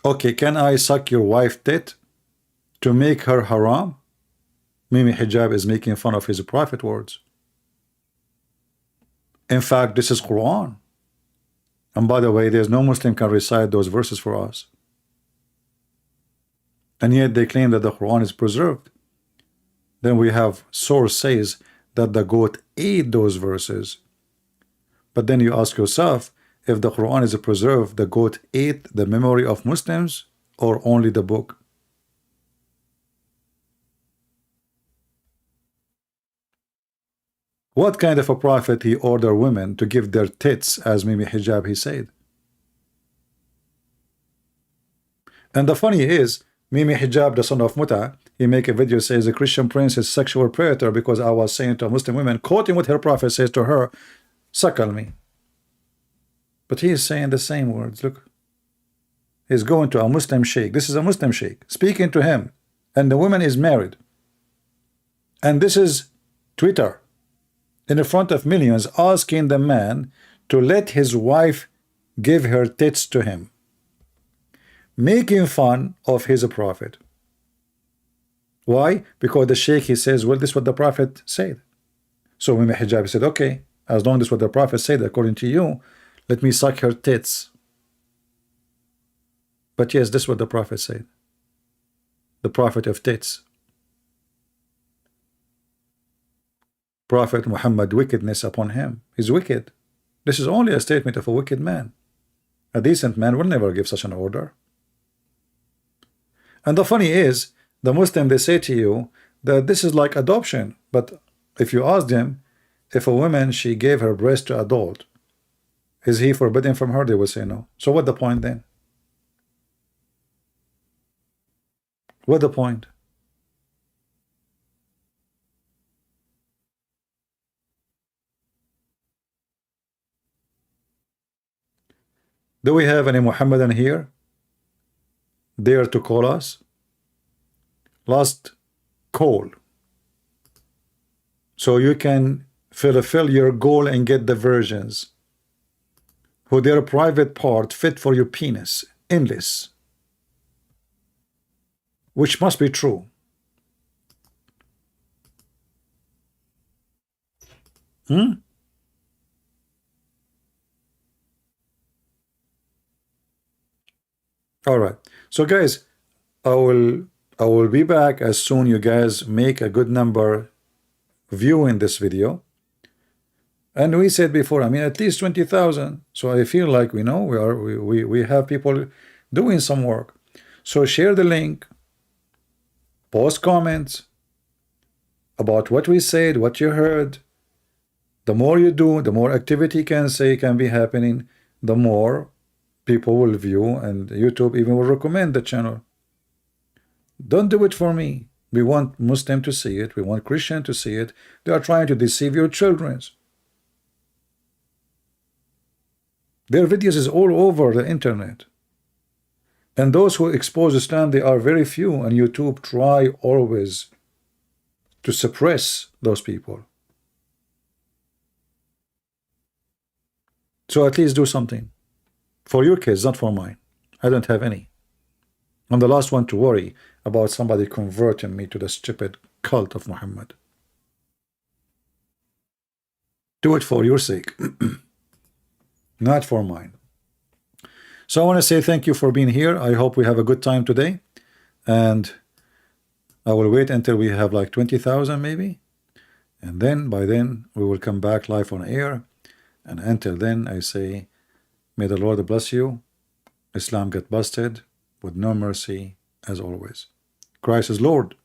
Okay, can I suck your wife tit to make her haram? Mimi Hijab is making fun of his prophet words. In fact, this is Quran. And by the way, there's no Muslim can recite those verses for us. And yet they claim that the Quran is preserved. Then we have source says that the goat ate those verses. But then you ask yourself, if the Quran is preserved, the goat ate the memory of Muslims or only the book? What kind of a prophet he ordered women to give their tits as Mimi Hijab he said? And the funny is, Mimi Hijab, the son of Muta, he make a video says a Christian prince is sexual predator because I was saying to a Muslim woman, quoting what her prophet says to her, suckle me. But he is saying the same words. Look, he's going to a Muslim sheikh. This is a Muslim sheikh speaking to him, and the woman is married. And this is Twitter in front of millions asking the man to let his wife give her tits to him, making fun of his prophet. Why? Because the sheikh, he says, well, this is what the prophet said. So Mimi Hijab said, okay, as long as what the prophet said according to you, let me suck her tits. But yes, this is what the prophet said. The prophet of tits. Prophet Muhammad, wickedness upon him. He's wicked. This is only a statement of a wicked man. A decent man will never give such an order. And the funny is, the Muslim, they say to you that this is like adoption. But if you ask them, if a woman, she gave her breast to adult, is he forbidden from her? They will say no. So what the point then? What the point? Do we have any Muhammadan here dare to call us? Last call, so you can fulfill your goal and get the virgins who their private part fit for your penis, endless, which must be true. All right, so guys, I will be back as soon you guys make a good number viewing this video. And we said before, I mean, at least 20,000. So I feel like we know we have people doing some work. So share the link, post comments about what we said, what you heard. The more you do, the more activity can be happening, the more people will view, and YouTube even will recommend the channel. Don't do it for me. We want Muslim to see it. We want Christian to see it. They are trying to deceive your children. Their videos is all over the internet. And those who expose Islam, they are very few, and YouTube try always to suppress those people. So at least do something. For your kids, not for mine. I don't have any. I'm the last one to worry about somebody converting me to the stupid cult of Muhammad. Do it for your sake, not for mine. So I want to say thank you for being here. I hope we have a good time today. And I will wait until we have like 20,000 maybe. And then by then we will come back live on air. And until then, I say, may the Lord bless you. Islam get busted with no mercy as always. Christ is Lord.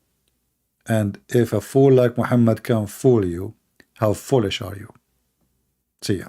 And if a fool like Muhammad can fool you, how foolish are you? See ya.